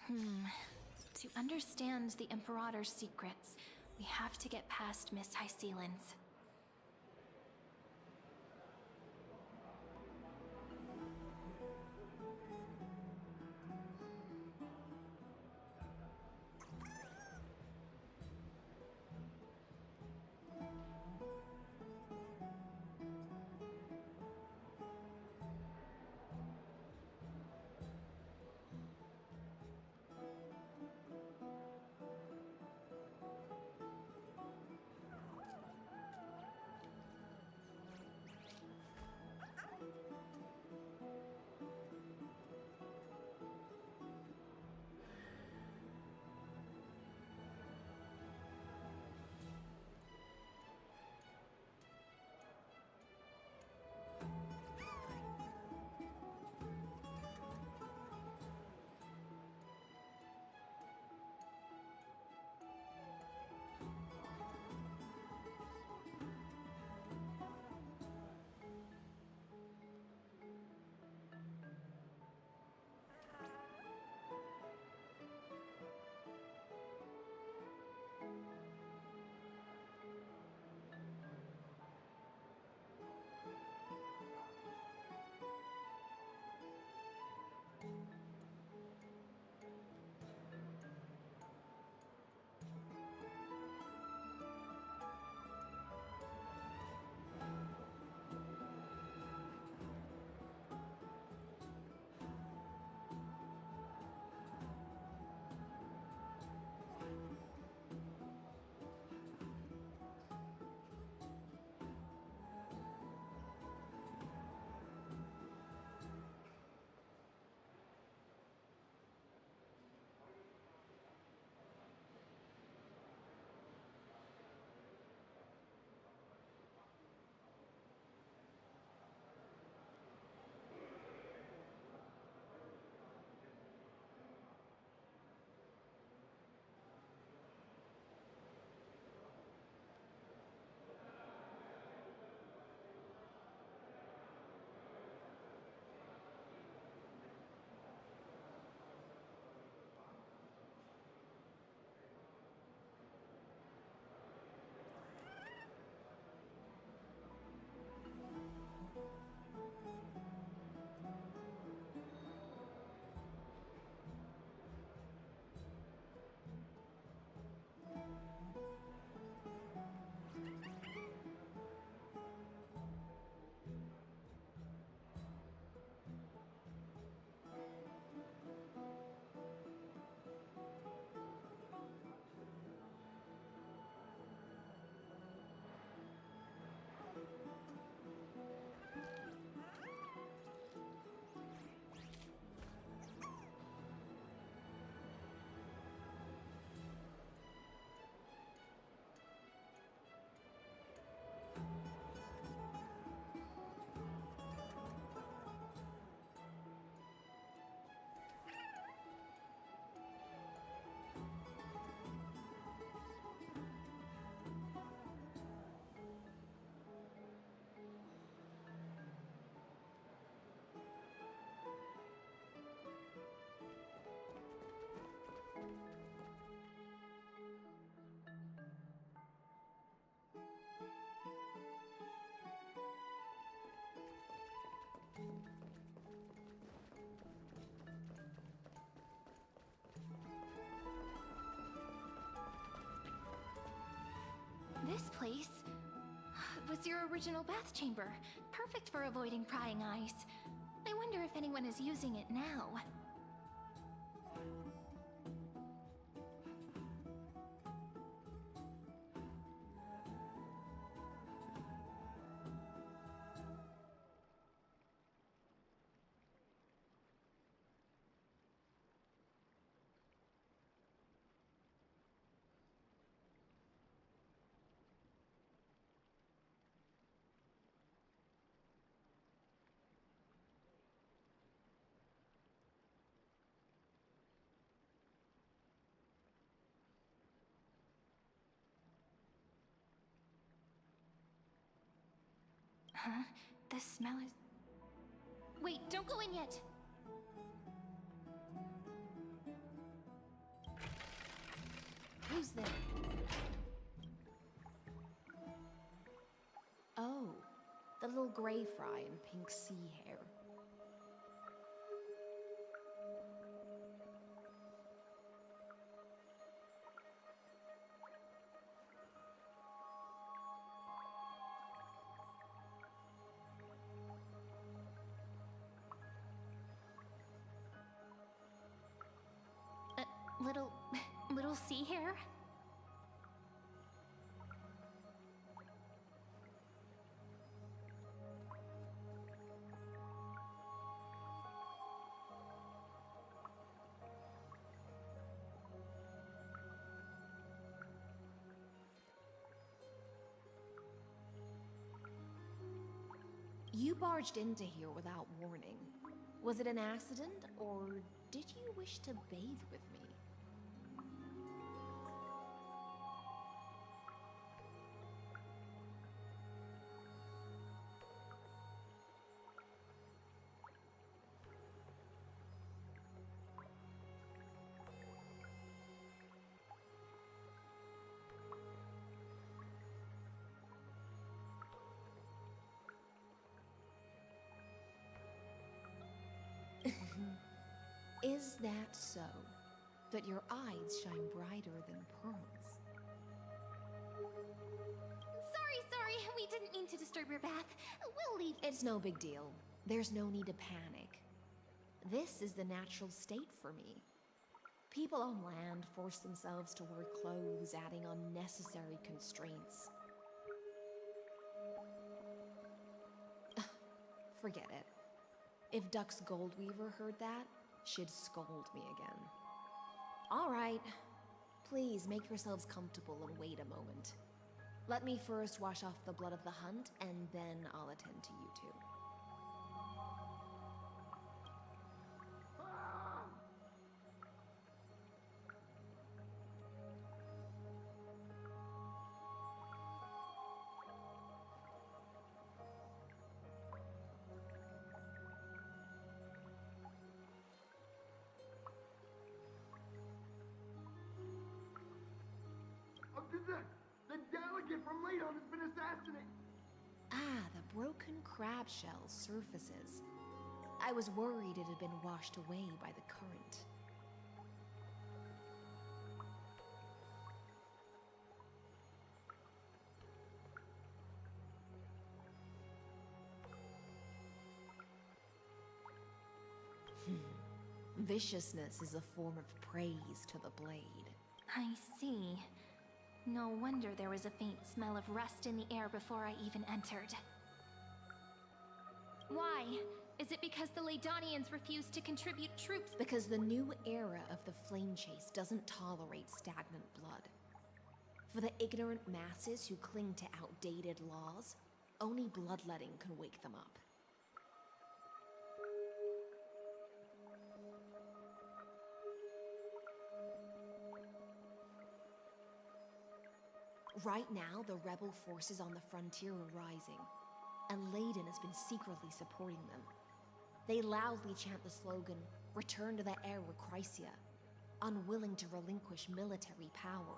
To understand the Imperator's secrets, we have to get past Miss High Sealands. This place was your original bath chamber, perfect for avoiding prying eyes. I wonder if anyone is using it now. Huh? The smell is... Wait, don't go in yet! Who's there? Oh, the little gray fry in pink sea hair. Little sea hair? You barged into here without warning. Was it an accident, or did you wish to bathe with me? Is that so? That your eyes shine brighter than pearls? Sorry, we didn't mean to disturb your bath. We'll leave. It's no big deal. There's no need to panic. This is the natural state for me. People on land force themselves to wear clothes, adding unnecessary constraints. Forget it. If Duck's Goldweaver heard that, she'd scold me again. All right. Please make yourselves comfortable and wait a moment. Let me first wash off the blood of the hunt, and then I'll attend to you two. The delegate from Ladon has been assassinated! Ah, the broken crab shell surfaces. I was worried it had been washed away by the current. Viciousness is a form of praise to the blade. I see. No wonder there was a faint smell of rust in the air before I even entered. Why? Is it because the Ladonians refused to contribute troops? Because the new era of the Flame Chase doesn't tolerate stagnant blood. For the ignorant masses who cling to outdated laws, only bloodletting can wake them up. Right now, the rebel forces on the frontier are rising, and Ladon has been secretly supporting them. They loudly chant the slogan, "Return to the Era Chrysia," unwilling to relinquish military power.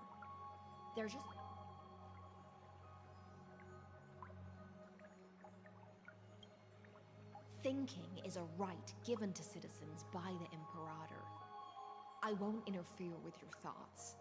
They're just... Thinking is a right given to citizens by the Imperator. I won't interfere with your thoughts.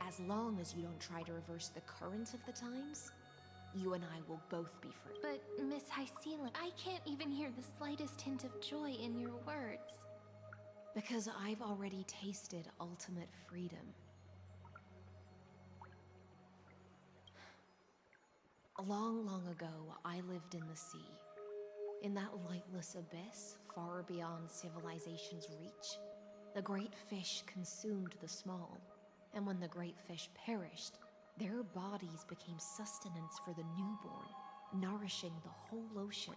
As long as you don't try to reverse the current of the times, you and I will both be free. But, Miss Hycela, I can't even hear the slightest hint of joy in your words. Because I've already tasted ultimate freedom. Long, long ago, I lived in the sea. In that lightless abyss, far beyond civilization's reach, the great fish consumed the small, and when the great fish perished, their bodies became sustenance for the newborn, nourishing the whole ocean.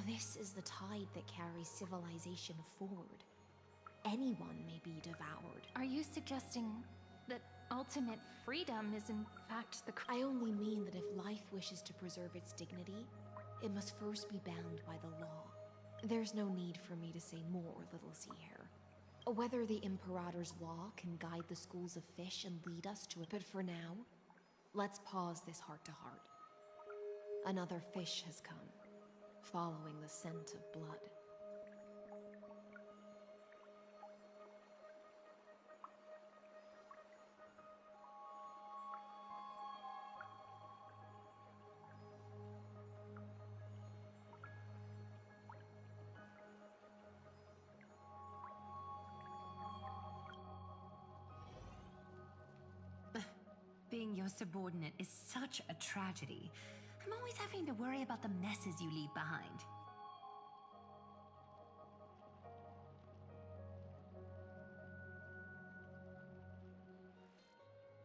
This is the tide that carries civilization forward. Anyone may be devoured. Are you suggesting that ultimate freedom is in fact the I only mean that if life wishes to preserve its dignity, it must first be bound by the law. There's no need for me to say more, little sea hare. Whether the Imperator's law can guide the schools of fish and lead us to it, but for now, let's pause this heart-to-heart. Another fish has come, following the scent of blood. Being your subordinate is such a tragedy. I'm always having to worry about the messes you leave behind.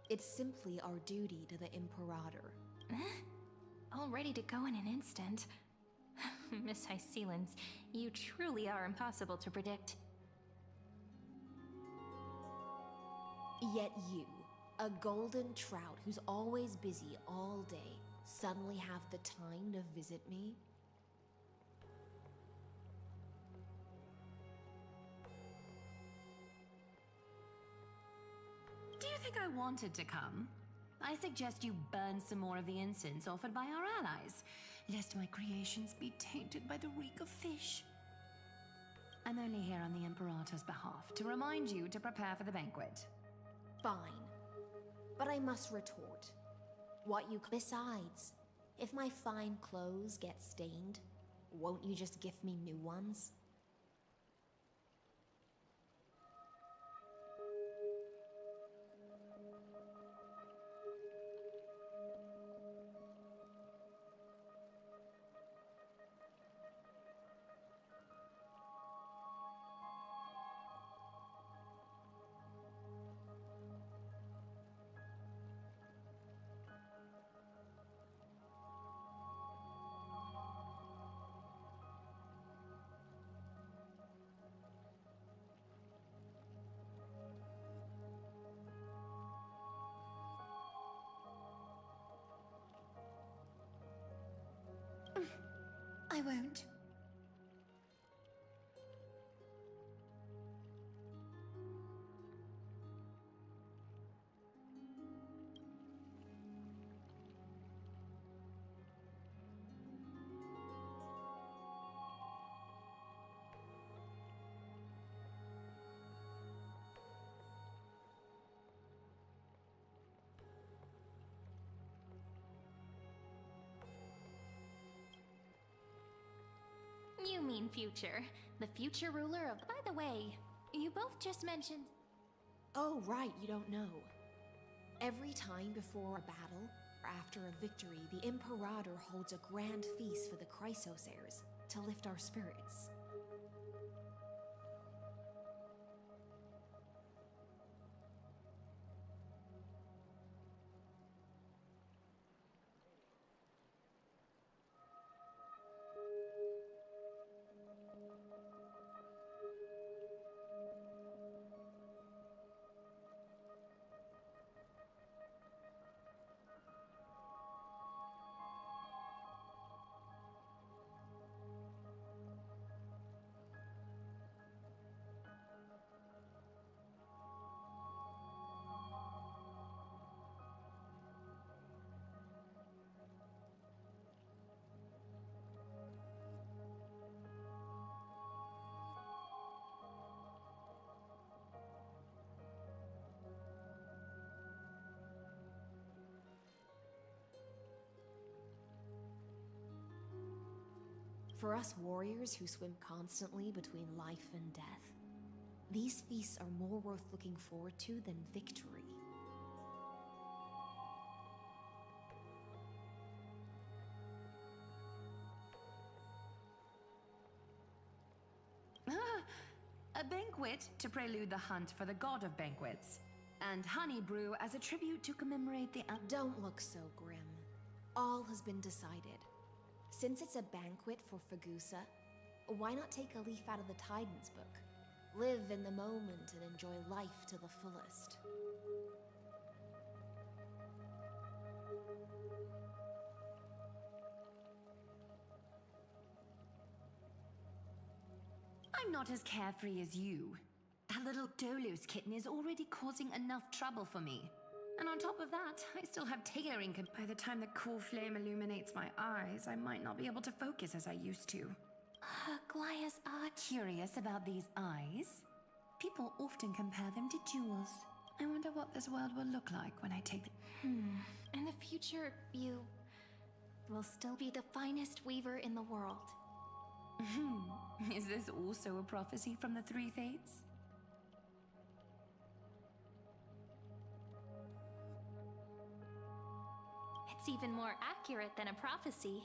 It's simply our duty to the Imperator. all ready to go in an instant? Miss Hycelens, you truly are impossible to predict. Yet you, a golden trout who's always busy all day, suddenly have the time to visit me? Do you think I wanted to come? I suggest you burn some more of the incense offered by our allies, lest my creations be tainted by the reek of fish. I'm only here on the Imperator's behalf to remind you to prepare for the banquet. Fine. But I must retort. What you... Besides, if my fine clothes get stained, won't you just gift me new ones? I won't. You mean future. The future ruler of... By the way, you both just mentioned... Oh, right, you don't know. Every time before a battle, or after a victory, the Imperator holds a grand feast for the Chrysos heirs to lift our spirits. For us warriors who swim constantly between life and death, these feasts are more worth looking forward to than victory. A banquet to prelude the hunt for the god of banquets, and honey brew as a tribute to commemorate the... Don't look so grim. All has been decided. Since it's a banquet for Fagusa, why not take a leaf out of the Tidens book? Live in the moment and enjoy life to the fullest. I'm not as carefree as you. That little Dolos kitten is already causing enough trouble for me. And on top of that, I still have tailoring. By the time the cool flame illuminates my eyes, I might not be able to focus as I used to. Glaya's Curious about these eyes? People often compare them to jewels. I wonder what this world will look like when I take In the future, you will still be the finest weaver in the world. Is this also a prophecy from the Three Fates? It's even more accurate than a prophecy.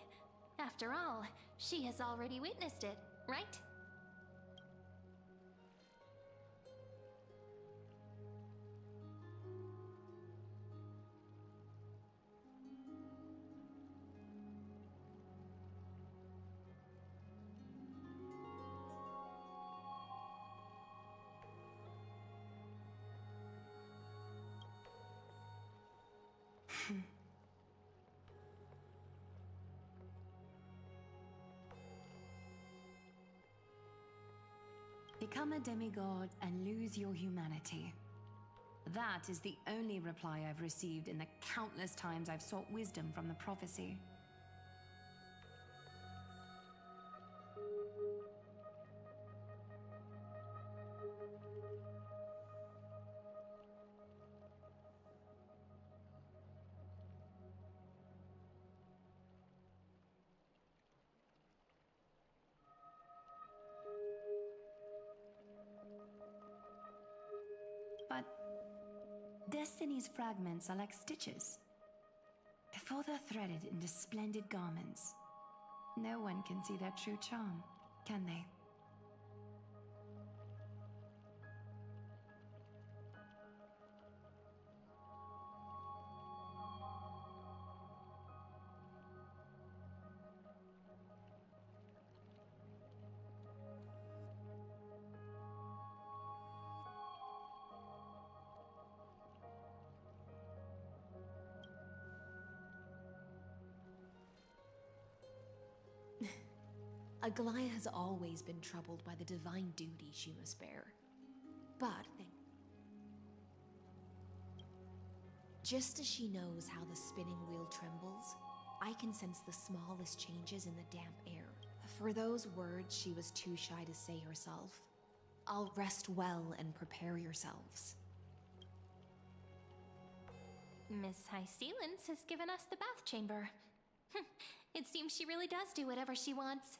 After all, she has already witnessed it, right? Become a demigod and lose your humanity. That is the only reply I've received in the countless times I've sought wisdom from the prophecy. But Destiny's fragments are like stitches. Before they're threaded into splendid garments, no one can see their true charm, can they? Aglaya has always been troubled by the divine duty she must bear. But just as she knows how the spinning wheel trembles, I can sense the smallest changes in the damp air. For those words she was too shy to say herself, I'll rest well and prepare yourselves. Miss High Sealance has given us the bath chamber. It seems she really does do whatever she wants.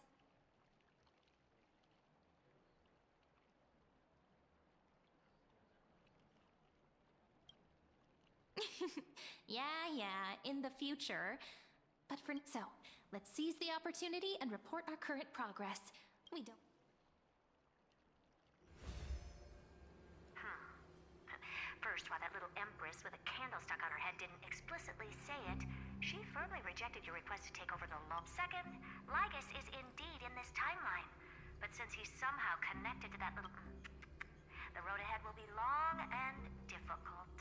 Yeah, in the future. But so, let's seize the opportunity and report our current progress. We don't... First, while that little empress with a candle stuck on her head didn't explicitly say it, she firmly rejected your request to take over the lobe. Second, Lygus is indeed in this timeline. But since he's somehow connected to that little... the road ahead will be long and difficult.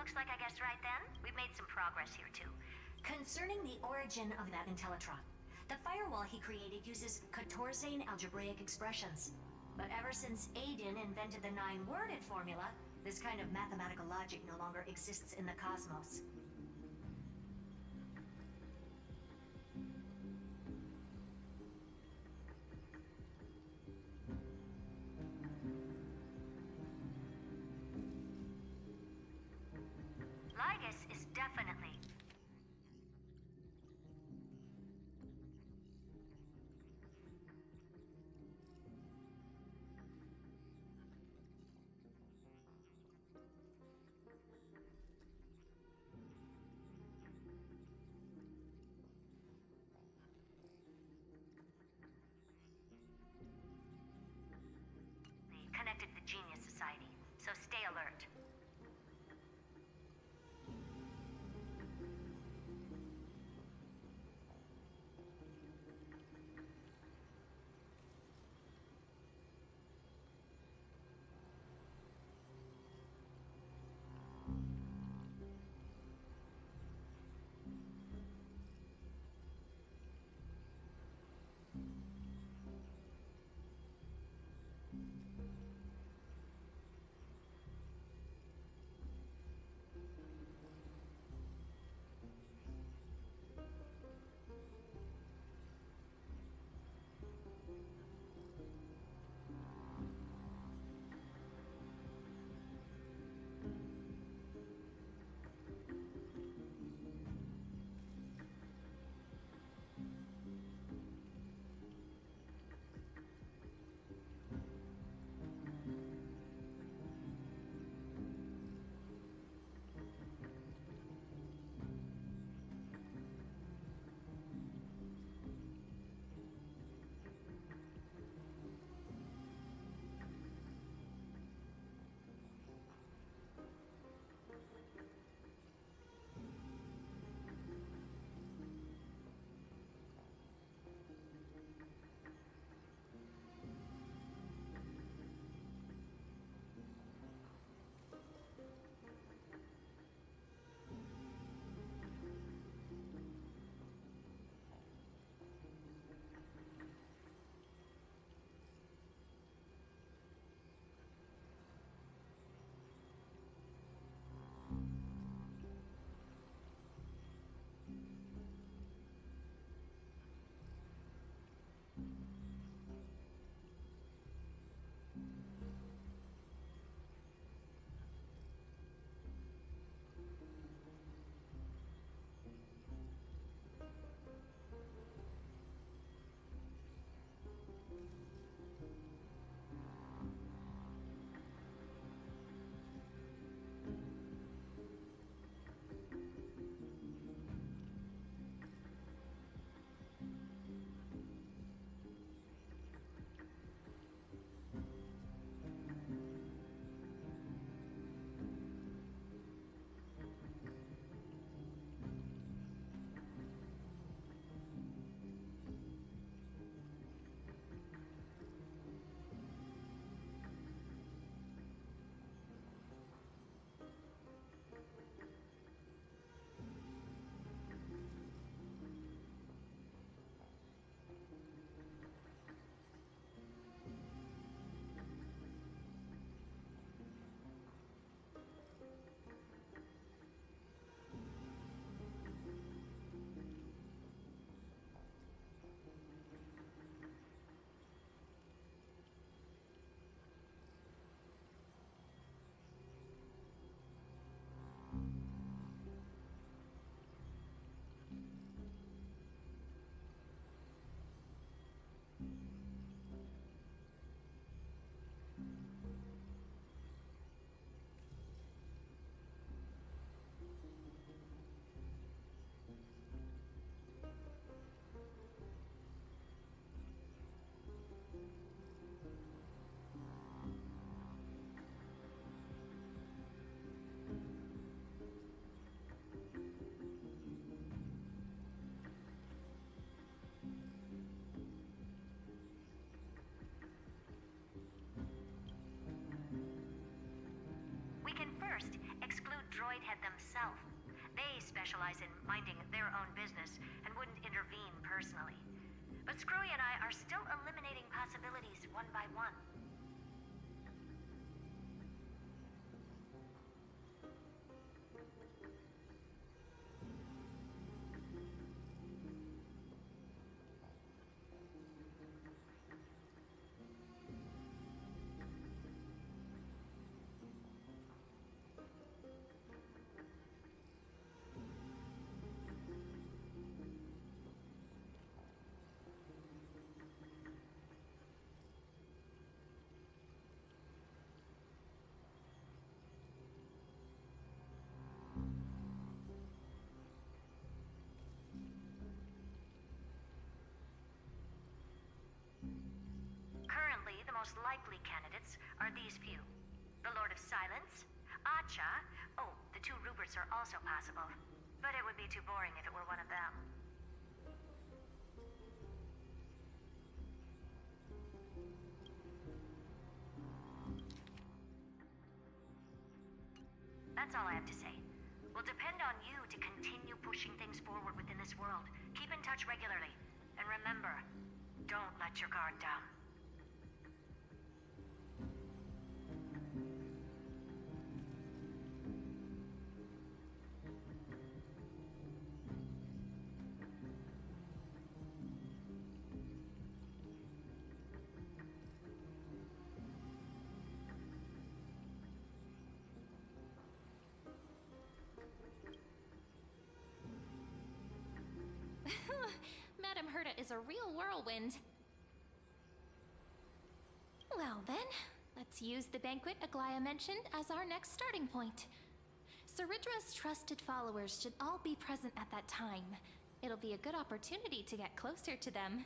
Looks like I guessed right then. We've made some progress here, too. Concerning the origin of that Intellitron, the firewall he created uses Catorzane algebraic expressions. But ever since Aiden invented the 9-worded formula, this kind of mathematical logic no longer exists in the cosmos. Lygus is definitely... head themselves. They specialize in minding their own business and wouldn't intervene personally. But Screwy and I are still eliminating possibilities one by one. Currently, the most likely candidates are these few. The Lord of Silence, Acha. Oh, the two Ruperts are also possible. But it would be too boring if it were one of them. That's all I have to say. We'll depend on you to continue pushing things forward within this world. Keep in touch regularly. And remember, don't let your guard down. Madame Herta is a real whirlwind. Well then, let's use the banquet Aglaya mentioned as our next starting point. Ceridra's trusted followers should all be present at that time. It'll be a good opportunity to get closer to them.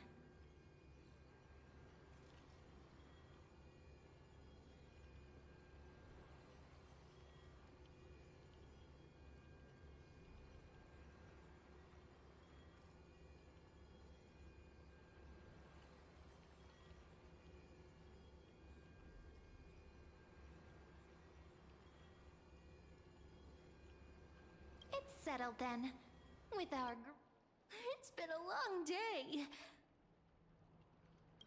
It's settled then. With our It's been a long day.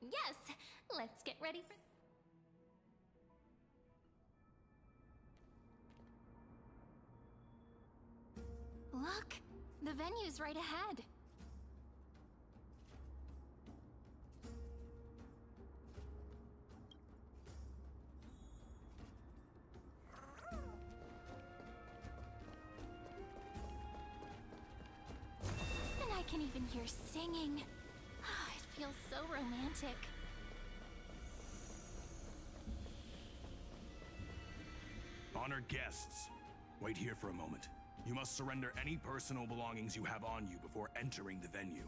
Yes, let's get ready for... Look, the venue's right ahead. And I can even hear singing. It feels so romantic. Honored guests, wait here for a moment. You must surrender any personal belongings you have on you before entering the venue.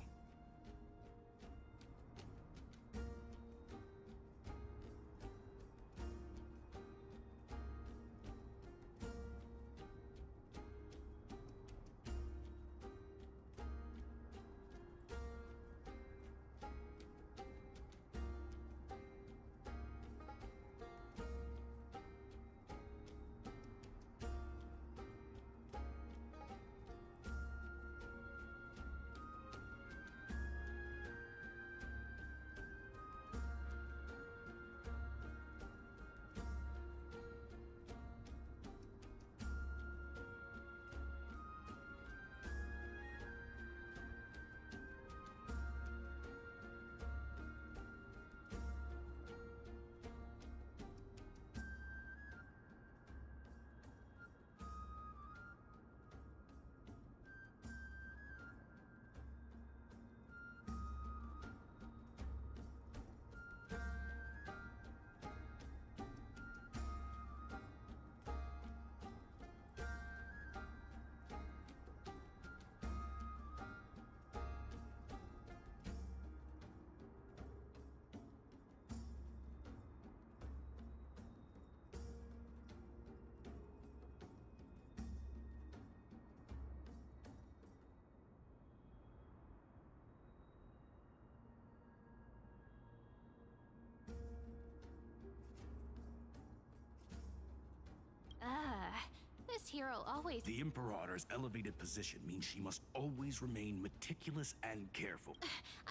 hero always... The Imperator's elevated position means she must always remain meticulous and careful.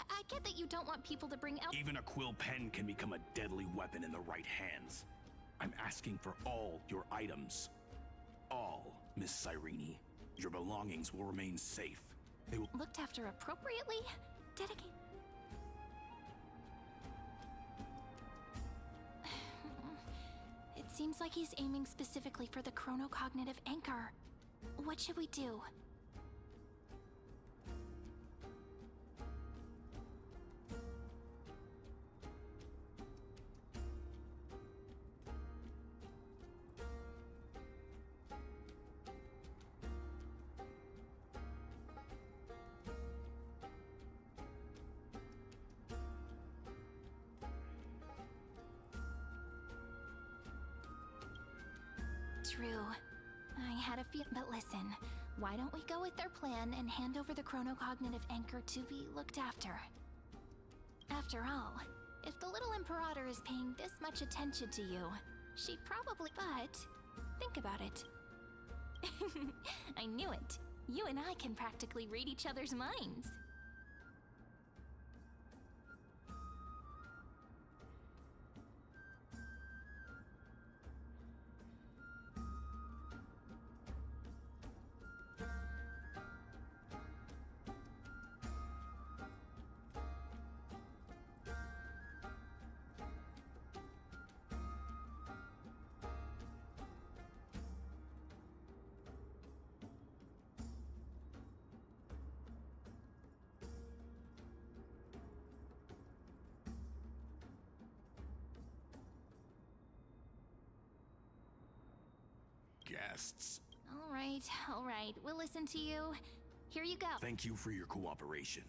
I get that you don't want people to bring out... Even a quill pen can become a deadly weapon in the right hands. I'm asking for all your items. All, Miss Cyrene. Your belongings will remain safe. They will... Looked after appropriately? Dedicate... It seems like he's aiming specifically for the chronocognitive anchor. What should we do? True. I had a feel, but listen, why don't we go with their plan and hand over the chronocognitive anchor to be looked after? After all, if the little Imperator is paying this much attention to you, she probably... But, think about it. I knew it. You and I can practically read each other's minds. Guests. All right, we'll listen to you. Here you go. Thank you for your cooperation.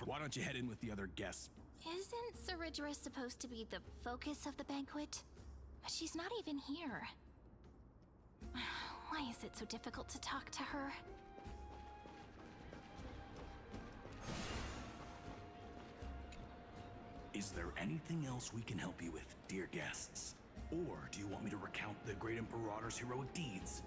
Why don't you head in with the other guests? Isn't Saridra supposed to be the focus of the banquet? But she's not even here. Why is it so difficult to talk to her? Is there anything else we can help you with, dear guests? Or do you want me to recount the great Imperator's heroic deeds?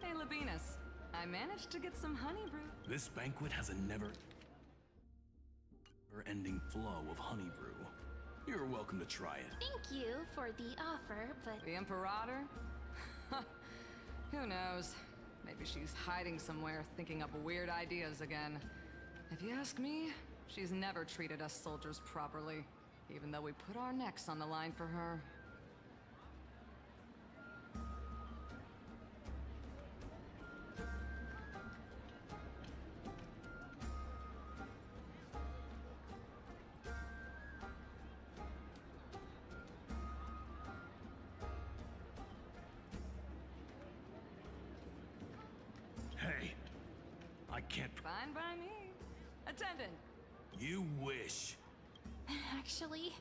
Hey, Labinas. I managed to get some honey brew. This banquet has a never-ending flow of honey brew. You're welcome to try it. Thank you for the offer, but... The Imperator? Who knows? Maybe she's hiding somewhere, thinking up weird ideas again. If you ask me, she's never treated us soldiers properly, even though we put our necks on the line for her. Hey, I can't... Fine by me. Attendant. You wish. Actually,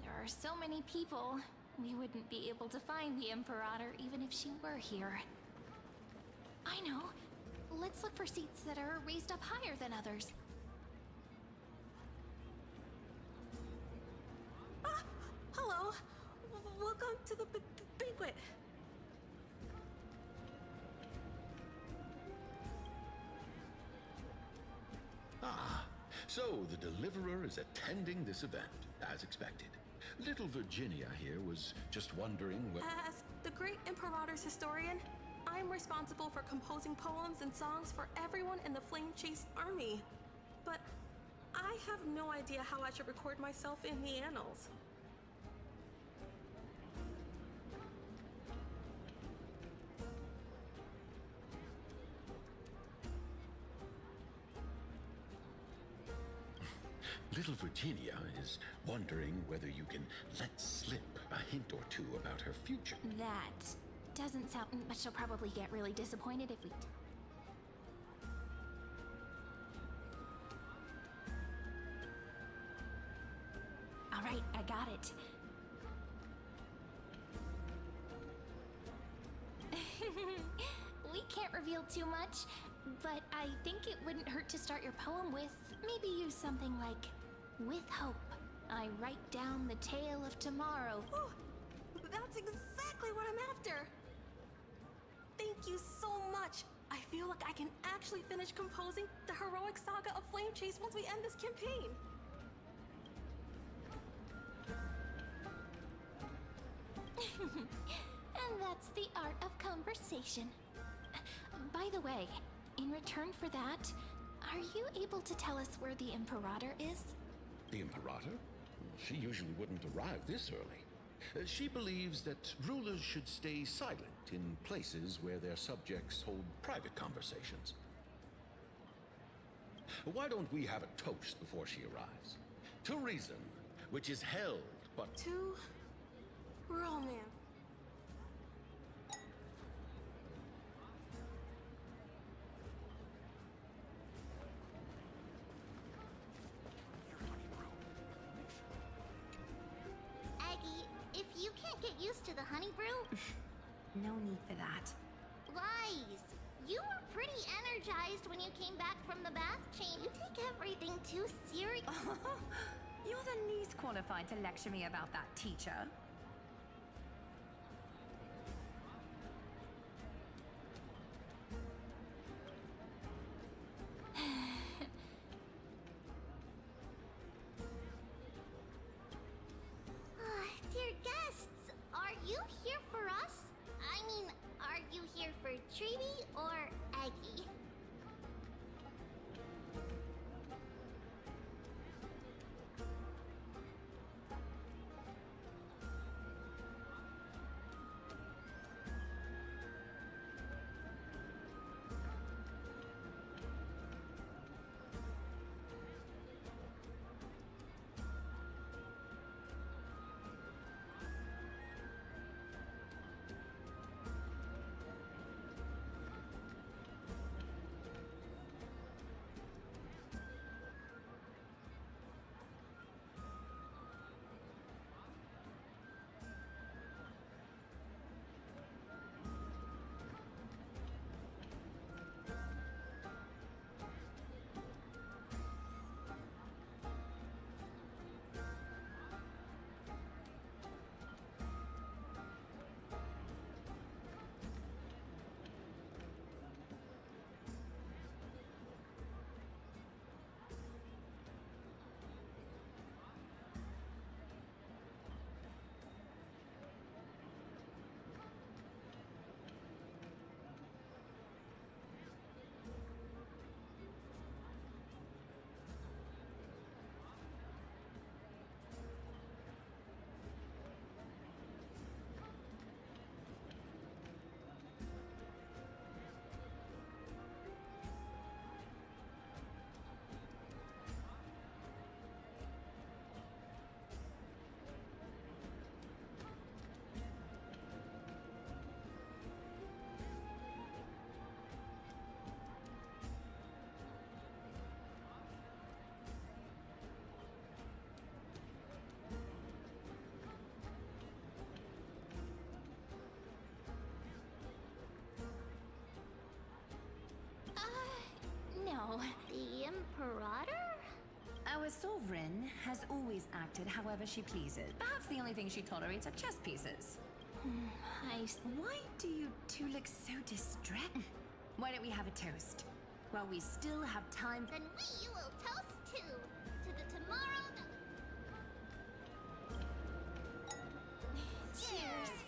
there are so many people. We wouldn't be able to find the Imperator even if she were here. I know. Let's look for seats that are raised up higher than others. Hello. Welcome to the banquet. Ah, so the Deliverer is attending this event, as expected. Little Virginia here was just wondering what... As the great Imperator's historian, I'm responsible for composing poems and songs for everyone in the Flame Chase army. But I have no idea how I should record myself in the annals. Little Virginia is wondering whether you can let slip a hint or two about her future. That doesn't sound... But she'll probably get really disappointed if we... All right, I got it. We can't reveal too much, but I think it wouldn't hurt to start your poem with... Maybe use something like, with hope, I write down the tale of tomorrow. Oh, that's exactly what I'm after. Thank you so much. I feel like I can actually finish composing the heroic saga of Flame Chase once we end this campaign. And that's the art of conversation. By the way, in return for that, are you able to tell us where the Imperator is? The Imperator? She usually wouldn't arrive this early. She believes that rulers should stay silent in places where their subjects hold private conversations. Why don't we have a toast before she arrives? To reason, which is held, but... To romance. Aggie, if you can't get used to the honey brew, No need for that. lies. You were pretty energized when you came back from the bath chain. You take everything too serious. You're the least qualified to lecture me about that, teacher. Dear guests, are you here for us? I mean, are you here for Treaty or Aggie? No. The Imperator? Our sovereign has always acted however she pleases. Perhaps the only thing she tolerates are chess pieces. Why do you two look so distressed? Why don't we have a toast? While we still have time. Then we will toast to the tomorrow that... Cheers.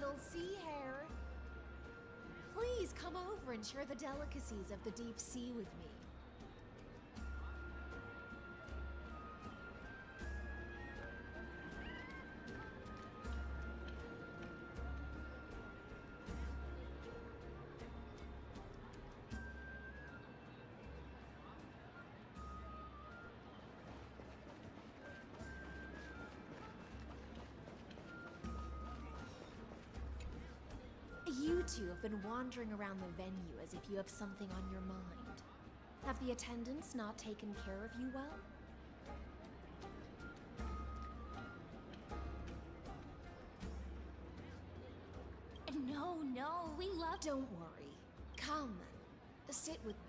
little sea hare. Please come over and share the delicacies of the deep sea with me. You two have been wandering around the venue as if you have something on your mind. Have the attendants not taken care of you well? No, we love. Don't worry. Come, sit with me.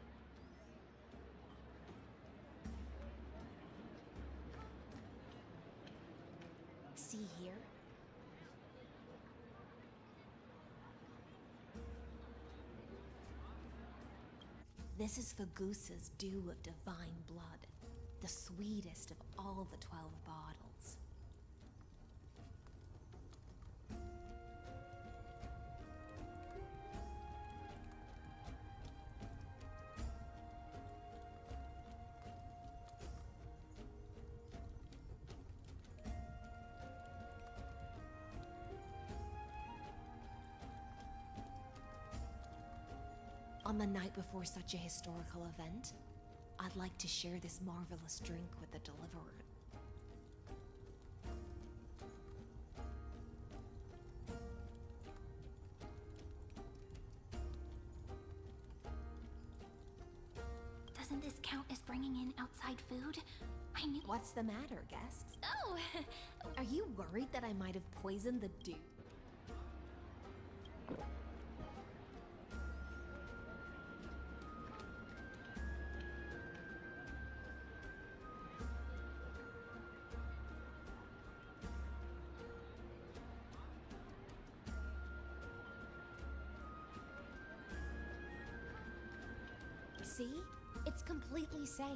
See here? This is Fagusa's dew of divine blood, the sweetest of all the 12 bottles. On the night before such a historical event, I'd like to share this marvelous drink with the deliverer. Doesn't this count as bringing in outside food? I knew. What's the matter, guests? Oh! Are you worried that I might have poisoned the dew? See? It's completely safe.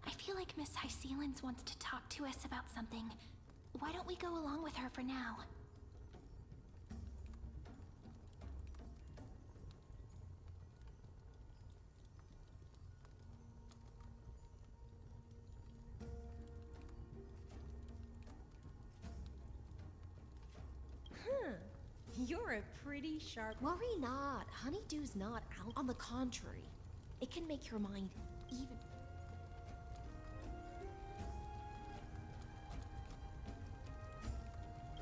I feel like Miss Hysealins wants to talk to us about something. Why don't we go along with her for now? You're a pretty sharp... Worry not. Honeydew's not out. On the contrary, it can make your mind even...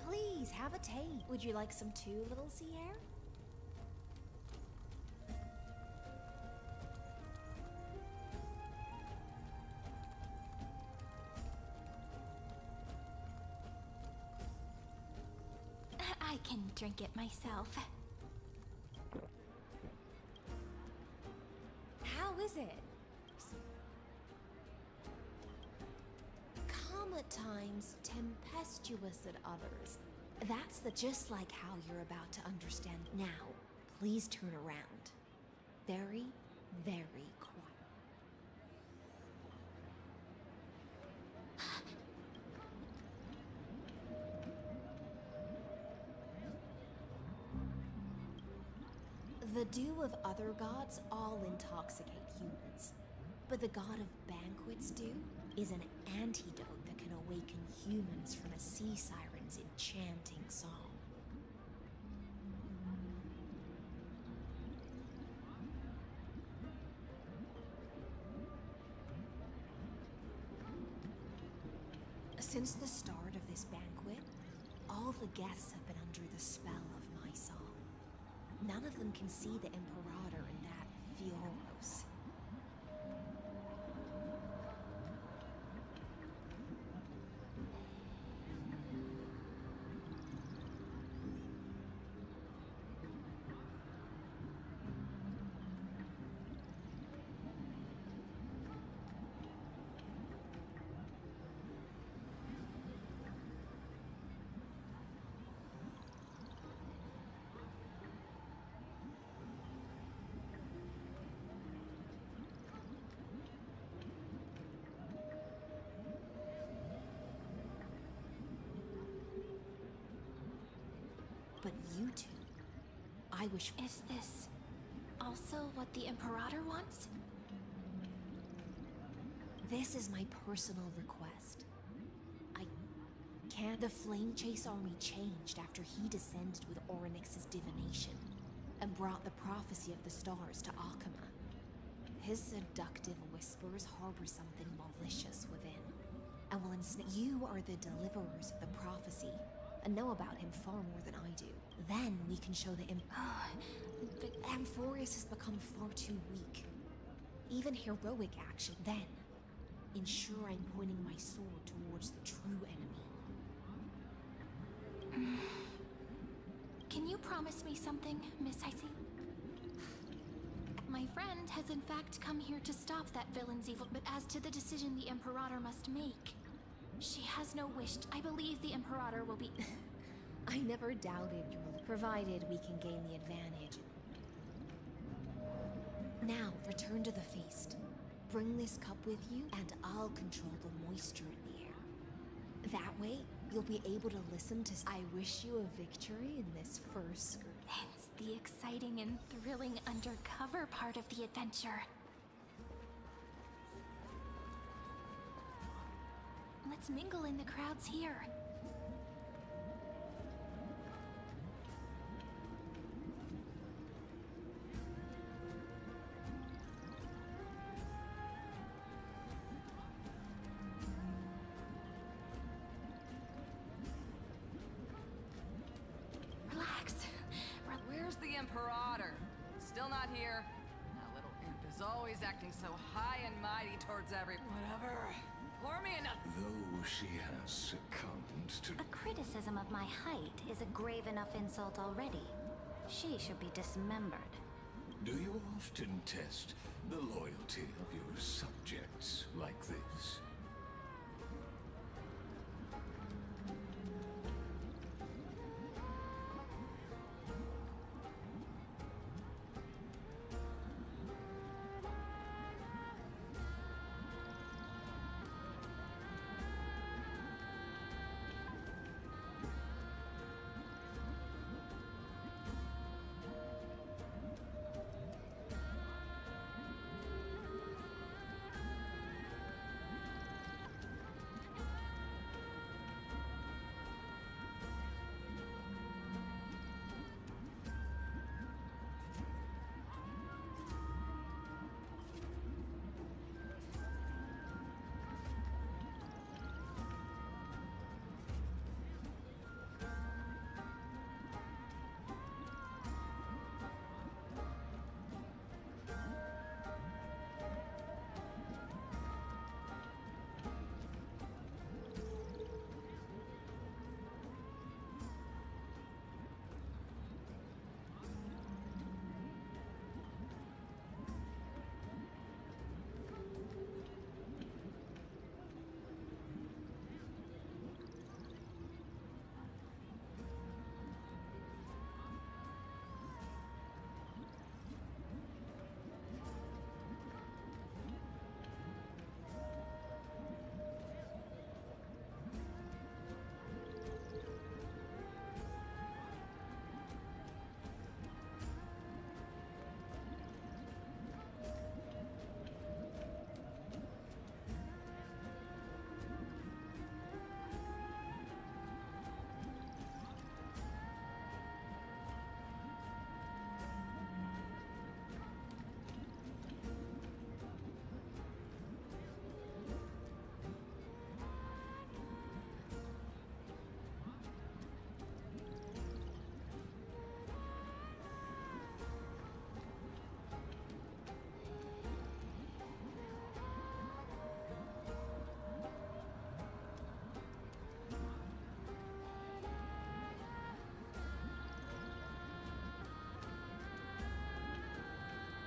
Please, have a taste. Would you like some too, little sea hare? I can drink it myself. How is it? Calm at times, tempestuous at others. That's just like how you're about to understand. Now, please turn around. Very, very quiet. The dew of other gods all intoxicate humans. But the god of banquets dew is an antidote that can awaken humans from a sea siren's enchanting song. Since the start of this banquet, all the guests have been under the spell of my song. None of them can see the Imperator in that Fioros. you two. I wish... Is this also what the Imperator wants? This is my personal request. I can't... The Flame Chase army changed after he descended with Orynyx's divination and brought the prophecy of the stars to Akama. His seductive whispers harbor something malicious within, and will ensnare... You are the deliverers of the prophecy, and know about him far more than I do. Then we can show the But Amphorius has become far too weak. Even heroic action. Then, ensure I'm pointing my sword towards the true enemy. Can you promise me something, Miss Icy? My friend has in fact come here to stop that villain's evil, but as to the decision the Imperator must make, she has no wish. I believe the Imperator will be... I never doubted your... Provided we can gain the advantage. Now, return to the feast. Bring this cup with you, and I'll control the moisture in the air. That way, you'll be able to listen to... I wish you a victory in this first skirt. It's the exciting and thrilling undercover part of the adventure. Let's mingle in the crowds here. Where's the Imperator? Still not here. That little imp is always acting so high and mighty towards Whatever. Pour me enough. Though she has succumbed to... A criticism of my height is a grave enough insult already. She should be dismembered. Do you often test the loyalty of your subjects like this?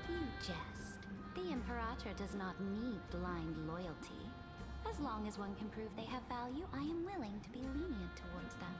You jest. The Imperator does not need blind loyalty. As long as one can prove they have value, I am willing to be lenient towards them.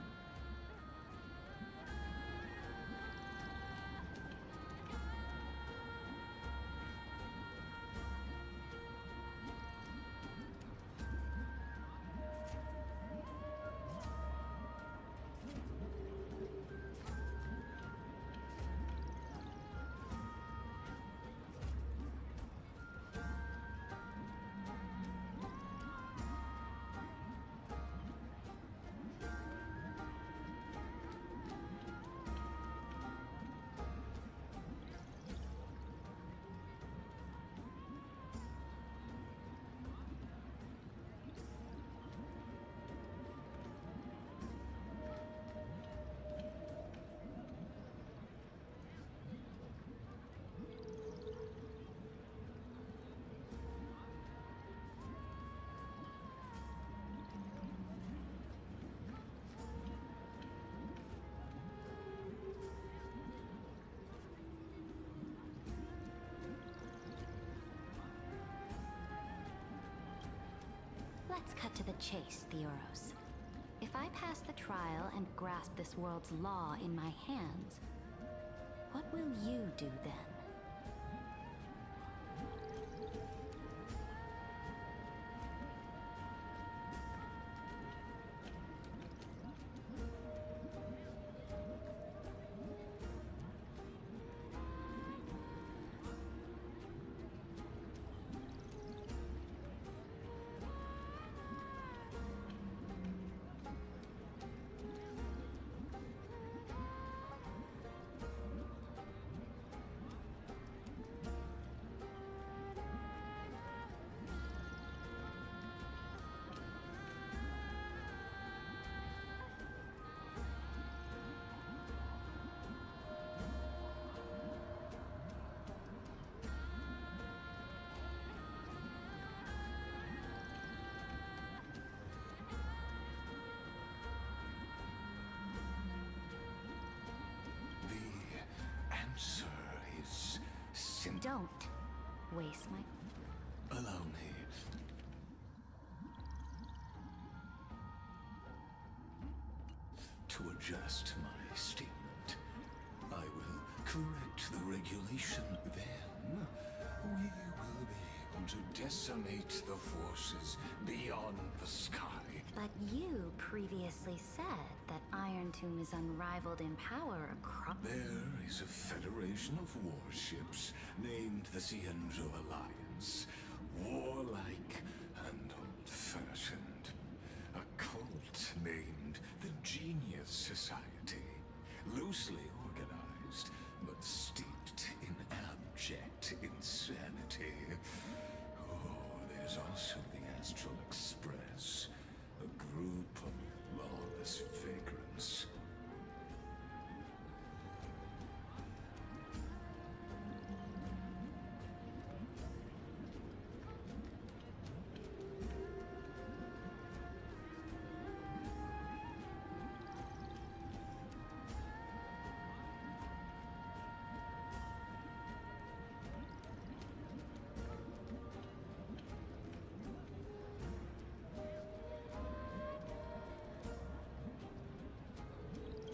Let's cut to the chase, Theoros. If I pass the trial and grasp this world's law in my hands, what will you do then? The answer is simple. Don't waste my... Allow me. To adjust my statement, I will correct the regulation. Then we will be able to decimate the forces beyond the sky. But you previously said that Iron Tomb is unrivaled in power across... There is a federation of warships named the Cienzo Alliance. Warlike and old-fashioned. A cult named the Genius Society. Loosely organized, but steeped in abject insanity. Oh, there's also the Astral Express. A group of lawless vagrants.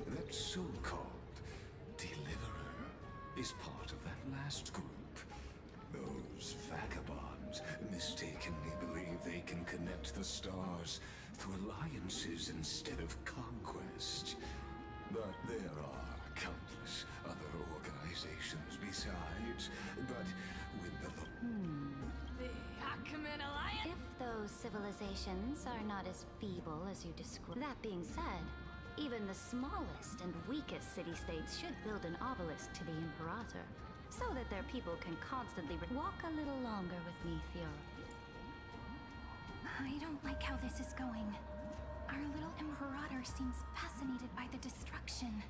That so-called deliverer is part of that last group. Those vagabonds mistakenly believe they can connect the stars through alliances instead of conquest. But there are countless other organizations besides. But with the... The Acumen Alliance? If those civilizations are not as feeble as you describe... That being said, even the smallest and weakest city-states should build an obelisk to the Imperator, so that their people can constantly walk a little longer with me, Theora. I don't like how this is going. Our little Imperator seems fascinated by the destruction.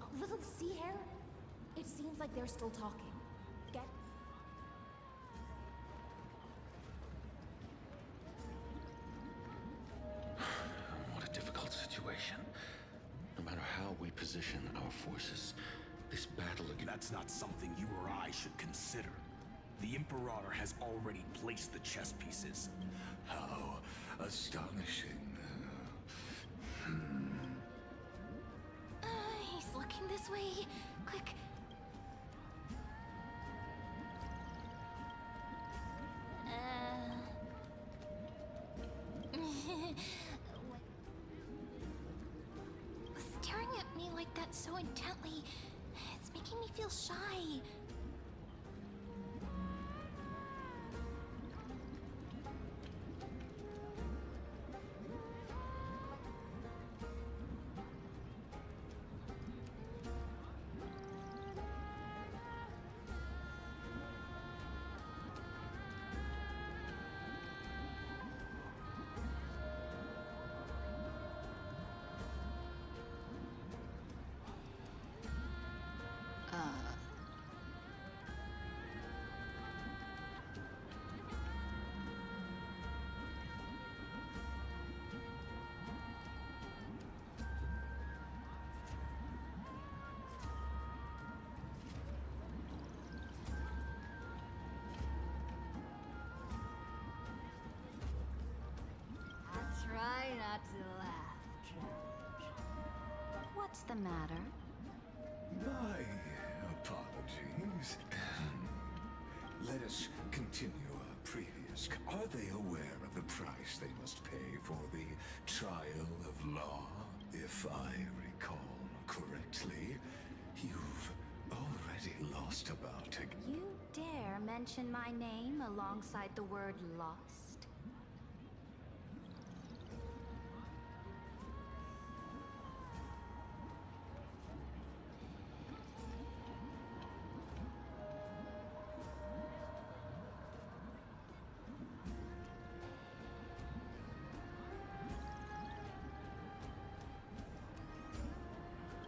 A little sea hair? It seems like they're still talking. Get... What a difficult situation. No matter how we position our forces, this battle against... That's not something you or I should consider. The Imperator has already placed the chess pieces. How astonishing. He's looking this way. Quick. Staring at me like that so intently, it's making me feel shy. What's the matter? My apologies. Let us continue our previous. Are they aware of the price they must pay for the trial of law? If I recall correctly, you've already lost about a... You dare mention my name alongside the word lost?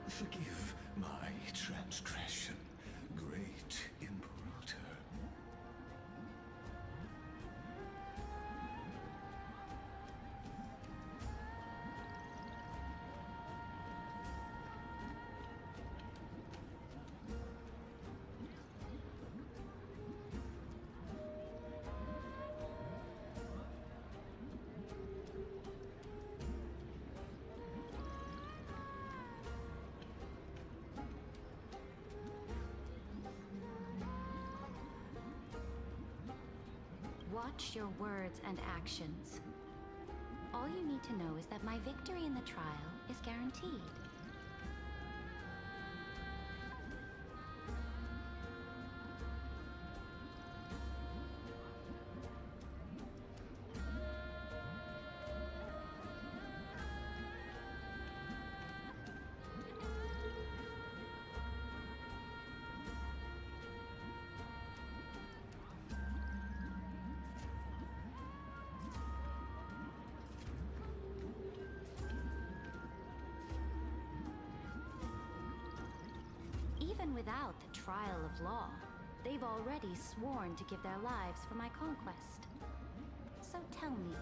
Forgive my transgression, great Imperator. Watch your words and actions. All you need to know is that my victory in the trial is guaranteed. Even without the trial of law, they've already sworn to give their lives for my conquest. So tell me,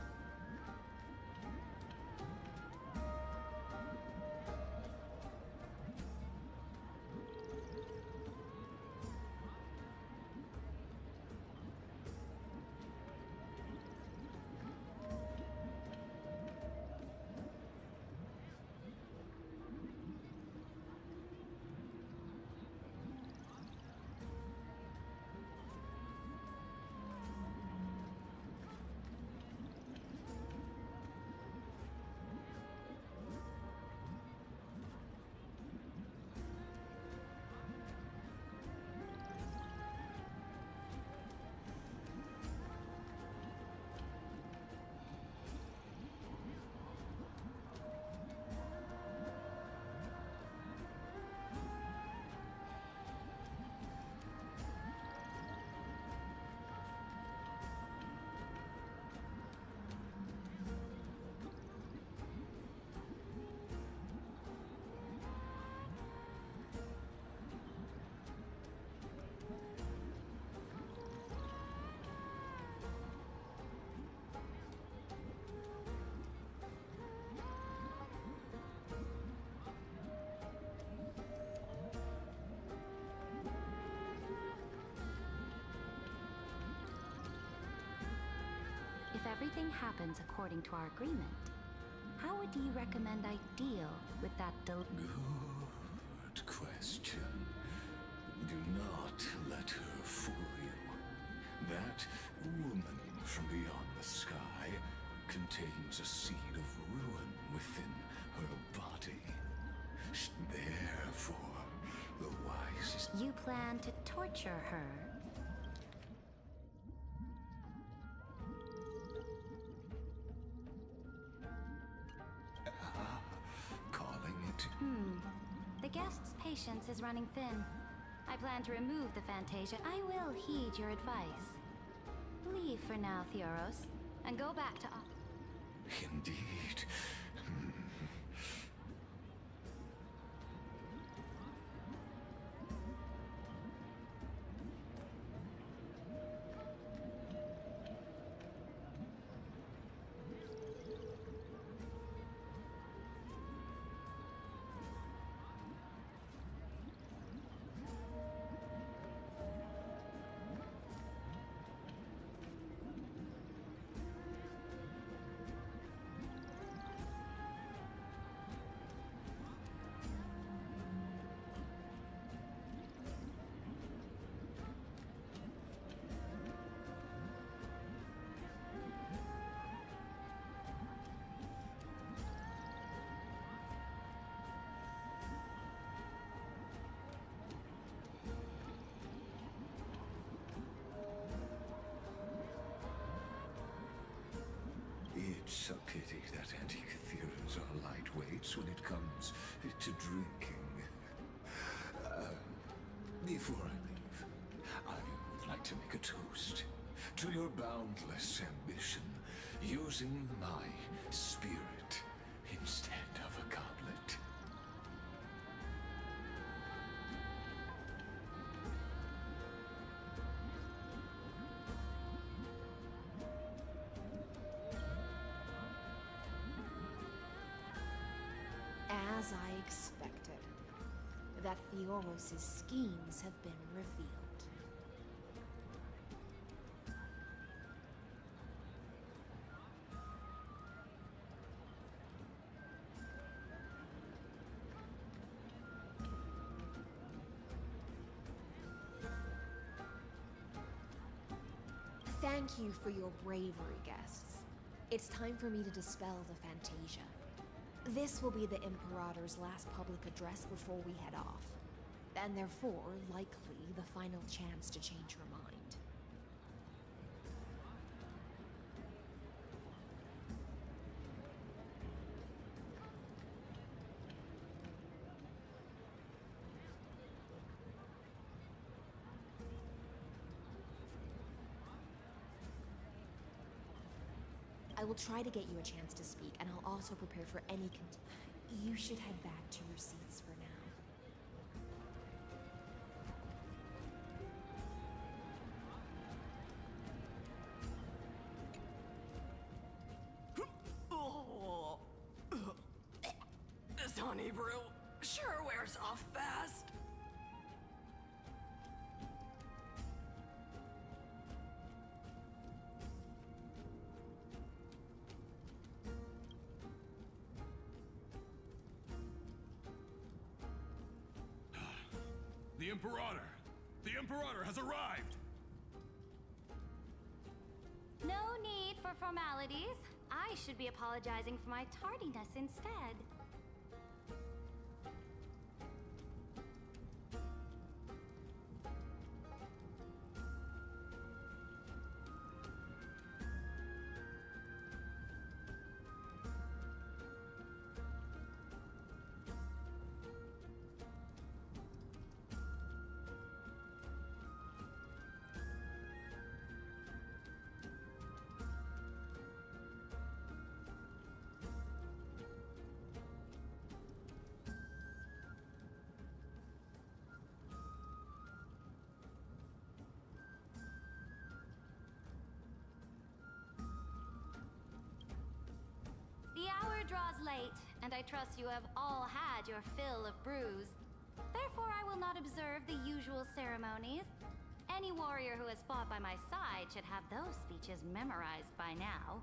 if everything happens according to our agreement, how would you recommend I deal with that Good question. Do not let her fool you. That woman from beyond the sky contains a seed of ruin within her body. Therefore, the wisest... You plan to torture her? Calling it... The guest's patience is running thin. I plan to remove the Fantasia. I will heed your advice. Leave for now, Theoros, and go back to... Indeed. It's a pity that Antikytheras are lightweights when it comes to drinking. Before I leave, I would like to make a toast to your boundless ambition, using my spirit instead of a goblet. As I expected, that Theoros' schemes have been revealed. Thank you for your bravery, guests. It's time for me to dispel the Fantasia. This will be the Imperator's last public address before we head off, and therefore, likely, the final chance to change her mind. I will try to get you a chance to speak, and I'll also prepare for any You should head back to your seats for now. This honey brew sure wears off fast. The Imperator! The Imperator has arrived! No need for formalities. I should be apologizing for my tardiness instead. The hour draws late, and I trust you have all had your fill of brews. Therefore, I will not observe the usual ceremonies. Any warrior who has fought by my side should have those speeches memorized by now.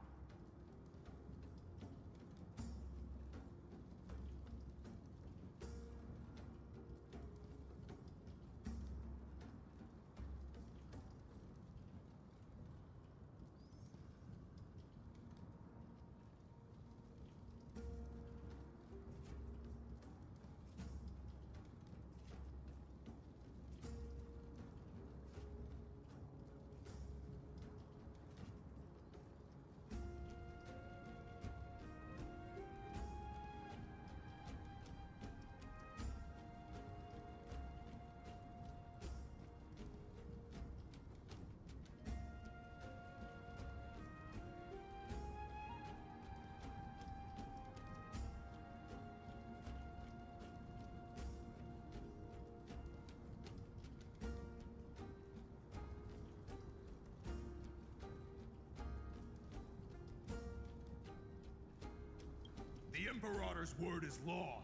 The Imperator's word is law.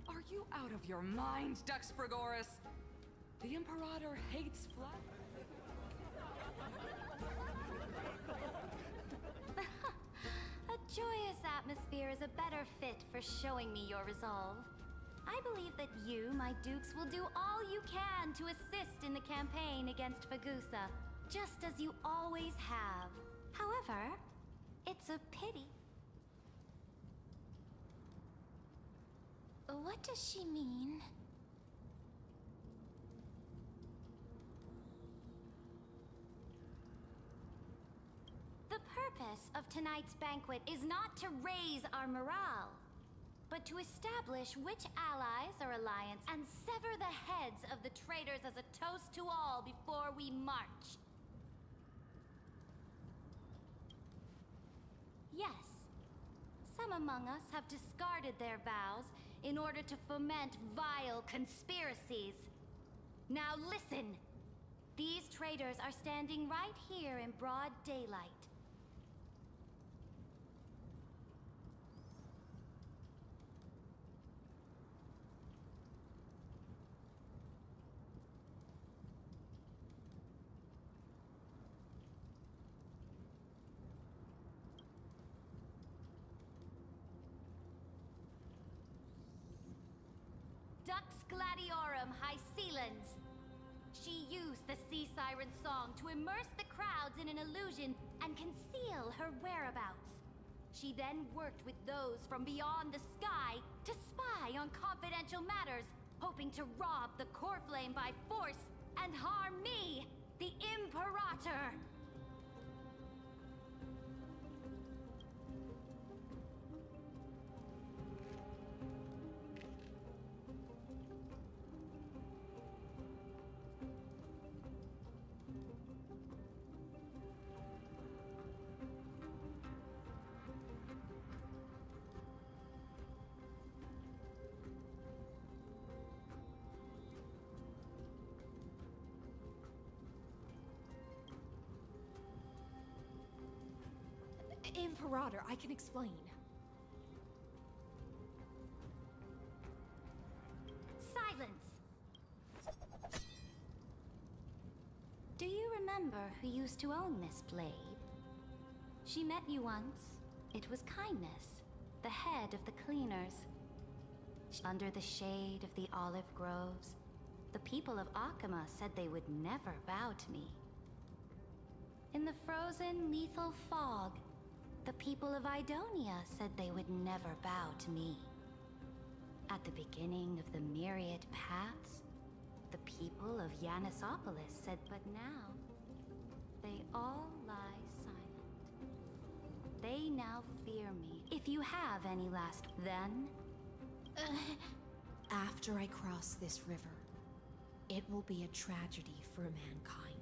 Are you out of your mind, Dux Frigoris? The Imperator hates flat. A joyous atmosphere is a better fit for showing me your resolve. I believe that you, my dukes, will do all you can to assist in the campaign against Fagusa, just as you always have. However, it's a pity. What does she mean? The purpose purpose of tonight's banquet is not to raise our morale, but to establish which allies are alliance and sever the heads of the traitors as a toast to all before we march. Yes, some among us have discarded their vows in order to foment vile conspiracies. Now listen! These traitors are standing right here in broad daylight. Dux Gladiorum Hycelens. She used the Sea Siren song to immerse the crowds in an illusion and conceal her whereabouts. She then worked with those from beyond the sky to spy on confidential matters, hoping to rob the core flame by force and harm me, the Imperator. Imperator, I can explain. Silence! Do you remember who used to own this blade? She met you once. It was Kindness, the head of the cleaners. Under the shade of the olive groves, the people of Akama said they would never bow to me. In the frozen, lethal fog, the people of Idonia said they would never bow to me. At the beginning of the myriad paths, the people of Yanisopolis said, but now, they all lie silent. They now fear me. If you have any last, then... After I cross this river, it will be a tragedy for mankind.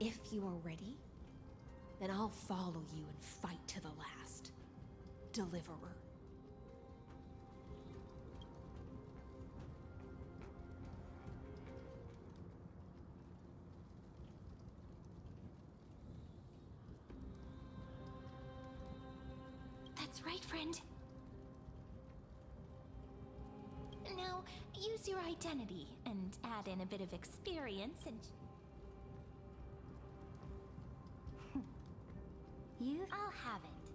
If you are ready, then I'll follow you and fight to the last. Deliverer. That's right, friend. Now, use your identity and add in a bit of experience and... I'll have it.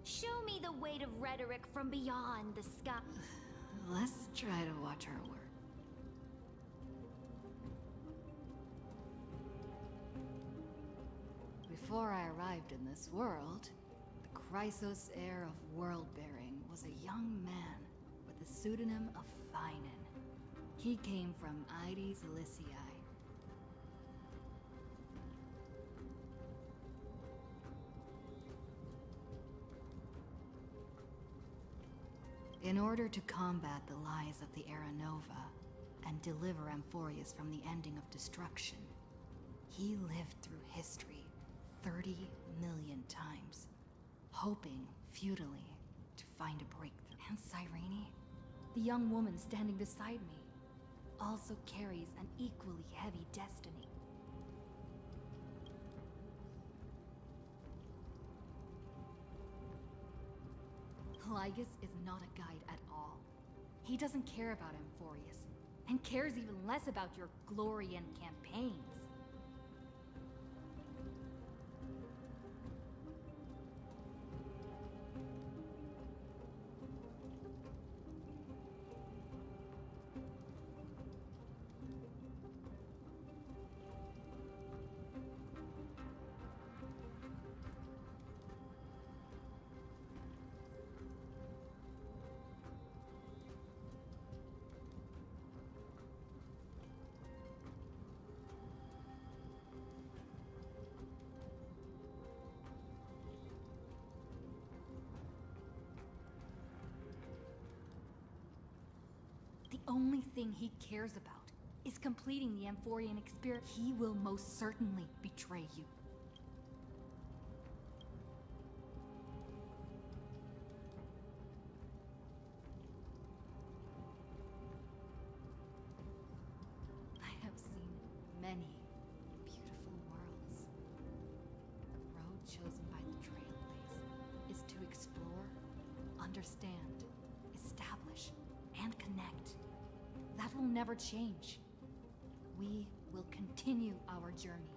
Show me the weight of rhetoric from beyond the sky. Let's try to watch our work. Before I arrived in this world, the Chrysos heir of world-bearing was a young man with the pseudonym of Finan. He came from Ides Elysiae. In order to combat the lies of the Era Nova and deliver Amphorius from the ending of destruction, he lived through history 30 million times, hoping futilely to find a breakthrough. And Cyrene, the young woman standing beside me, also carries an equally heavy destiny. Lygus is not a guide at all. He doesn't care about Amphorius, and cares even less about your glory and campaigns. only thing he cares about is completing the Amphorian experiment, he will most certainly betray you. I have seen many beautiful worlds. The road chosen by the Trailblaze is to explore, understand, establish, and connect. That will never change. We will continue our journey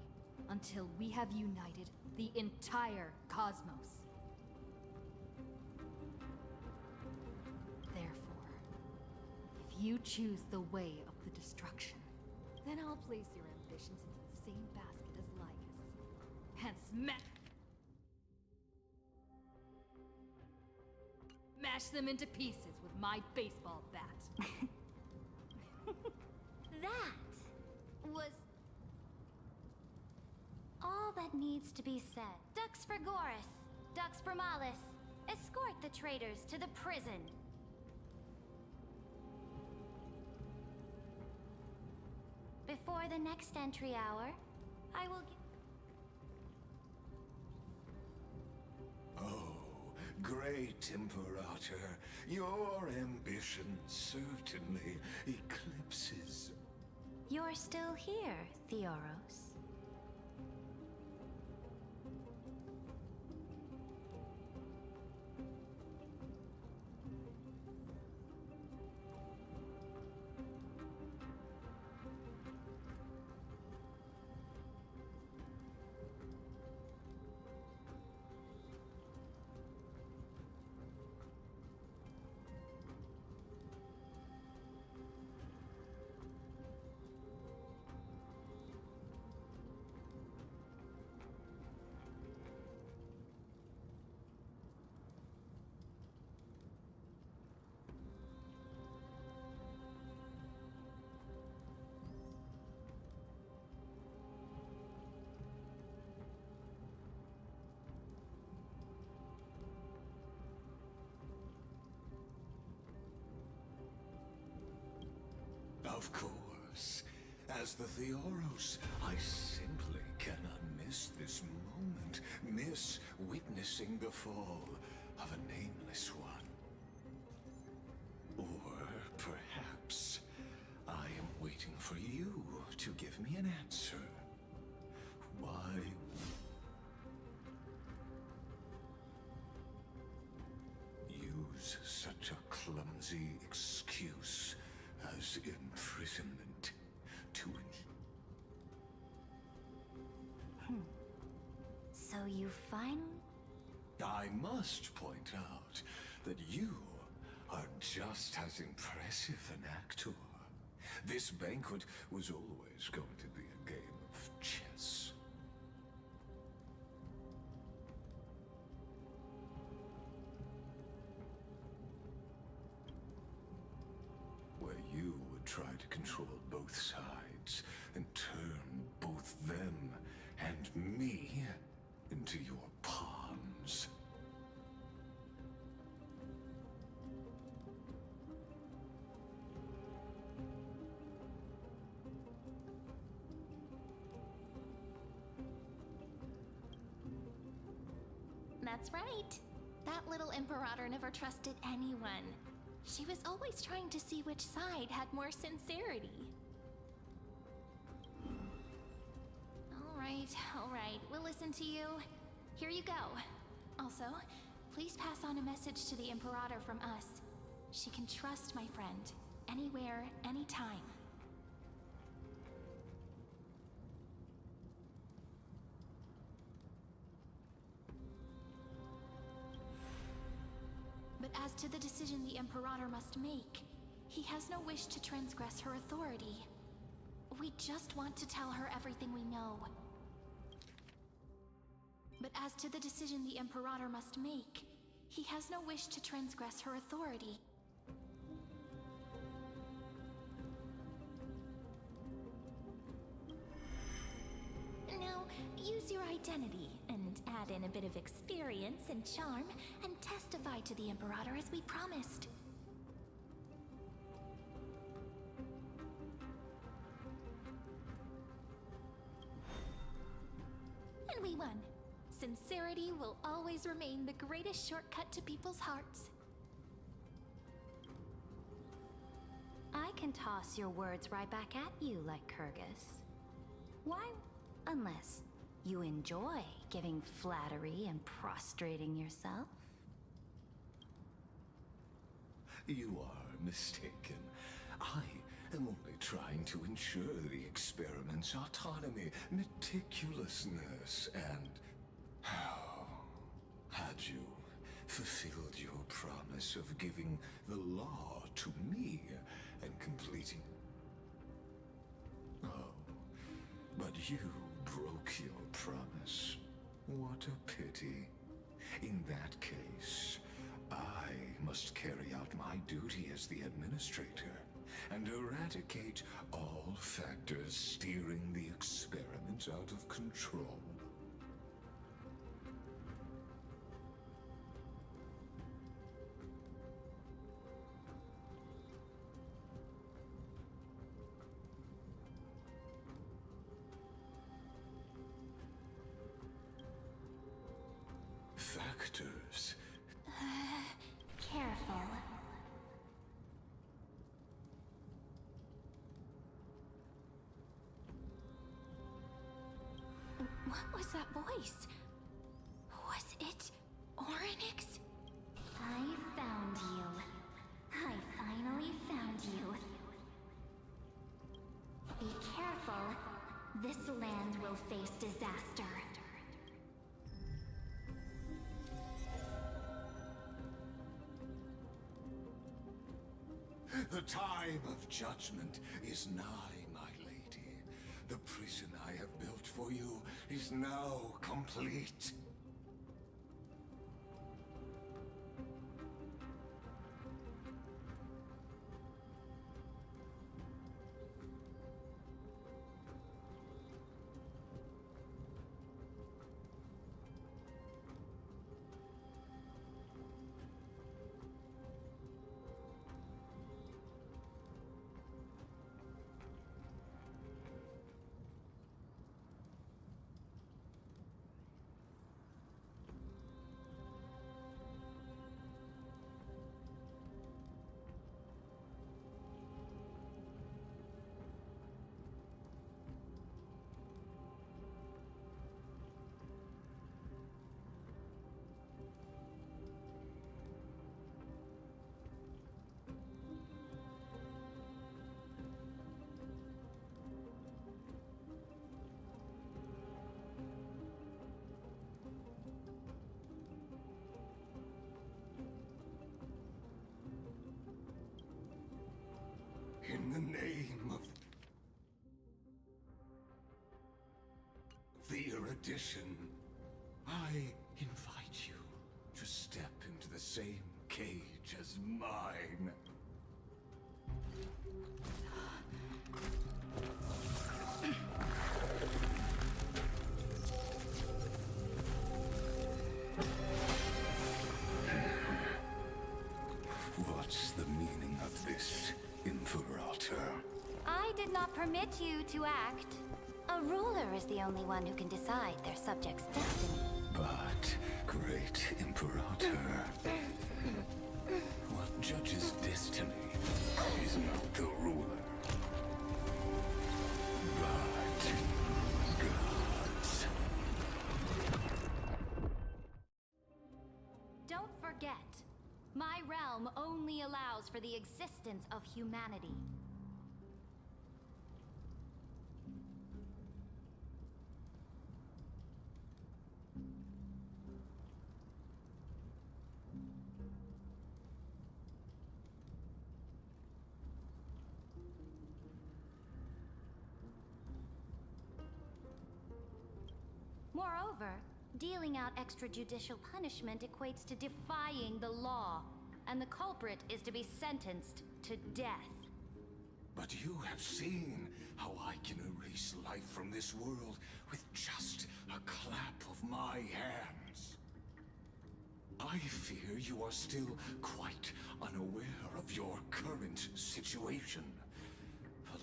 until we have united the entire cosmos. Therefore, if you choose the way of the destruction, then I'll place your ambitions into the same basket as Lycus and smash them into pieces with my baseball bat. That was all that needs to be said. Dux Frigoris, Dux Bromalis, escort the traitors to the prison. Before the next entry hour, I will Oh, great Imperator, your ambition certainly eclipses. You're still here, Theoros. Of course. As the Theoros, I simply cannot miss this moment, miss witnessing the fall of a nameless one. Or perhaps I am waiting for you to give me an answer. Why use such a clumsy excuse as imprisonment to So you finally... I must point out that you are just as impressive an actor. This banquet was always going to be a game of chess. Where you would try to control both sides and turn both them and me into your pawns. That's right. That little Imperator never trusted anyone. She was always trying to see which side had more sincerity. All right, we'll listen to you. Here you go. Also, please pass on a message to the Imperator from us. She can trust my friend, anywhere, anytime. But as to the decision the Imperator must make, he has no wish to transgress her authority. We just want to tell her everything we know. But as to the decision the Imperator must make, he has no wish to transgress her authority. Now, use your identity and add in a bit of experience and charm and testify to the Imperator as we promised. And we won. Sincerity will always remain the greatest shortcut to people's hearts. I can toss your words right back at you like Kyrgyz. Why? Unless you enjoy giving flattery and prostrating yourself. You are mistaken. I am only trying to ensure the experiment's autonomy, meticulousness, and... Had you fulfilled your promise of giving the law to me and completing... Oh, but you broke your promise. What a pity. In that case, I must carry out my duty as the administrator and eradicate all factors steering the experiment out of control. Factors. Careful. What was that voice? Was it Orynyx? I found you. I finally found you. Be careful. This land will face disaster. The time of judgment is nigh, my lady. The prison I have built for you is now complete. In the name of the erudition, I invite you to step into the same cage as mine. What's the meaning of this, Imperator? I did not permit you to act. A ruler is the only one who can decide their subject's destiny. But, great Imperator, what judges destiny is not the ruler, but gods. Don't forget, my realm only allows for the existence of humanity. Moreover, dealing out extrajudicial punishment equates to defying the law, and the culprit is to be sentenced to death. But you have seen how I can erase life from this world with just a clap of my hands. I fear you are still quite unaware of your current situation.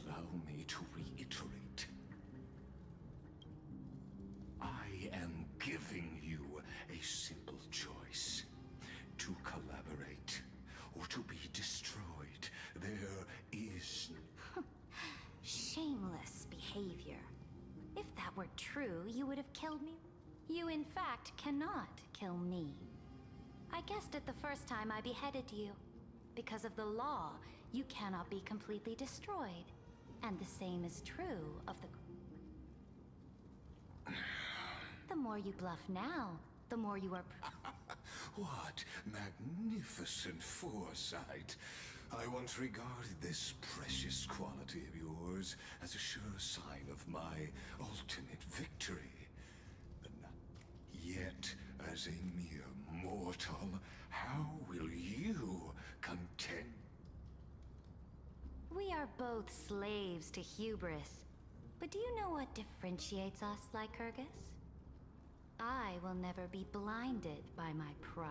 Allow me to reiterate. I am giving you a simple choice. To collaborate, or to be destroyed. There is... Shameless behavior. If that were true, you would have killed me. You, in fact, cannot kill me. I guessed it the first time I beheaded you. Because of the law, you cannot be completely destroyed. And the same is true of the... The more you bluff now, the more you are... What magnificent foresight. I once regarded this precious quality of yours as a sure sign of my ultimate victory. But not yet, as a mere mortal, how will you contend? We are both slaves to hubris. But do you know what differentiates us, Lycurgus? I will never be blinded by my pride.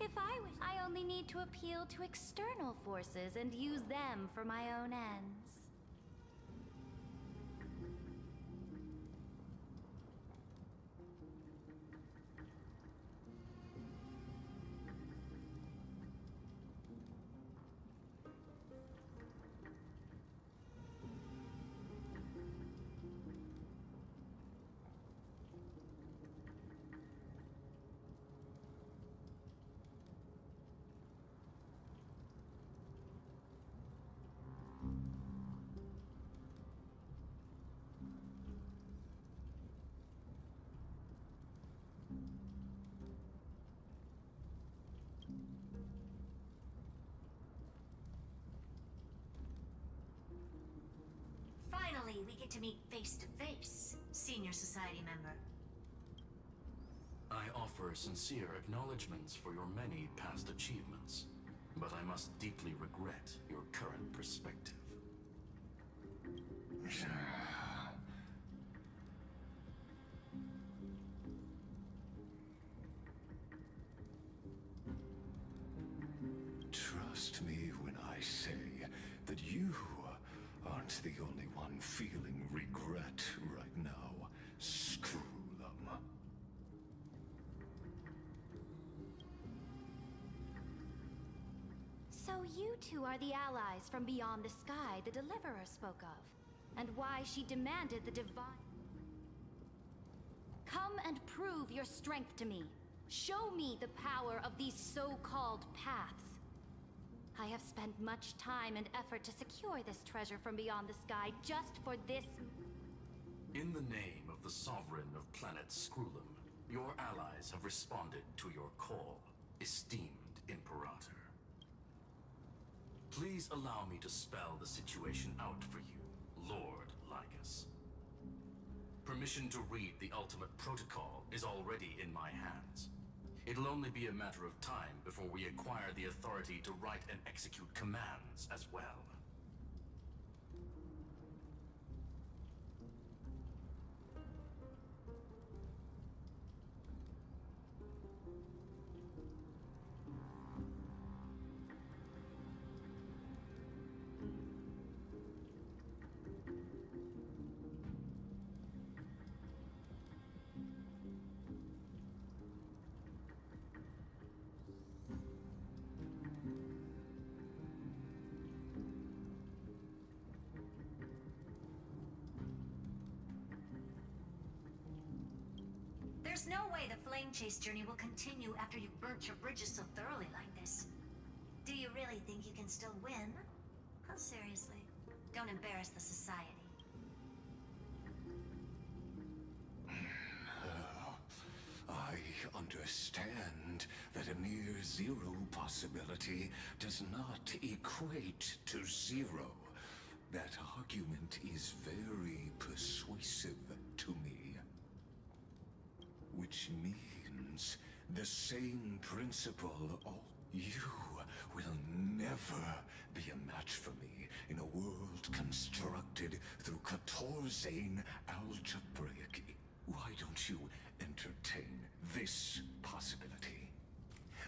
If I wish, I only need to appeal to external forces and use them for my own ends. Finally, we get to meet face to face, Senior Society member. I offer sincere acknowledgments for your many past achievements, but I must deeply regret your current perspective. Trust me when I say that you aren't the only one feeling regret right now. Screw them. So you two are the allies from beyond the sky the Deliverer spoke of, and why she demanded the divine... Come and prove your strength to me. Show me the power of these so-called paths. I have spent much time and effort to secure this treasure from beyond the sky just for this... In the name of the Sovereign of Planet Scrulum, your allies have responded to your call, esteemed Imperator. Please allow me to spell the situation out for you, Lord Lycus. Permission to read the ultimate protocol is already in my hands. It'll only be a matter of time before we acquire the authority to write and execute commands as well. There's no way the flame chase journey will continue after you've burnt your bridges so thoroughly like this. Do you really think you can still win? Oh, seriously. Don't embarrass the society. I understand that a near zero possibility does not equate to zero. That argument is very persuasive to me. which means the same principle. You will never be a match for me in a world constructed through Katorzane algebraic. Why don't you entertain this possibility?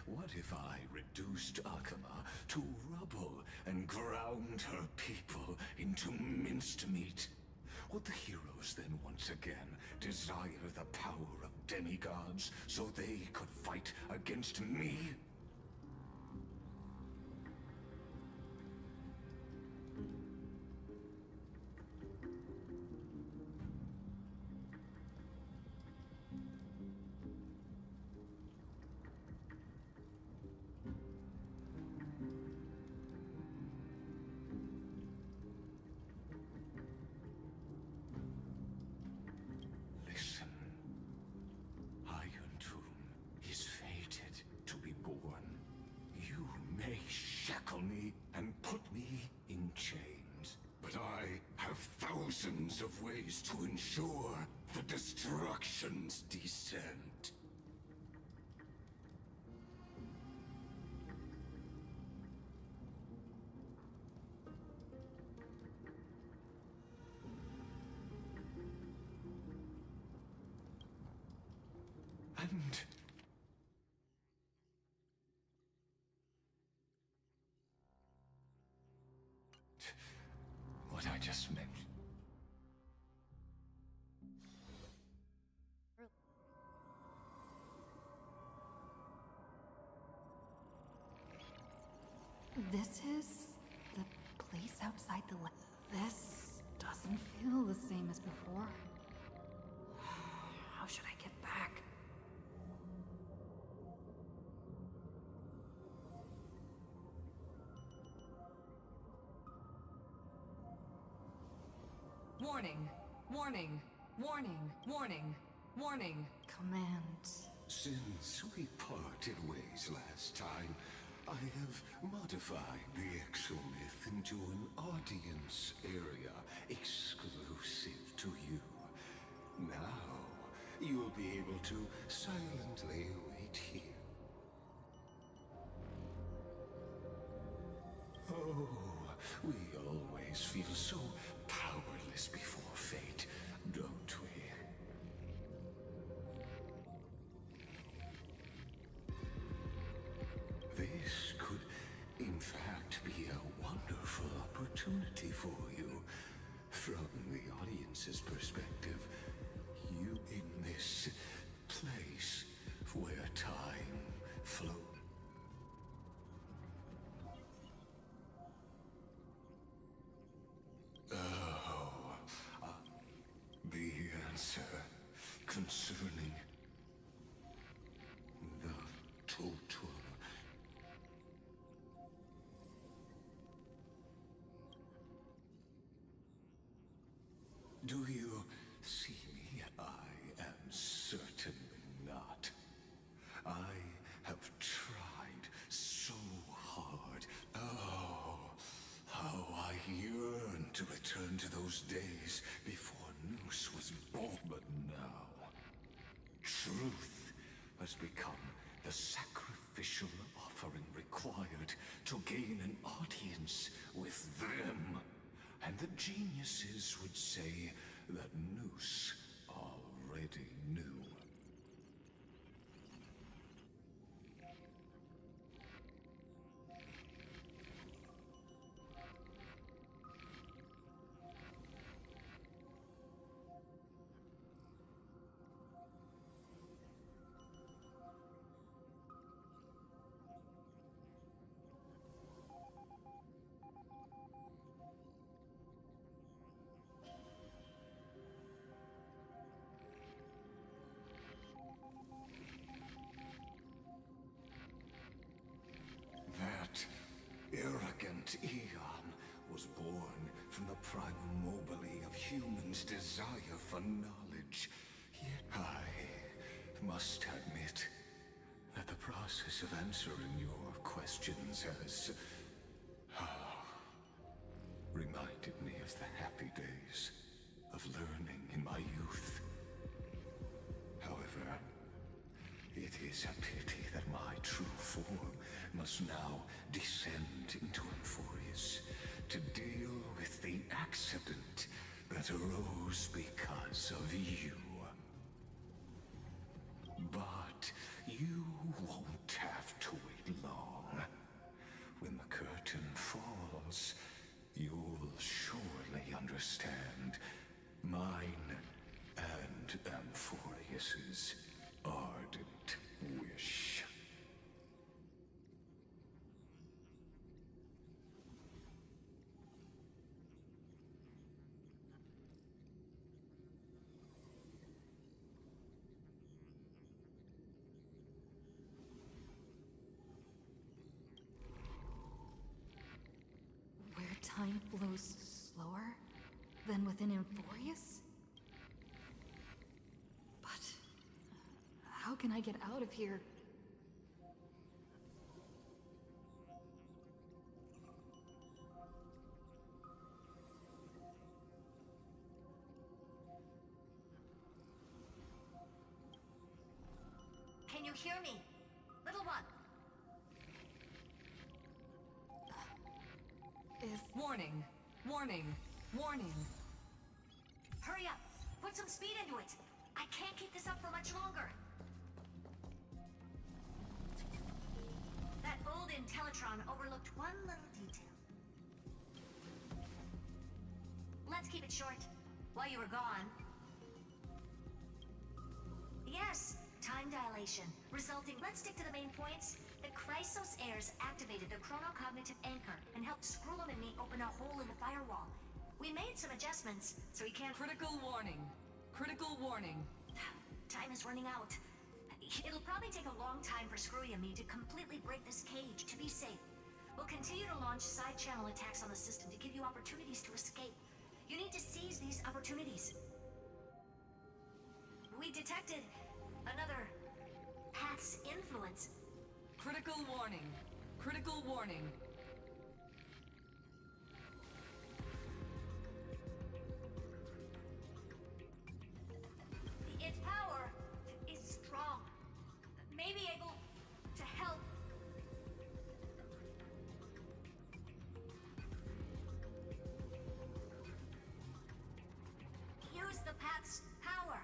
What if I reduced Akama to rubble and ground her people into minced meat? Would the heroes then once again desire the power of demigods so they could fight against me? Listen. Iron Tomb is fated to be born. You may shackle me and put me in chains, but I have thousands of ways to ensure the destruction's descent. And what I just mentioned. This is the place outside the lab. This doesn't feel the same as before. How should I get back? Warning! Warning! Warning! Warning! Warning! Command. Since we parted ways last time, I have modified the exomyth into an audience area exclusive to you. Now, you'll be able to silently wait here. Oh, we always feel so powerless before fate, don't we? This could, in fact, be a wonderful opportunity for you. From the audience's perspective, you in this place where time flows. The answer concerning the total. Do you see me? I am certainly not. I have tried so hard. Oh, how I yearn to return to those days before Noose was born. But now, truth has become the sacrificial offering required to gain an audience with them. And the geniuses would say that Noose already knew. That arrogant Eon was born from the primal mobile of humans' desire for knowledge. Yet I must admit that the process of answering your questions has reminded me of the happy days of learning in my youth. However, It's a pity that my true form must now descend into Euphorius to deal with the accident that arose because of you. But you won't have to wait long. When the curtain falls, you'll surely understand mine and Euphorius's ardent wish. Where time flows slower than within Euphorius? But how can I get out of here? Can you hear me? Little one. Warning! Warning! Warning! Hurry up! Put some speed into it! I can't keep this up for much longer! That old Intellitron overlooked one little detail. Let's keep it short. While you were gone... Yes! Time dilation, resulting... Let's stick to the main points. The Chrysos heirs activated the chronocognitive anchor and helped Skrullum and me open a hole in the firewall. We made some adjustments, so he can't... Critical warning. Critical warning. Time is running out. It'll probably take a long time for Screwy and me to completely break this cage to be safe. We'll continue to launch side-channel attacks on the system to give you opportunities to escape. You need to seize these opportunities. We detected another path's influence. Critical warning. Critical warning. Its power is strong. May be able to help. Use the path's power.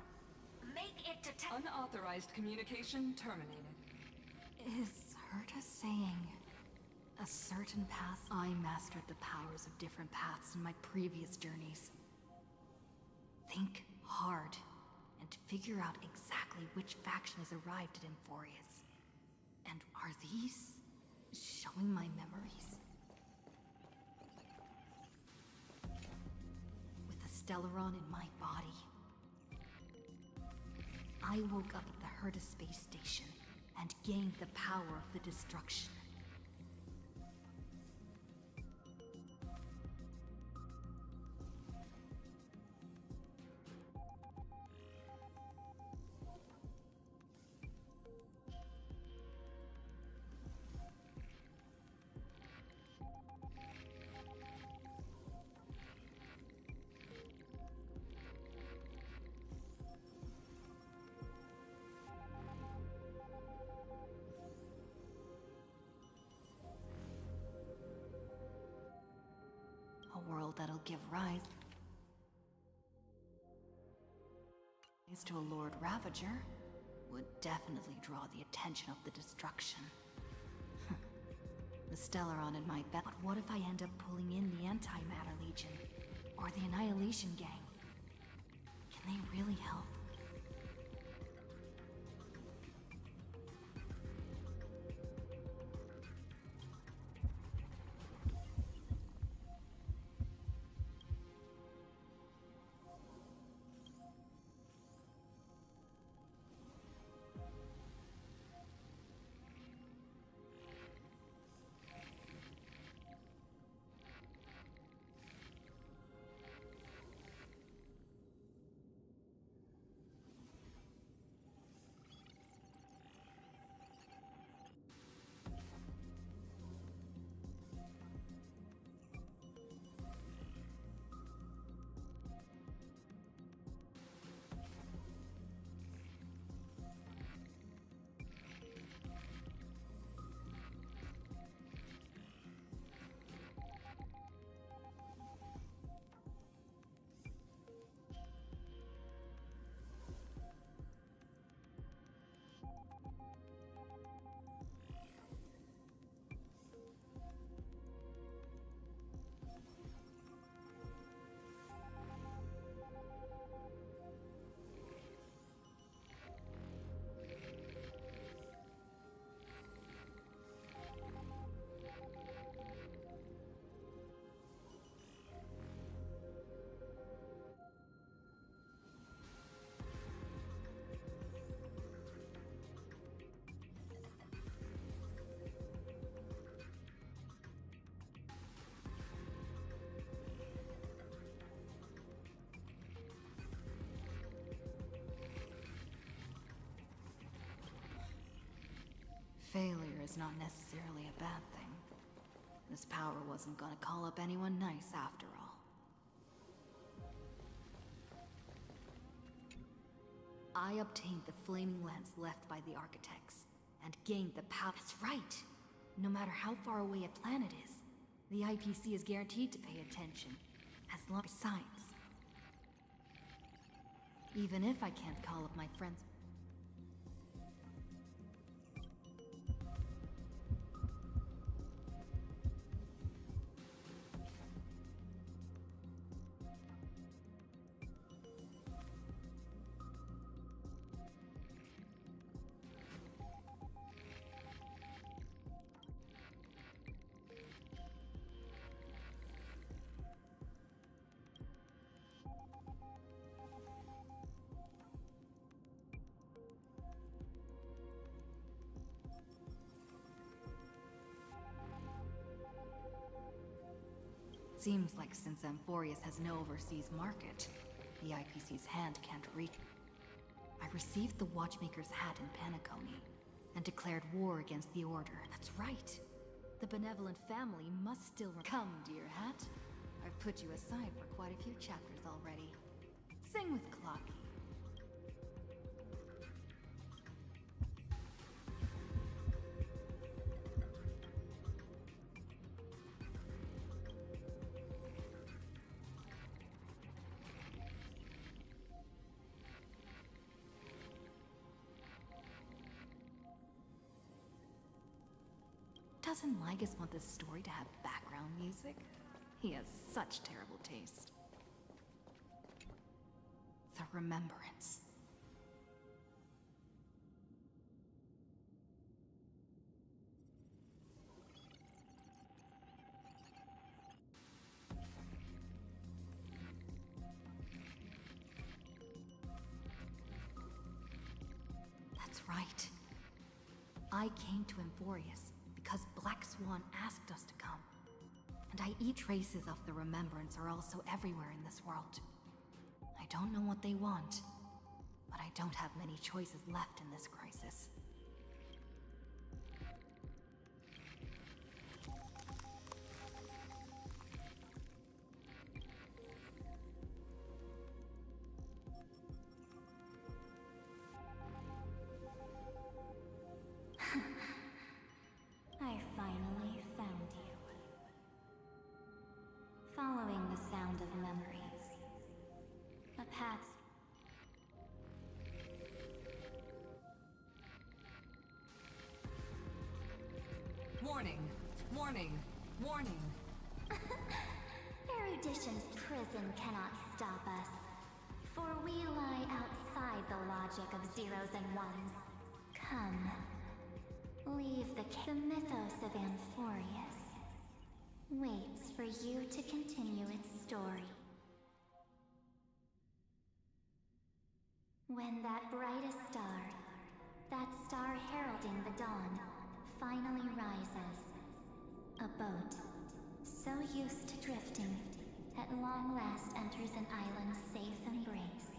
Make it detect. Unauthorized communication terminated. Is Herta saying a certain path? I mastered the powers of different paths in my previous journeys. Think hard and figure out exactly which faction has arrived at Euphorius. And are these showing my memories? With the Stellaron in my body, I woke up at the Herta space station and gained the power of the destruction. A world that'll give rise to a Lord Ravager would definitely draw the attention of the destruction. The Stellaron in my bet. But what if I end up pulling in the Antimatter Legion? Or the Annihilation Gang? Can they really help? Failure is not necessarily a bad thing. This power wasn't gonna call up anyone nice after all. I obtained the flaming lens left by the architects, and gained the power. That's right! No matter how far away a planet is, the IPC is guaranteed to pay attention, as long besides. Even if I can't call up my friends. Seems like since Amphorius has no overseas market, the IPC's hand can't reach. I received the Watchmaker's hat in Penacony, and declared war against the Order. That's right! The benevolent family must still come, dear hat. I've put you aside for quite a few chapters already. Sing with Clocky. Doesn't Lygus want this story to have background music? He has such terrible taste. The Remembrance. That's right. I came to Amphorius because Black Swan asked us to come. And traces of the Remembrance are also everywhere in this world. I don't know what they want, but I don't have many choices left in this crisis. I finally found you. Following the sound of memories. A path. Warning! Warning! Warning! Erudition's prison cannot stop us. For we lie outside the logic of zeros and ones. Come. Leave the mythos of Amphorius waits for you to continue its story. When that brightest star, that star heralding the dawn, finally rises, a boat, so used to drifting, at long last enters an island's safe embrace.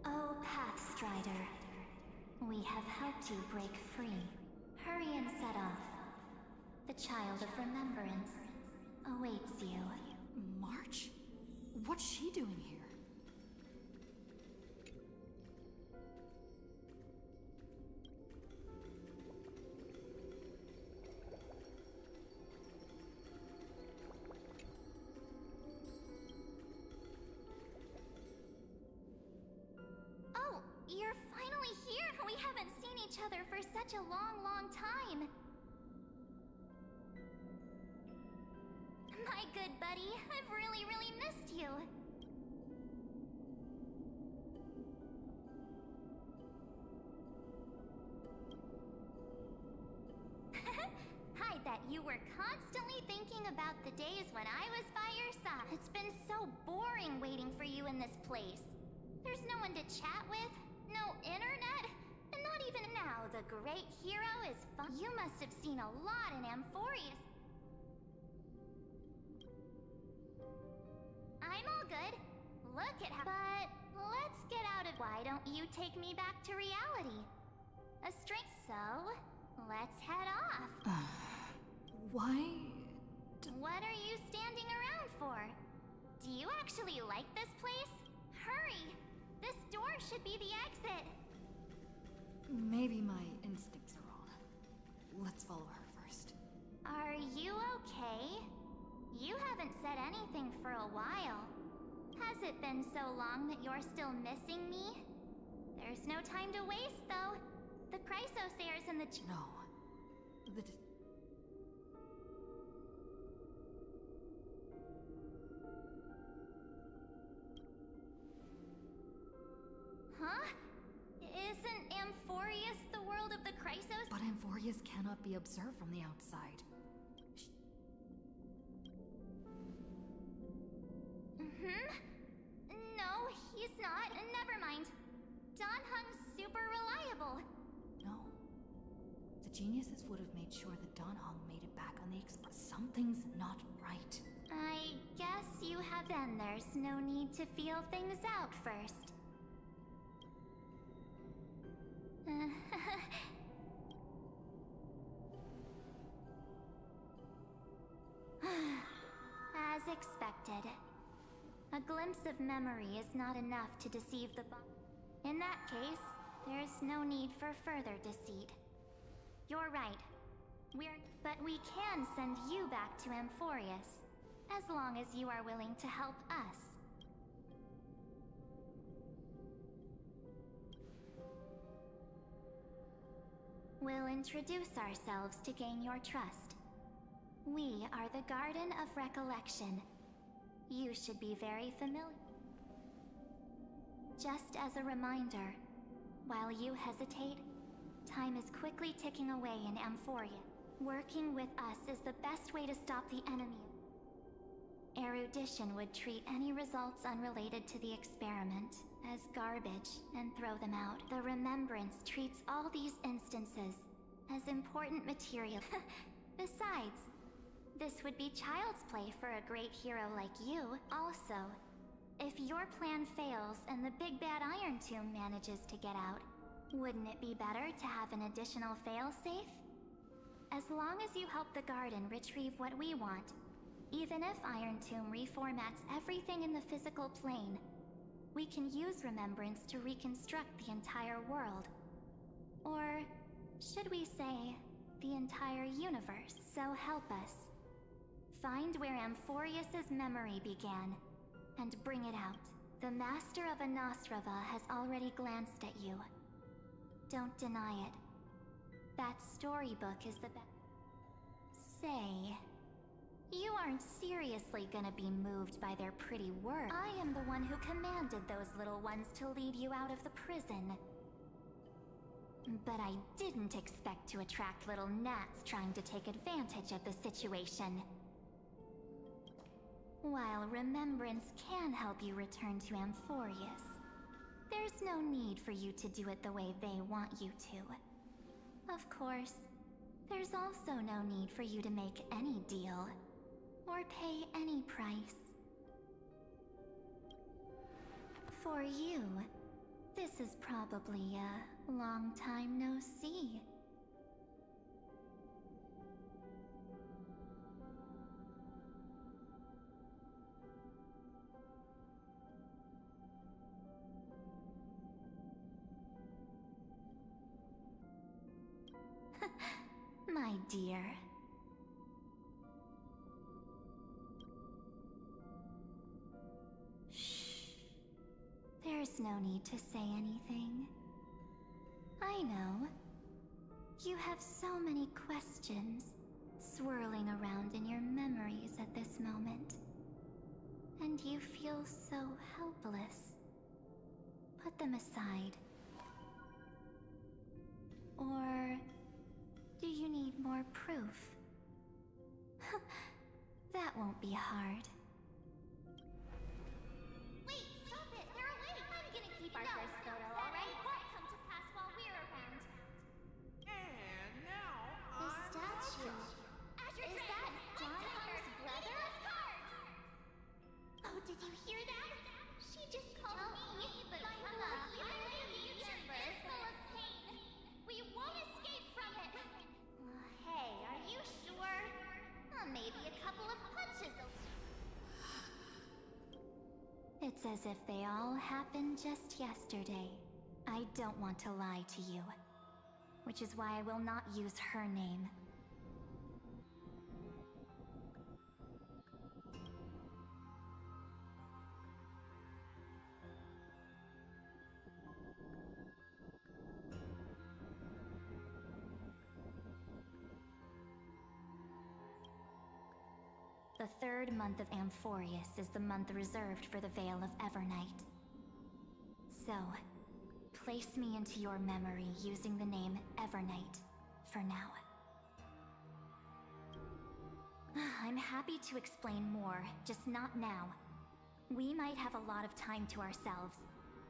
O Pathstrider, we have helped you break free. Hurry and set off. The Child of Remembrance awaits you. March? What's she doing here? Oh, you're finally here! We haven't seen each other for such a long, long time. My good buddy, I've really, really missed you. I bet you were constantly thinking about the days when I was by your side. It's been so boring waiting for you in this place. There's no one to chat with, no internet, and not even now the great hero is fun. You must have seen a lot in Amphorius. I'm all good. Look at how— But let's get out of— Why don't you take me back to reality? a string. So, let's head off. Why? What are you standing around for? Do you actually like this place? Hurry! This door should be the exit. Maybe my instincts are wrong. Let's follow her first. Are you okay? You haven't said anything for a while. Has it been so long that you're still missing me? There's no time to waste, though. The Chrysosairs and the... No. The... Huh? Isn't Amphorius the world of the Chrysos? But Amphorius cannot be observed from the outside. No, he's not. Never mind. Don Hung's super reliable. No. The geniuses would have made sure that Don Hong made it back on the express. Something's not right. I guess you have. Then there's no need to feel things out first. As expected. A glimpse of memory is not enough to deceive the In that case, there's no need for further deceit. You're right. But we can send you back to Amphorius, as long as you are willing to help us. We'll introduce ourselves to gain your trust. We are the Garden of Recollection. You should be very familiar. Just as a reminder, while you hesitate, time is quickly ticking away in Amphoria. Working with us is the best way to stop the enemy. Erudition would treat any results unrelated to the experiment as garbage and throw them out. The Remembrance treats all these instances as important material. Besides, this would be child's play for a great hero like you. Also, if your plan fails and the big bad Iron Tomb manages to get out, wouldn't it be better to have an additional failsafe? As long as you help the Garden retrieve what we want, even if Iron Tomb reformats everything in the physical plane, we can use Remembrance to reconstruct the entire world. Or should we say, the entire universe? So help us. Find where Amphorius's memory began, and bring it out. The Master of Anosrava has already glanced at you. Don't deny it. That storybook is the best. Say, you aren't seriously gonna be moved by their pretty words. I am the one who commanded those little ones to lead you out of the prison. But I didn't expect to attract little gnats trying to take advantage of the situation. While Remembrance can help you return to Amphorius, there's no need for you to do it the way they want you to. Of course, there's also no need for you to make any deal, or pay any price. For you, this is probably a long time no see. My dear. Shh. There's no need to say anything. I know. You have so many questions swirling around in your memories at this moment. And you feel so helpless. Put them aside. Or do you need more proof? That won't be hard. Wait, stop it! They're awake! I'm gonna keep our first photo, alright? Won't come to pass while we're around. And now, The statue. Is that Don Hung's brother? Oh, did you hear that? She just called me, but I'm a universe full of pain. We It's as if they all happened just yesterday. I don't want to lie to you, which is why I will not use her name. The third month of Amphorius is the month reserved for the Veil of Evernight. So, place me into your memory using the name Evernight for now. I'm happy to explain more, just not now. We might have a lot of time to ourselves,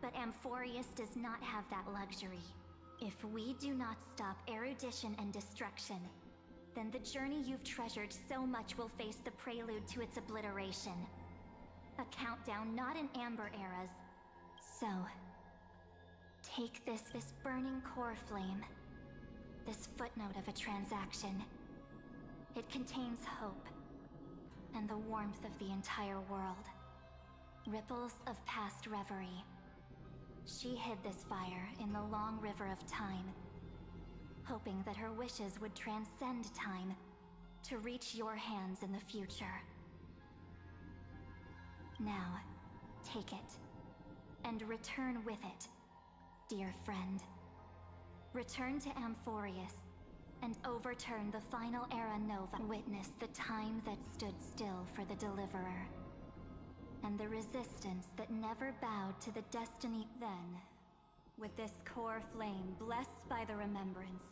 but Amphorius does not have that luxury. If we do not stop erudition and destruction, then the journey you've treasured so much will face the prelude to its obliteration. A countdown not in Amber eras. So, take this burning core flame, this footnote of a transaction. It contains hope, and the warmth of the entire world. Ripples of past reverie. She hid this fire in the long river of time, hoping that her wishes would transcend time to reach your hands in the future. Now, take it, and return with it, dear friend. Return to Amphorius, and overturn the final Era Nova. Witness the time that stood still for the Deliverer, and the resistance that never bowed to the destiny. Then, with this core flame blessed by the Remembrance,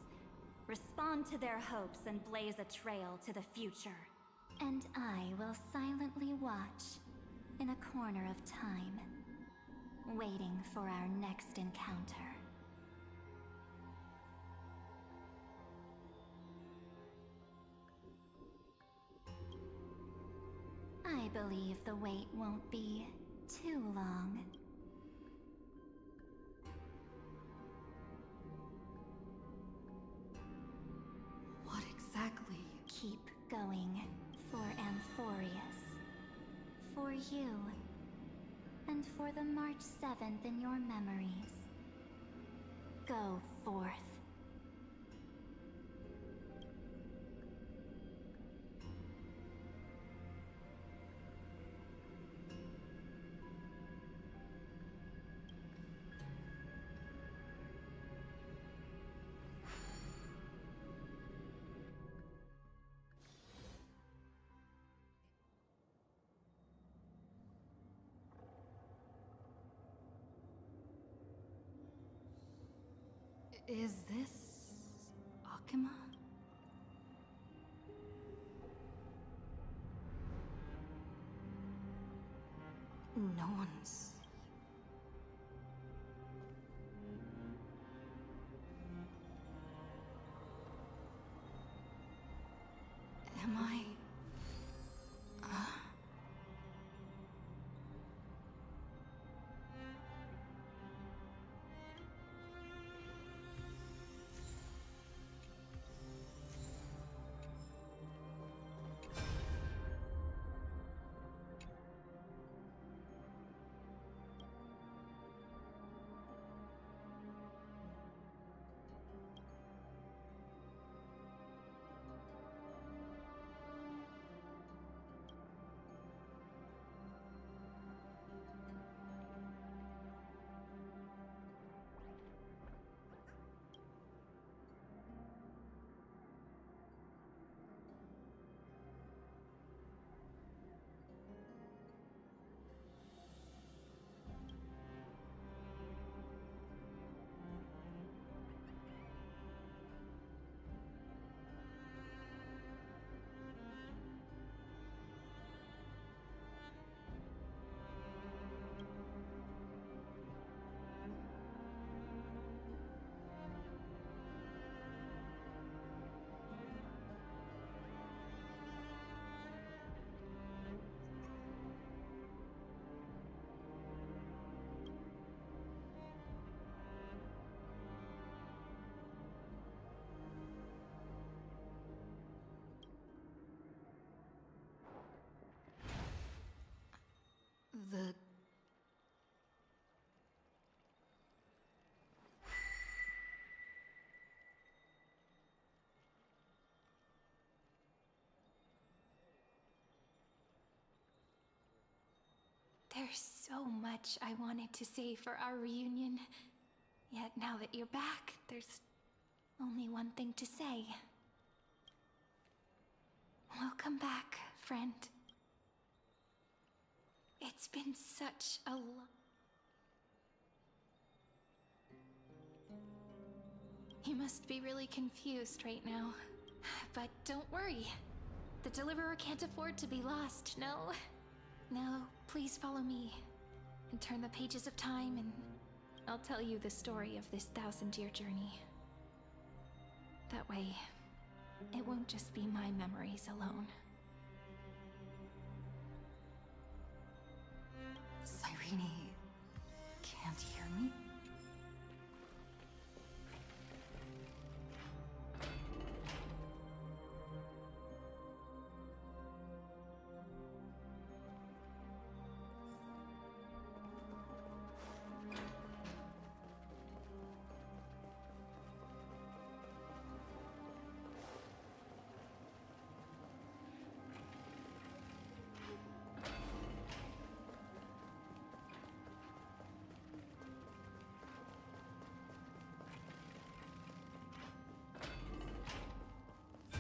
respond to their hopes and blaze a trail to the future. And I will silently watch in a corner of time, waiting for our next encounter. I believe the wait won't be too long. What exactly? Keep going for Amphorius. For you. And for the March 7th in your memories. Go forth. Is this Akima? No one's... Am I... so much I wanted to say for our reunion. Yet now that you're back, there's only one thing to say. Welcome back, friend. It's been such a You must be really confused right now. But don't worry. The Deliverer can't afford to be lost, no? Now, please follow me and turn the pages of time, and I'll tell you the story of this 1000-year journey. That way, it won't just be my memories alone. Cyrene can't hear me?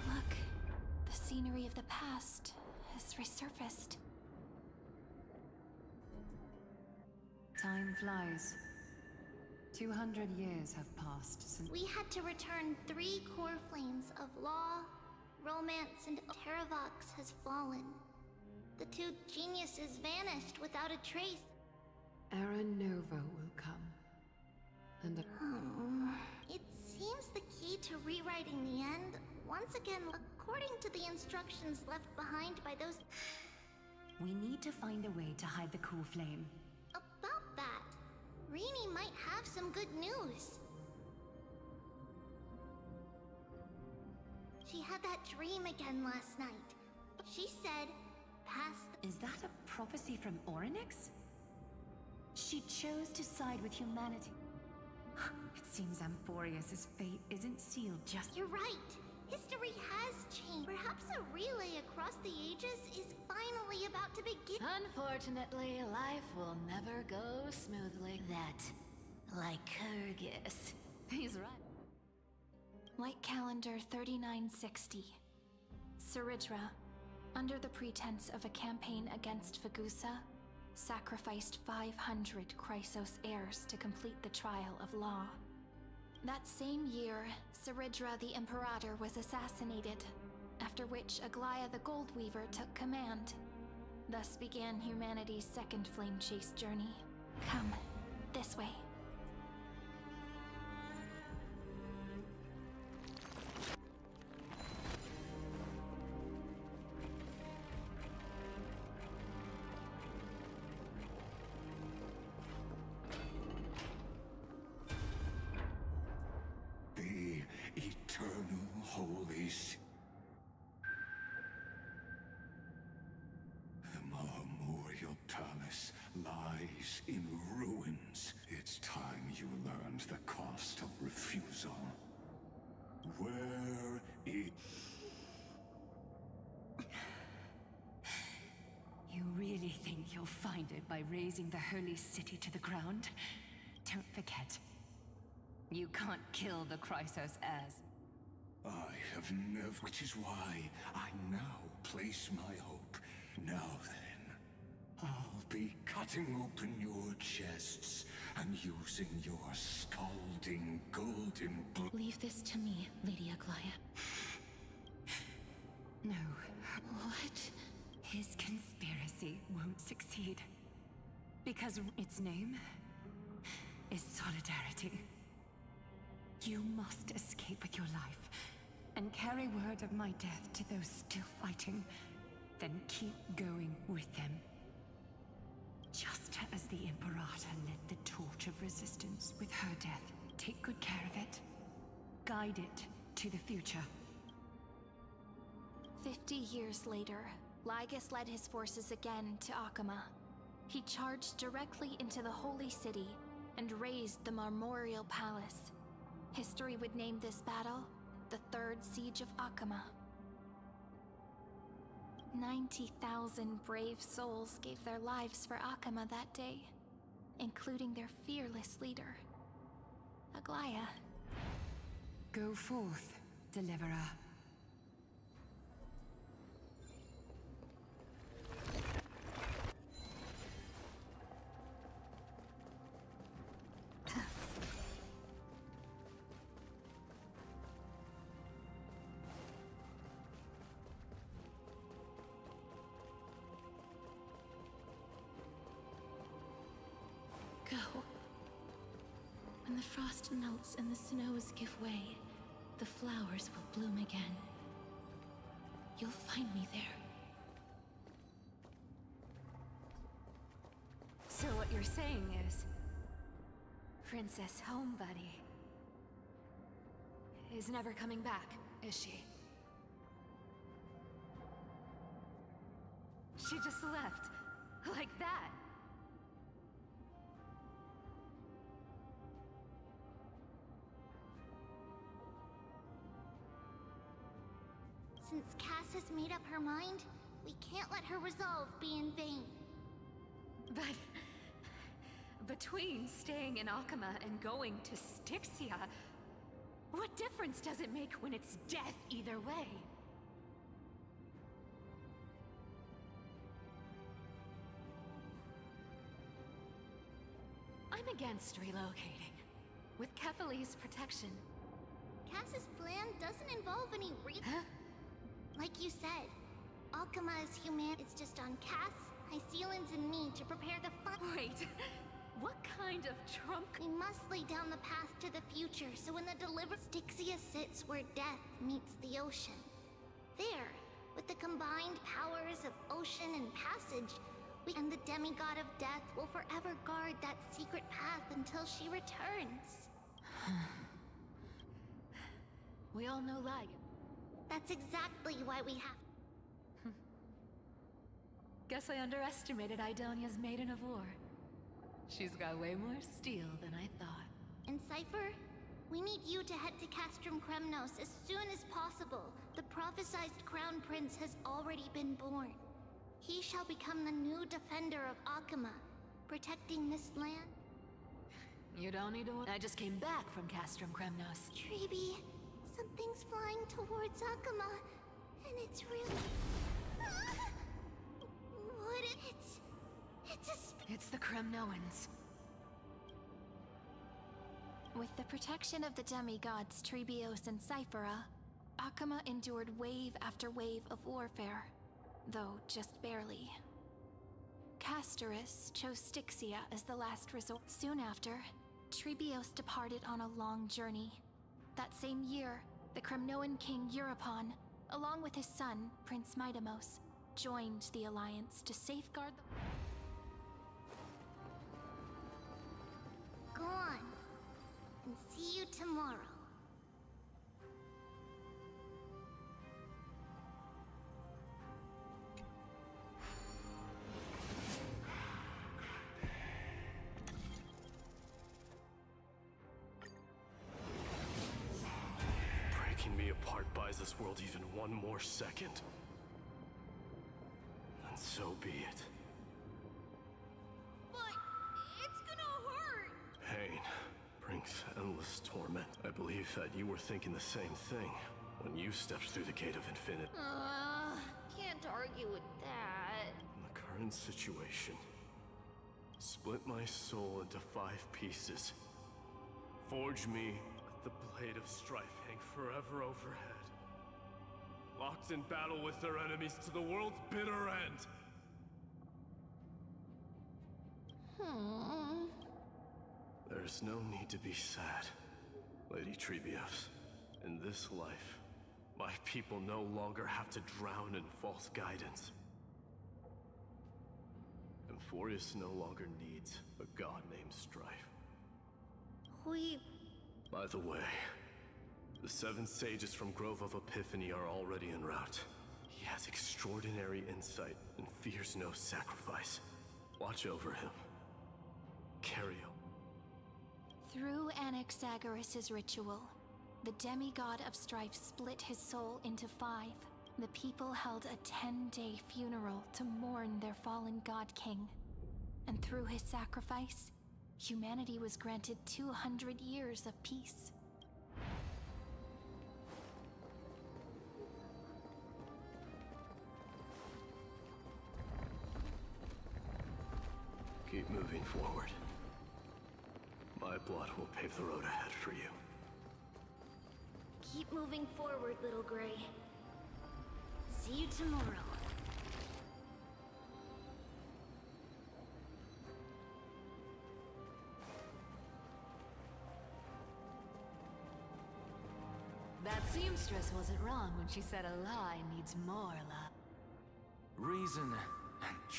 Look, the scenery of the past has resurfaced. Time flies. 200 years have passed since... We had to return 3 core flames of law, romance, and Terravox has fallen. The 2 geniuses vanished without a trace. Era Nova will come. And It seems the key to rewriting the end, once again, according to the instructions left behind by those... We need to find a way to hide the cool flame. About that, Rini might have some good news. She had that dream again last night. She said, past... Is that a prophecy from Orynyx? She chose to side with humanity. It seems Amphorius's fate isn't sealed just... You're right. History has changed. Perhaps a relay across the ages is finally about to begin. Unfortunately, life will never go smoothly. That, like Kyrgyz. He's right. Light calendar 3960. Saridra, under the pretense of a campaign against Fagusa, sacrificed 500 Chrysos heirs to complete the trial of law. That same year, Saridra the Imperator was assassinated, after which Aglaya the Goldweaver took command. Thus began humanity's second flame chase journey. Come, this way. The eternal holy The Memorial Palace lies in ruins. It's time you learned the cost of refusal. Where is... You really think you'll find it by razing the holy city to the ground? Don't forget, you can't kill the Chrysos heirs. I have never... Which is why I now place my hope. Now then, I'll be cutting open your chests and using your scalding golden blood. Leave this to me, Lady Aglaya. No. What? His conspiracy won't succeed. Because its name is solidarity. You must escape with your life and carry word of my death to those still fighting. Then keep going with them. Just as the Imperator led the torch of resistance with her death, take good care of it. Guide it to the future. 50 years later, Lygus led his forces again to Akama. He charged directly into the Holy City and razed the Memorial Palace. History would name this battle the Third Siege of Akama. 90,000 brave souls gave their lives for Akama that day, including their fearless leader, Aglaya. Go forth, Deliverer. Go. When the frost melts and the snows give way, the flowers will bloom again. You'll find me there. So what you're saying is... Princess Homebuddy is never coming back, is she? She just left. Like that. Since Cass has made up her mind, we can't let her resolve be in vain. But... between staying in Akama and going to Styxia, what difference does it make when it's death either way? I'm against relocating. With Kethalee's protection. Cass's plan doesn't involve any Huh? Like you said, Akama is human. It's just on Cass, Hycealans, and me to prepare the fun. Wait, what kind of trump? We must lay down the path to the future, so when the Styxia sits where death meets the ocean. There, with the combined powers of ocean and passage, we and the demigod of death will forever guard that secret path until she returns. We all know Lag. That's exactly why we have... Guess I underestimated Idonia's Maiden of War. She's got way more steel than I thought. And Cypher, we need you to head to Castrum Kremnos as soon as possible. The prophesized Crown Prince has already been born. He shall become the new defender of Akama, protecting this land. You don't need to... I just came back from Castrum Kremnos. Treeby, something's flying towards Akama, and it's really... What it's a... It's the Kremnoans. With the protection of the demigods Trebios and Cyphera, Akama endured wave after wave of warfare, though just barely. Castorus chose Styxia as the last resort. Soon after, Trebios departed on a long journey. That same year, the Kremnoan king Euripon, along with his son, Prince Midamos, joined the Alliance to safeguard the... Go on, and see you tomorrow. Breaking me apart buys this world even one more second. And so be it. But it's gonna hurt! Pain brings endless torment. I believe that you were thinking the same thing when you stepped through the gate of infinite. Can't argue with that. In the current situation, split my soul into 5 pieces. Forge me, let the blade of strife hang forever overhead. Locked in battle with their enemies to the world's bitter end. There's no need to be sad, Lady Trebios. In this life, my people no longer have to drown in false guidance. Emphorius no longer needs a god named Strife. By the way, the 7 sages from Grove of Epiphany are already en route. He has extraordinary insight and fears no sacrifice. Watch over him. Carry him. Through Anaxagoras' ritual, the demigod of strife split his soul into 5, The people held a 10-day funeral to mourn their fallen god king. And through his sacrifice, humanity was granted 200 years of peace. Keep moving forward. My blood will pave the road ahead for you. Keep moving forward, little Gray. See you tomorrow. That seamstress wasn't wrong when she said a lie needs more lie. Reason.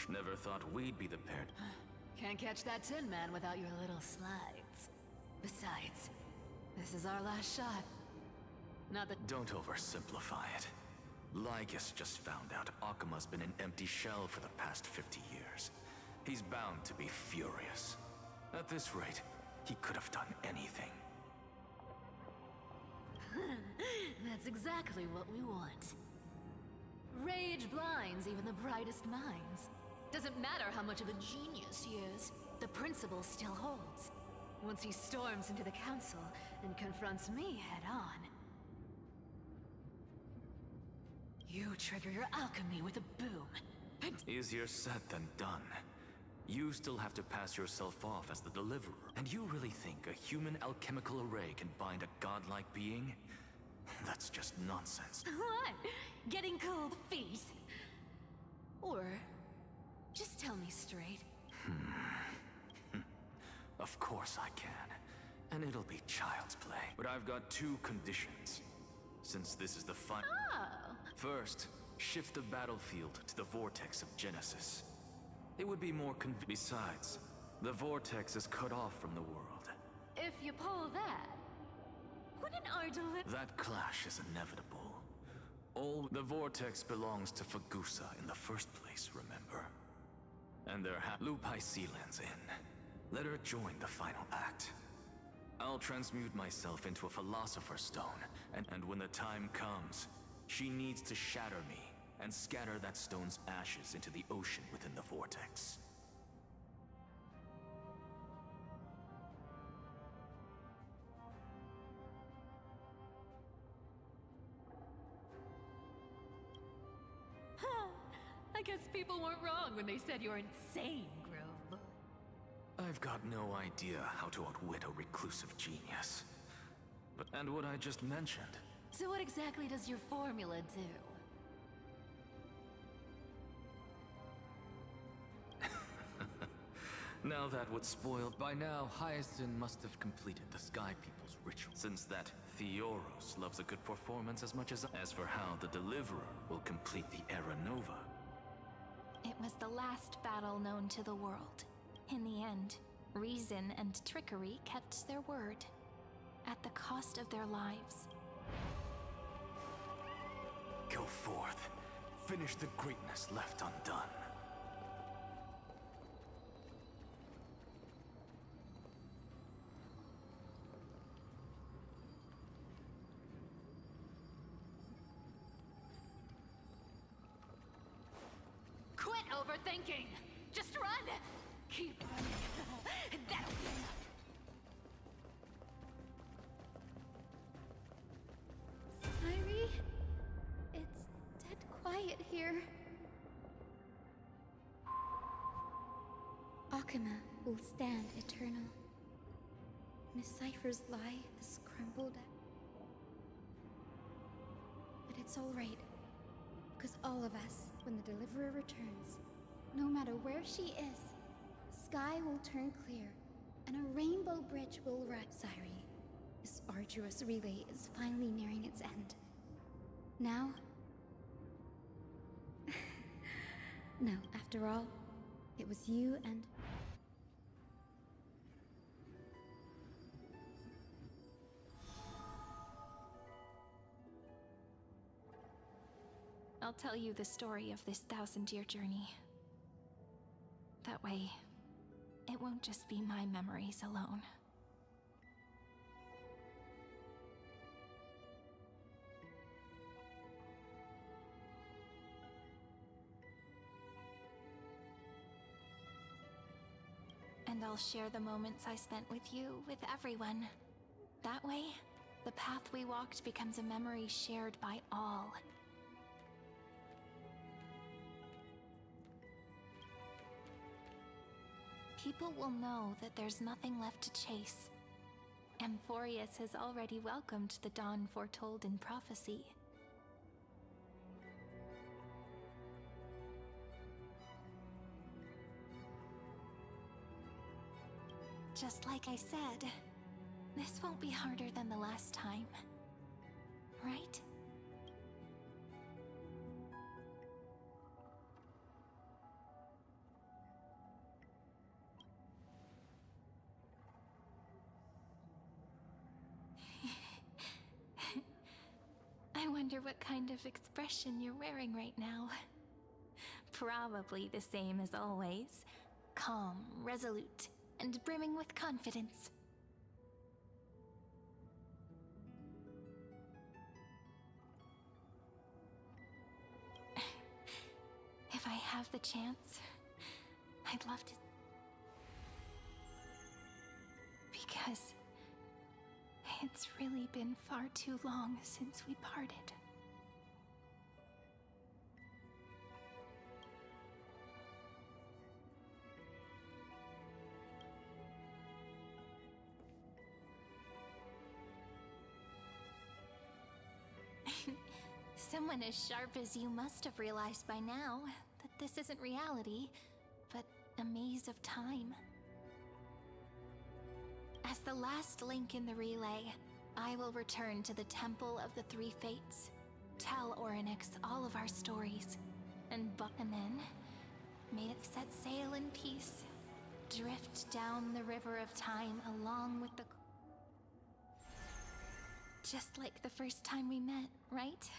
Never thought we'd be the pair. Can't catch that Tin Man without your little slides. Besides, this is our last shot. Not that— Don't oversimplify it. Lycus just found out Akima's been an empty shell for the past 50 years. He's bound to be furious. At this rate, he could have done anything. That's exactly what we want. Rage blinds even the brightest minds. Doesn't matter how much of a genius he is, the principle still holds. Once he storms into the council and confronts me head-on. You trigger your alchemy with a boom. Easier said than done. You still have to pass yourself off as the deliverer. And you really think a human alchemical array can bind a godlike being? That's just nonsense. What? Getting cold feet? Or just tell me straight. Of course I can. And it'll be child's play. But I've got two conditions. Since this is the final— Oh! First, shift the battlefield to the vortex of Genesis. It would be more Besides, the vortex is cut off from the world. If you pull that, wouldn't our That clash is inevitable. The vortex belongs to Fagusa in the first place, remember? And there Lupai Sealands in. Let her join the final act. I'll transmute myself into a Philosopher's Stone, and when the time comes, she needs to shatter me and scatter that stone's ashes into the ocean within the vortex. I guess people weren't wrong when they said you're insane, Grove. I've got no idea how to outwit a reclusive genius. And what I just mentioned. So what exactly does your formula do? Now that would spoil. By now, Hyacinth must have completed the Sky People's ritual. Since that Theoros loves a good performance as much as for how the Deliverer will complete the Era Nova. It was the last battle known to the world. In the end, reason and trickery kept their word, at the cost of their lives. Go forth. Finish the greatness left undone. Quit overthinking! Just run! Keep running. That'll be enough. Irie, it's dead quiet here. Akima will stand eternal. Miss Cypher's lie is crumbled. But it's all right. Because all of us, when the Deliverer returns, no matter where she is, sky will turn clear, and a rainbow bridge will rise. Cyree, this arduous relay is finally nearing its end. Now... no, after all, it was you and... I'll tell you the story of this 1000-year journey. That way, it won't just be my memories alone. And I'll share the moments I spent with you with everyone. That way, the path we walked becomes a memory shared by all. People will know that there's nothing left to chase. Amphorius has already welcomed the dawn foretold in prophecy. Just like I said, this won't be harder than the last time, right? I wonder what kind of expression you're wearing right now. Probably the same as always. Calm, resolute, and brimming with confidence. If I have the chance, I'd love to... Because it's really been far too long since we parted. Someone as sharp as you must have realized by now that this isn't reality, but a maze of time. As the last link in the relay, I will return to the Temple of the Three Fates, tell Orynyx all of our stories, and then may it set sail in peace, drift down the river of time along with the... Just like the first time we met, right?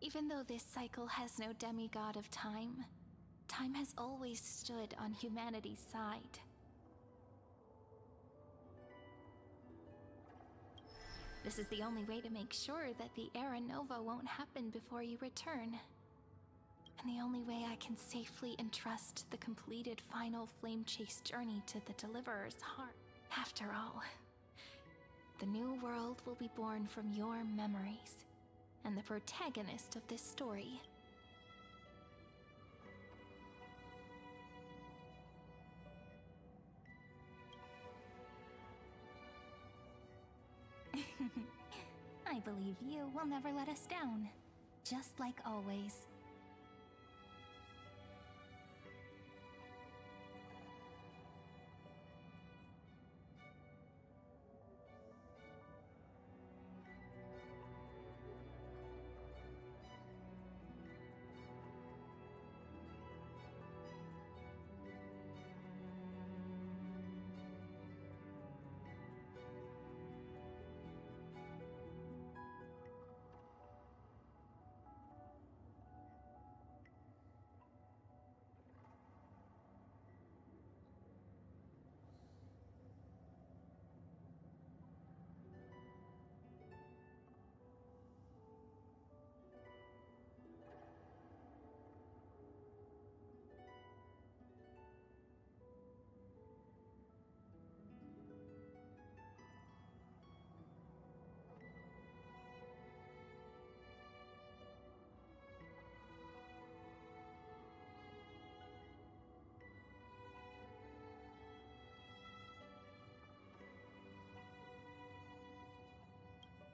Even though this cycle has no demigod of time, time has always stood on humanity's side. This is the only way to make sure that the Era Nova won't happen before you return. And the only way I can safely entrust the completed final flame chase journey to the Deliverer's heart. After all, the new world will be born from your memories, and the protagonist of this story. I believe you will never let us down, just like always.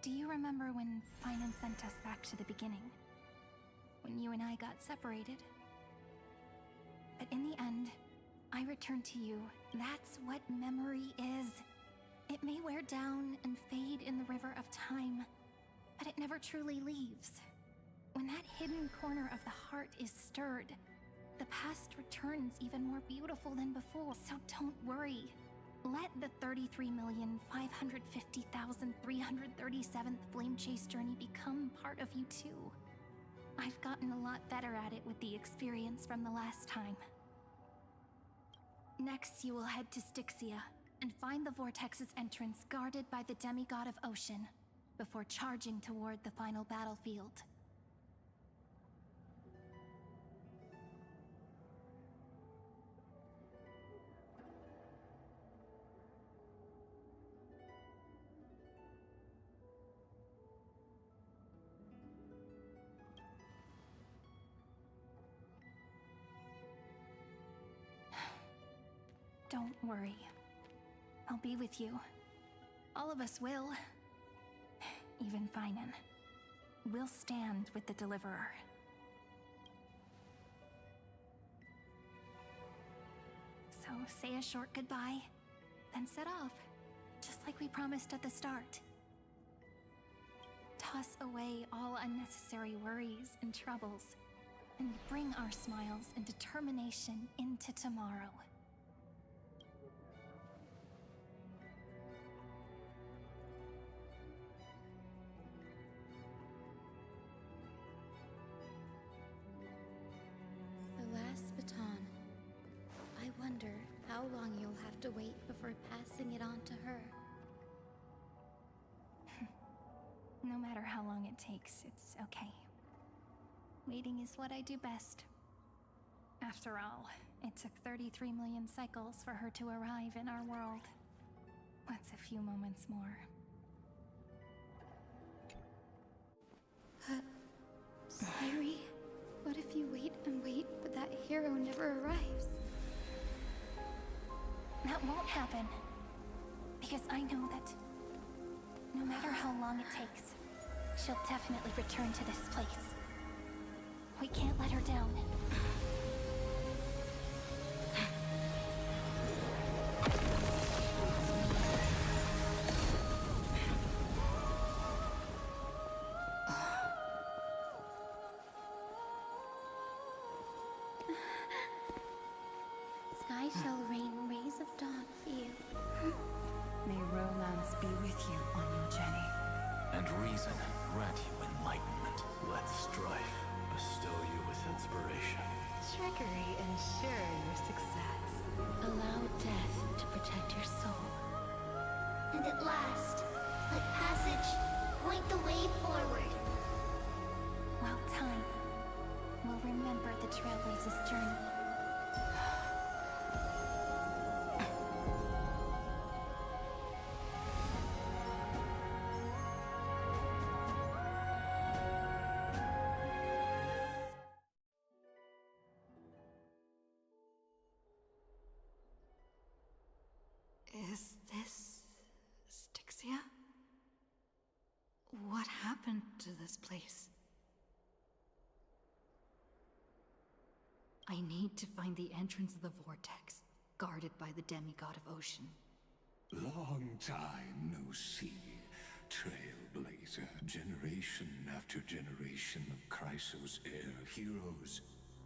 Do you remember when Finan sent us back to the beginning? When you and I got separated? But in the end, I returned to you. That's what memory is. It may wear down and fade in the river of time, but it never truly leaves. When that hidden corner of the heart is stirred, the past returns even more beautiful than before. So don't worry. Let the 33,550,337th Flame Chase journey become part of you too. I've gotten a lot better at it with the experience from the last time. Next, you will head to Styxia and find the Vortex's entrance guarded by the demigod of Ocean before charging toward the final battlefield. Don't worry. I'll be with you. All of us will. Even Finan. We'll stand with the Deliverer. So say a short goodbye, then set off, just like we promised at the start. Toss away all unnecessary worries and troubles, and bring our smiles and determination into tomorrow. The last baton. I wonder how long you'll have to wait before passing it on to her. No matter how long it takes, it's okay. Waiting is what I do best. After all, it took 33 million cycles for her to arrive in our world. What's a few moments more? But, Sayuri, what if you wait and wait, but that hero never arrives? That won't happen. Because I know that no matter how long it takes, she'll definitely return to this place. We can't let her down. Sky shall rain rays of dawn for you. May romance be with you on your journey. And reason grant you enlightenment. Let strife bestow you with inspiration. Trickery ensure your success. Allow death to protect your soul. And at last, let passage point the way forward. While time will remember the Trailblazer's journey. Is this Styxia? What happened to this place? I need to find the entrance of the vortex, guarded by the demigod of ocean. Long time no see, Trailblazer. Generation after generation of Chrysos heir heroes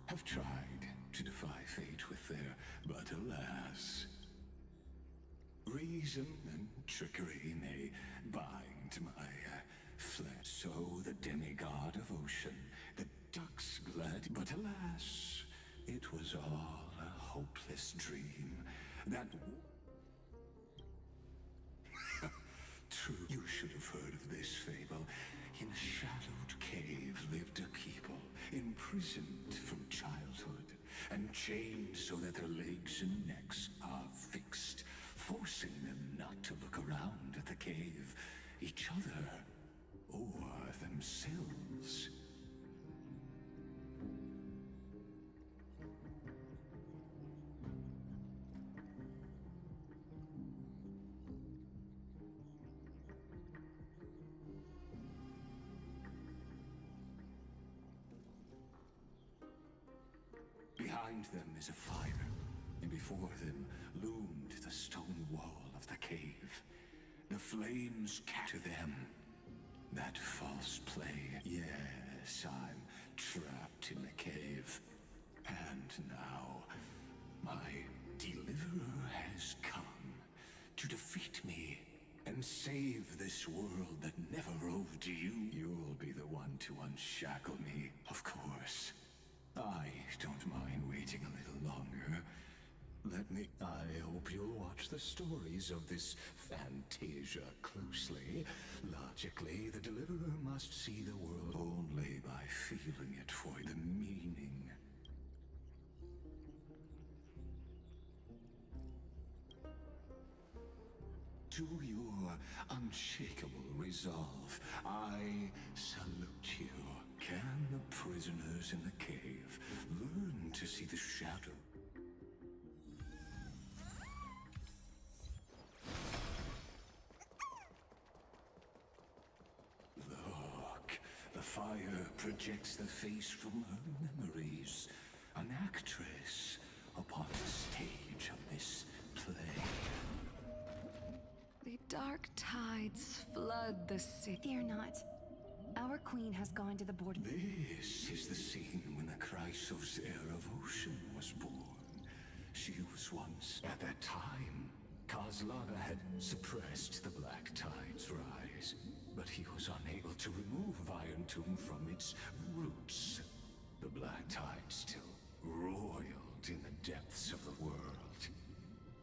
have tried to defy fate with their, but alas, reason and trickery may bind my flesh. So the demigod of ocean, the duck's glad, but alas, it was all a hopeless dream. That true, you should have heard of this fable. In a shadowed cave lived a people, imprisoned from childhood, and chained so that their legs and necks are fixed, forcing them not to look around at the cave, each other, or themselves. Behind them is a fire, and before them loomed the stone wall of the cave. The flames capture them. That false play. Yes, I'm trapped in the cave. And now, my deliverer has come to defeat me and save this world that never owed you. You'll be the one to unshackle me, of course. I don't mind waiting a little longer. I hope you'll watch the stories of this Fantasia closely. Logically, the Deliverer must see the world only by feeling it for the meaning. To your unshakable resolve, I salute you. Can the prisoners in the cave learn to see the shadow? projects the face from her memories. An actress upon the stage of this play. The dark tides flood the city. Fear not. Our queen has gone to the border. This is the scene when the Chrysos heir of Ocean was born. She was once, at that time, Kozlana had suppressed the Black Tide's rise, but he was unable to remove Iron Tomb from its roots. The Black Tide still roiled in the depths of the world,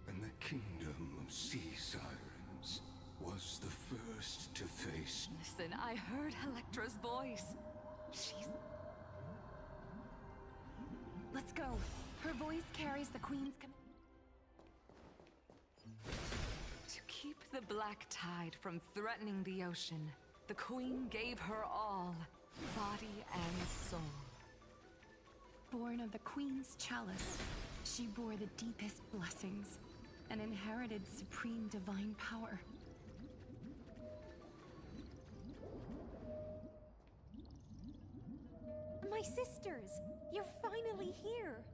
and the kingdom of sea sirens was the first to face. Listen, I heard Electra's voice. Let's go. Her voice carries the queen's To keep the Black Tide from threatening the ocean, the queen gave her all, body and soul. Born of the queen's chalice, she bore the deepest blessings and inherited supreme divine power. My sisters! You're finally here!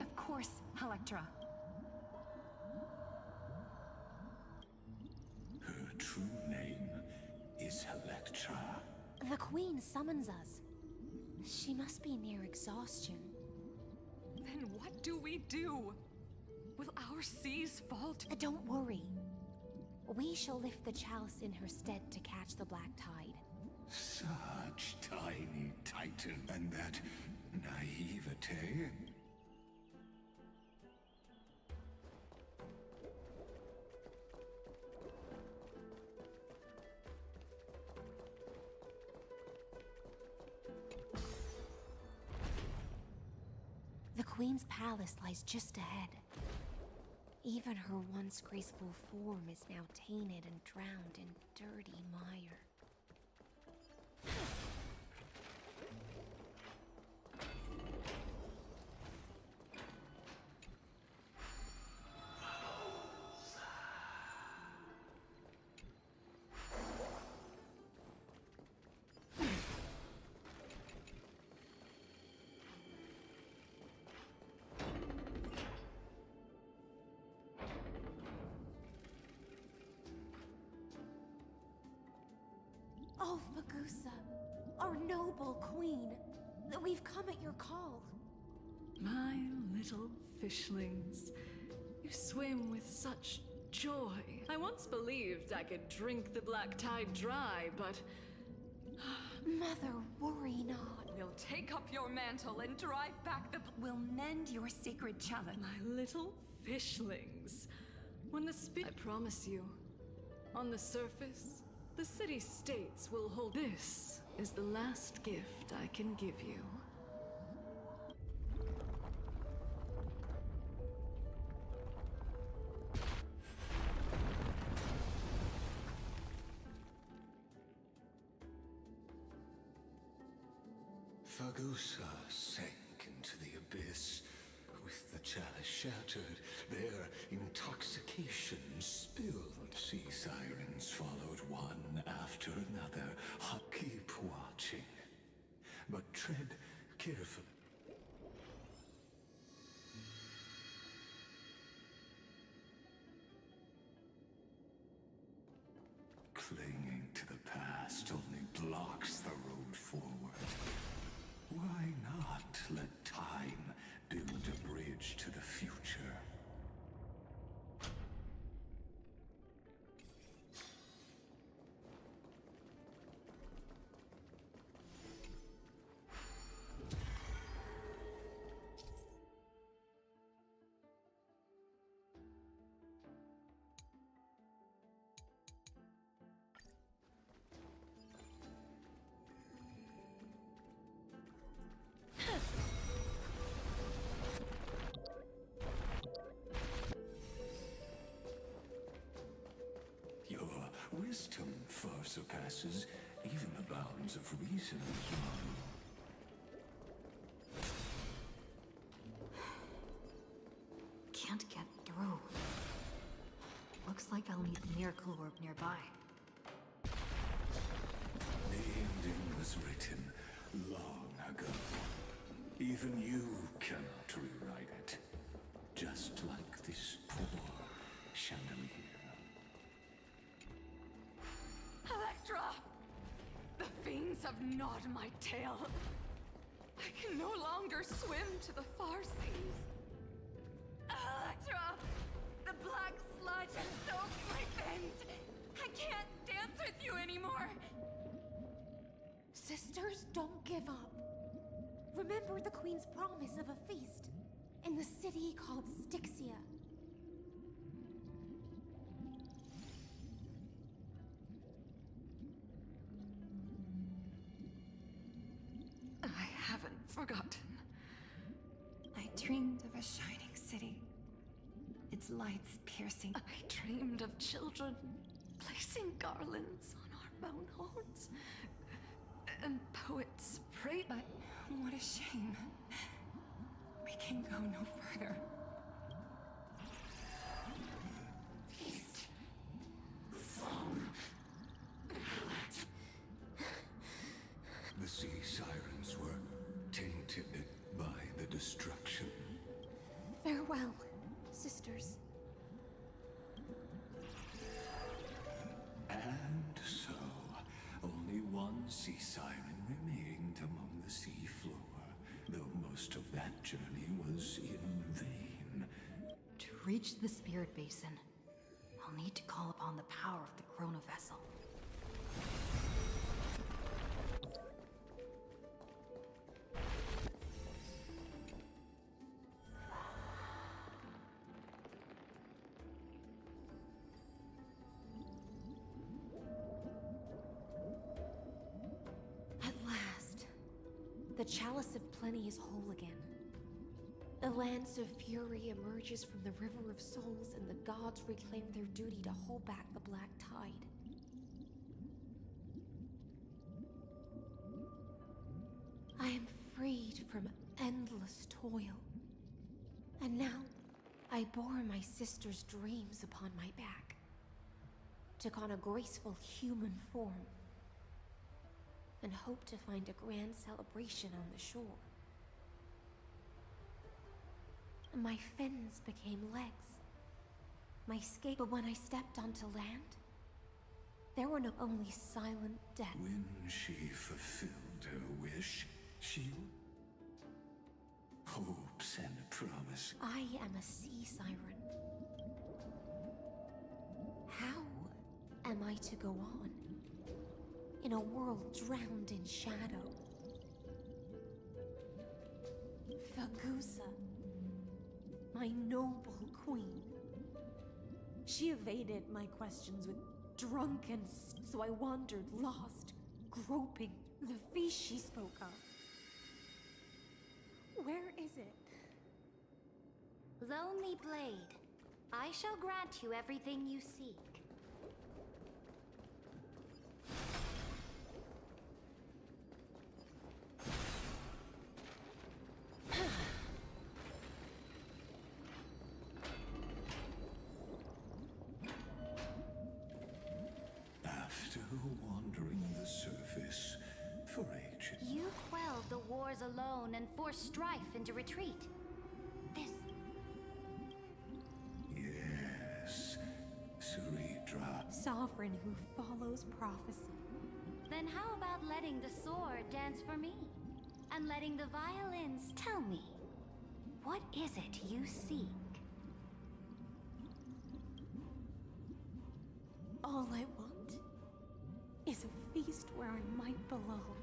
Of course, Electra. Her true name is Electra. The Queen summons us. She must be near exhaustion. Then what do we do? Will our seas falter? Don't worry. We shall lift the chalice in her stead to catch the Black Tide. Such tiny titan, and that naivete. The Queen's palace lies just ahead. Even her once graceful form is now tainted and drowned in dirty mire. Oh, Fagusa, our noble queen, we've come at your call. My little fishlings, you swim with such joy. I once believed I could drink the Black Tide dry, but... Mother, worry not. We'll take up your mantle and drive back the... We'll mend your sacred chalice. My little fishlings. When the I promise you, on the surface, the city-states will hold. This is the last gift I can give you. Fagusa sank into the abyss. With the chalice shattered, their intoxication spilled. Sea sirens followed one after another. Keep watching, but tread carefully. Clinging to the past only blocks the road forward. Why not let time build a bridge to the future? wisdom far surpasses even the bounds of reason. Can't get through. Looks like I'll need the miracle orb nearby. The ending was written long ago. Even you cannot rewrite it. Just like this poor chandelier. Electra! The fiends have gnawed my tail. I can no longer swim to the far seas. Electra! The black sludge has soaked my fins. I can't dance with you anymore. Sisters, don't give up. Remember the Queen's promise of a feast in the city called Styxia. I haven't forgotten. I dreamed of a shining city. Its lights piercing. I dreamed of children placing garlands on our bone horns. And poets prayed. But what a shame. We can go no further. Feast. Song. The sea sirens were tainted by the destruction. Farewell, sisters. And so, only one sea siren remained among the sea floor, though most of that journey was in vain. To reach the spirit basin, I'll need to call upon the power of the Chrono Vessel. At last, the Chalice of Plenty is whole again. The Lance of Fury emerges from the River of Souls, and the gods reclaim their duty to hold back the Black Tide. I am freed from endless toil. And now, I bore my sister's dreams upon my back. Took on a graceful human form. And hope to find a grand celebration on the shore. My fins became legs. My skate, but when I stepped onto land, there were no only silent death. When she fulfilled her wish, she hopes and promise. I am a sea siren. How am I to go on in a world drowned in shadow? Fagusa, my noble queen. She evaded my questions with drunken, so I wandered lost, groping the feast she spoke of. Where is it? Lonely Blade, I shall grant you everything you seek. After wandering the surface for ages. You quelled the wars alone and forced strife into retreat. This... Yes, Ceredra. Sovereign who follows prophecy. Then how about letting the sword dance for me? And letting the violins tell me, what is it you seek? All I want is a feast where I might belong.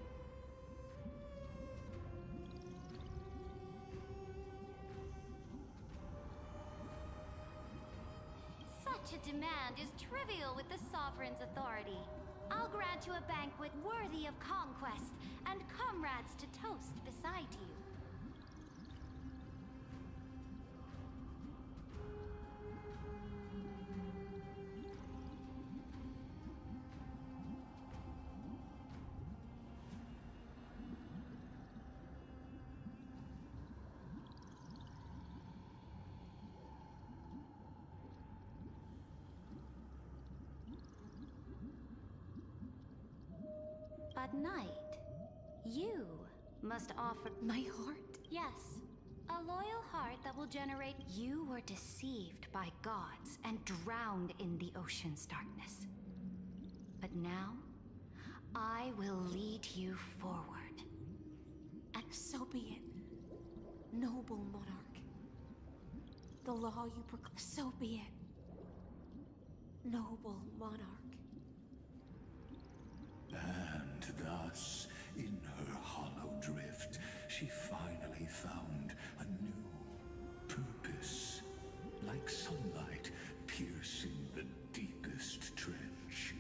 Such a demand is trivial with the Sovereign's authority. I'll grant you a banquet worthy of conquest, and comrades to toast beside you. that night, you must offer my heart? Yes. A loyal heart that will generate. You were deceived by gods and drowned in the ocean's darkness. But now, I will lead you forward. And so be it, noble monarch. The law you proclaim. So be it, noble monarch. And thus, in her hollow drift, she finally found a new purpose. Like sunlight piercing the deepest trench.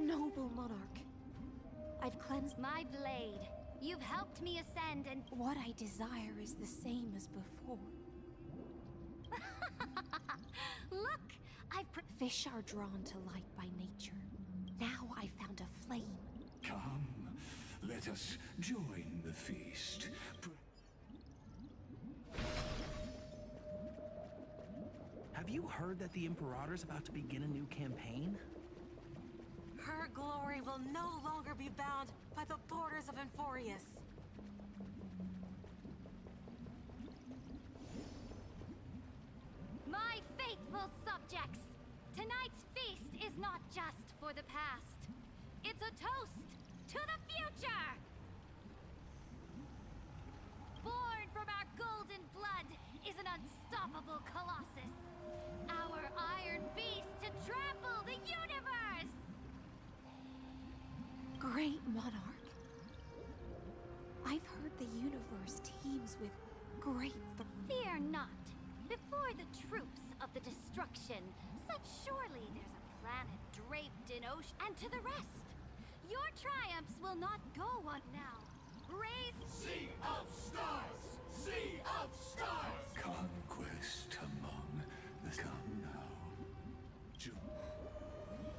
Noble monarch, I've cleansed my blade. You've helped me ascend and what I desire is the same as before. Look, fish are drawn to light by nature. Now I found a flame. Come, let us join the feast. Have you heard that the Imperator's about to begin a new campaign? Her glory will no longer be bound by the borders of Enforius. My faithful subjects, tonight's feast is not just for the past. It's a toast to the future! Born from our golden blood is an unstoppable colossus. Our iron beast to trample the universe! Great monarch. I've heard the universe teems with great Fear not. Before the troops of the destruction, such surely there's a planet draped in ocean. And to the rest, your triumphs will not go on now. Raise Sea of Stars! Sea of Stars! Conquest among the come now.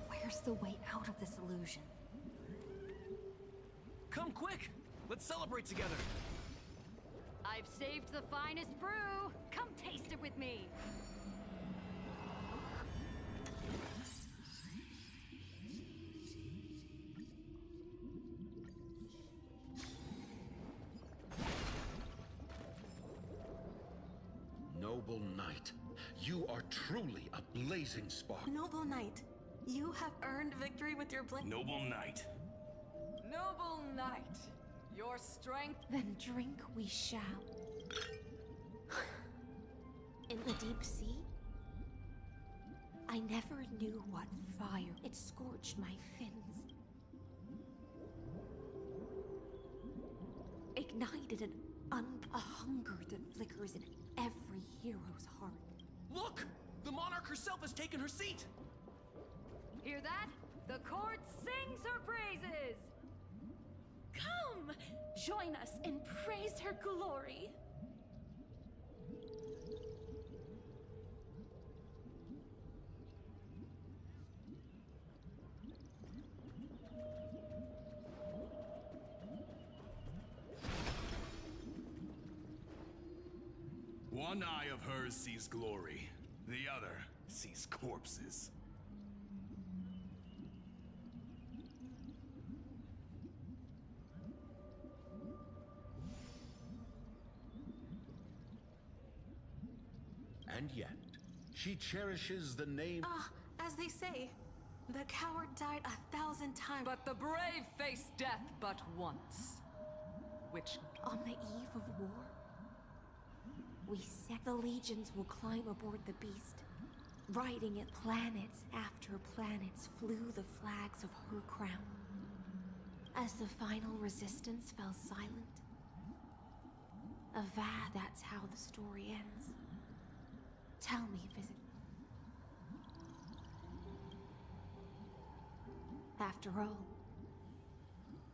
Where's the way out of this illusion? Come quick! Let's celebrate together! I've saved the finest brew! Come taste it with me! Noble knight, you are truly a blazing spark. Noble knight, you have earned victory with your blade. Noble knight. Noble knight, your strength. Then drink we shall. In the deep sea, I never knew what fire. It scorched my fins. Ignited a hunger that flickers in every hero's heart. Look! The monarch herself has taken her seat! Hear that? The court sings her praises! Come! Join us and praise her glory! One eye of hers sees glory, the other sees corpses. And yet, she cherishes the name. As they say, the coward died 1,000 times. But the brave face death but once. Which, on the eve of war, we set the legions will climb aboard the beast. Riding it, planets after planets flew the flags of her crown. As the final resistance fell silent, that's how the story ends. Tell me, After all,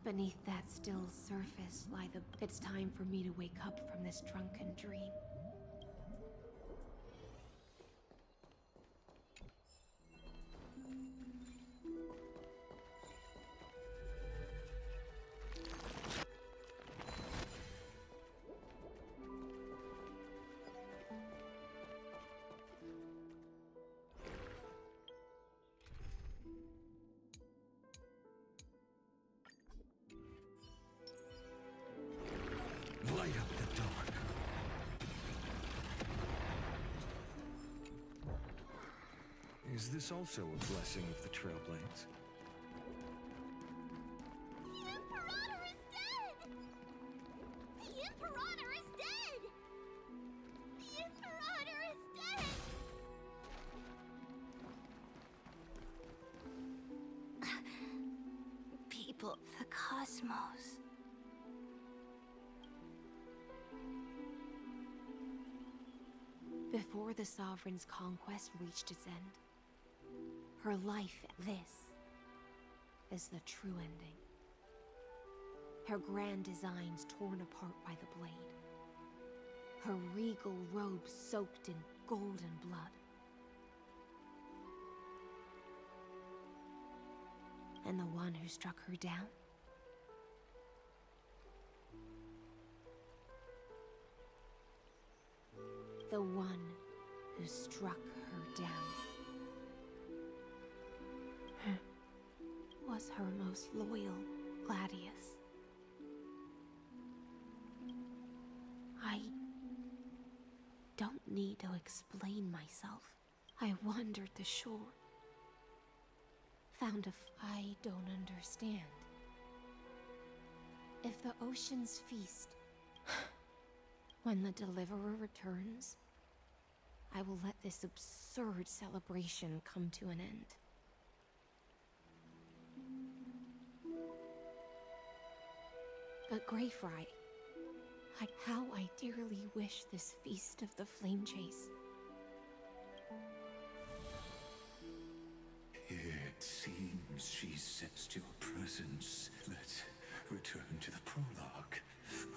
beneath that still surface lie It's time for me to wake up from this drunken dream. Light up the dark. Is this also a blessing of the Trailblades? The Imperator is dead! The Imperator is dead! The Imperator is dead! People of the cosmos. Before the Sovereign's conquest reached its end, her life, this, is the true ending. Her grand designs torn apart by the blade. Her regal robe soaked in golden blood. And the one who struck her down? The one who struck her down was her most loyal Gladius. I don't need to explain myself. I wandered the shore, found I don't understand. If the oceans feast, when the Deliverer returns, I will let this absurd celebration come to an end. But Greyfry, how I dearly wish this feast of the Flame Chase. It seems she sensed your presence. Let's return to the prologue.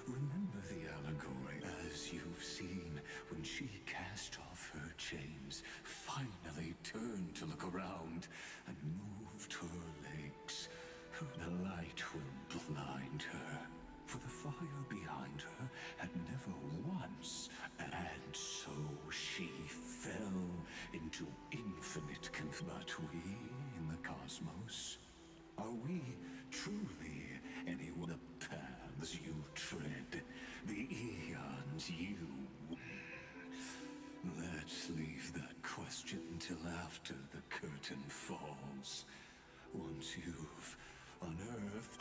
Remember the allegory as you've seen when she cast off her chains, finally turned to look around and moved her legs. The light will blind her, for the fire behind her had never once, and so she fell into infinite But we in the cosmos, are we truly anyone? The paths you tread, the eons you... Let's leave that question till after the curtain falls. Once you've unearthed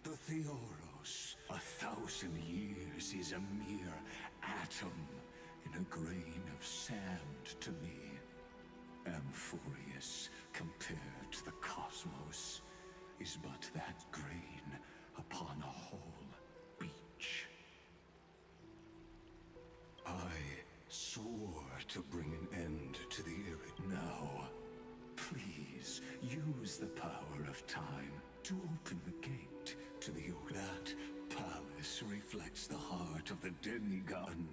the Theoros, 1,000 years is a mere atom in a grain of sand to me. Amphorius, compared to the cosmos, is but that grain upon a whole beach. I swore to bring an end to the irid. Now, please use the power of time to open the gate to the That palace reflects the heart of the demigod. An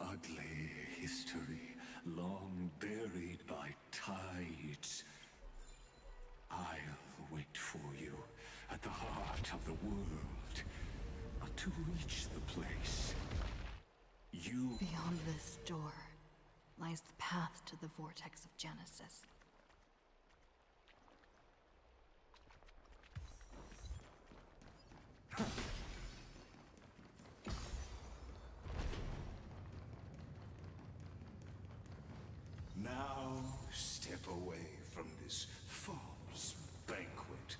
ugly history, long buried by tides. I'll wait for you at the heart of the world. But to reach the place, Beyond this door lies the path to the vortex of Genesis. Now, step away from this false banquet.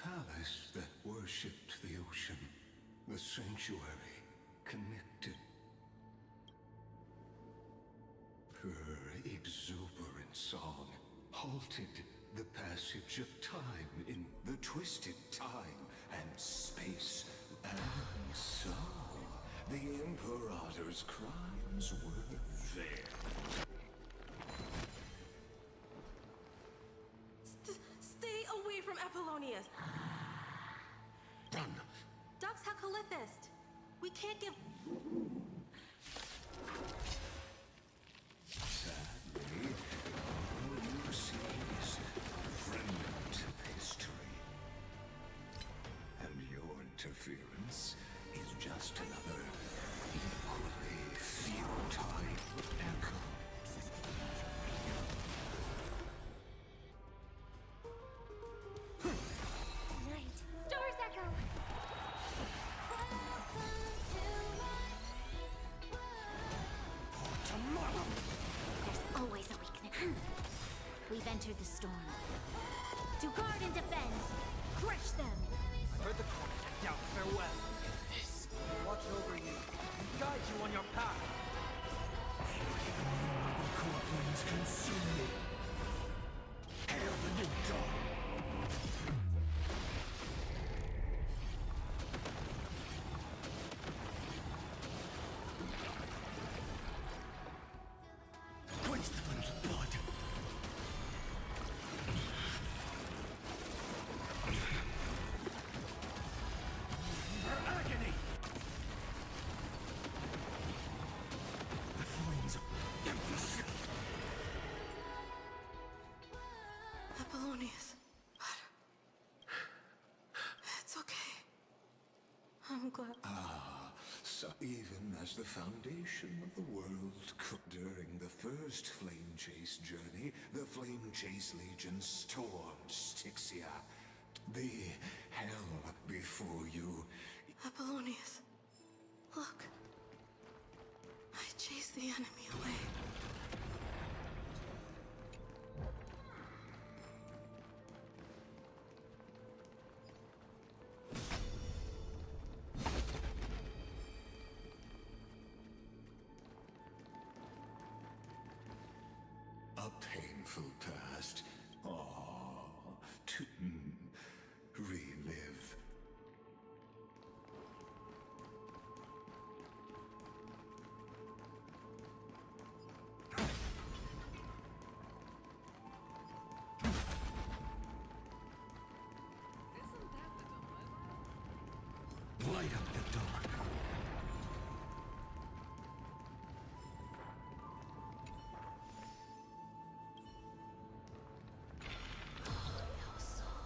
palace that worshipped the ocean. The sanctuary connected. Her exuberant song halted the passage of time in the twisted time and space. And so, the Imperator's crimes were there. Stay away from Apollonius! Done. Dux Hakalithist! We can't give... Sadly, all you see is fragment of history. And your interference is just another equally futile echo. Night. Stars echo. Tomorrow! There's always a weakness. We've entered the storm. To guard and defend. Crush them. I heard the call. Now farewell. This will watch over you and guide you on your path. The core planes consume me. Hail the new dawn! Quench the flames of blood. Her agony! The flames of empty. Apollonius. It's okay. I'm glad. So even as the foundation of the world could during the first Flame Chase journey, the Flame Chase Legion stormed Styxia. The hell before you. Apollonius. Look. I chased the enemy away. A painful past. To relive. Light up the dawn.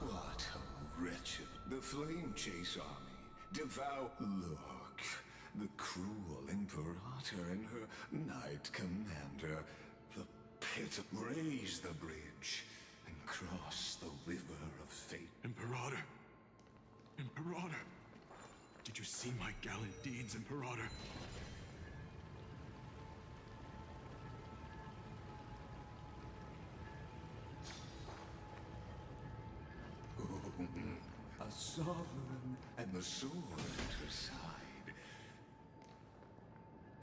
What a wretched... The Flame Chase Army. Devout... Look. The cruel Imperator and her Knight Commander. The pit... Raise the bridge and cross the river of fate. Imperator! Imperator! Did you see my gallant deeds, Imperator? A sovereign and the sword at her side.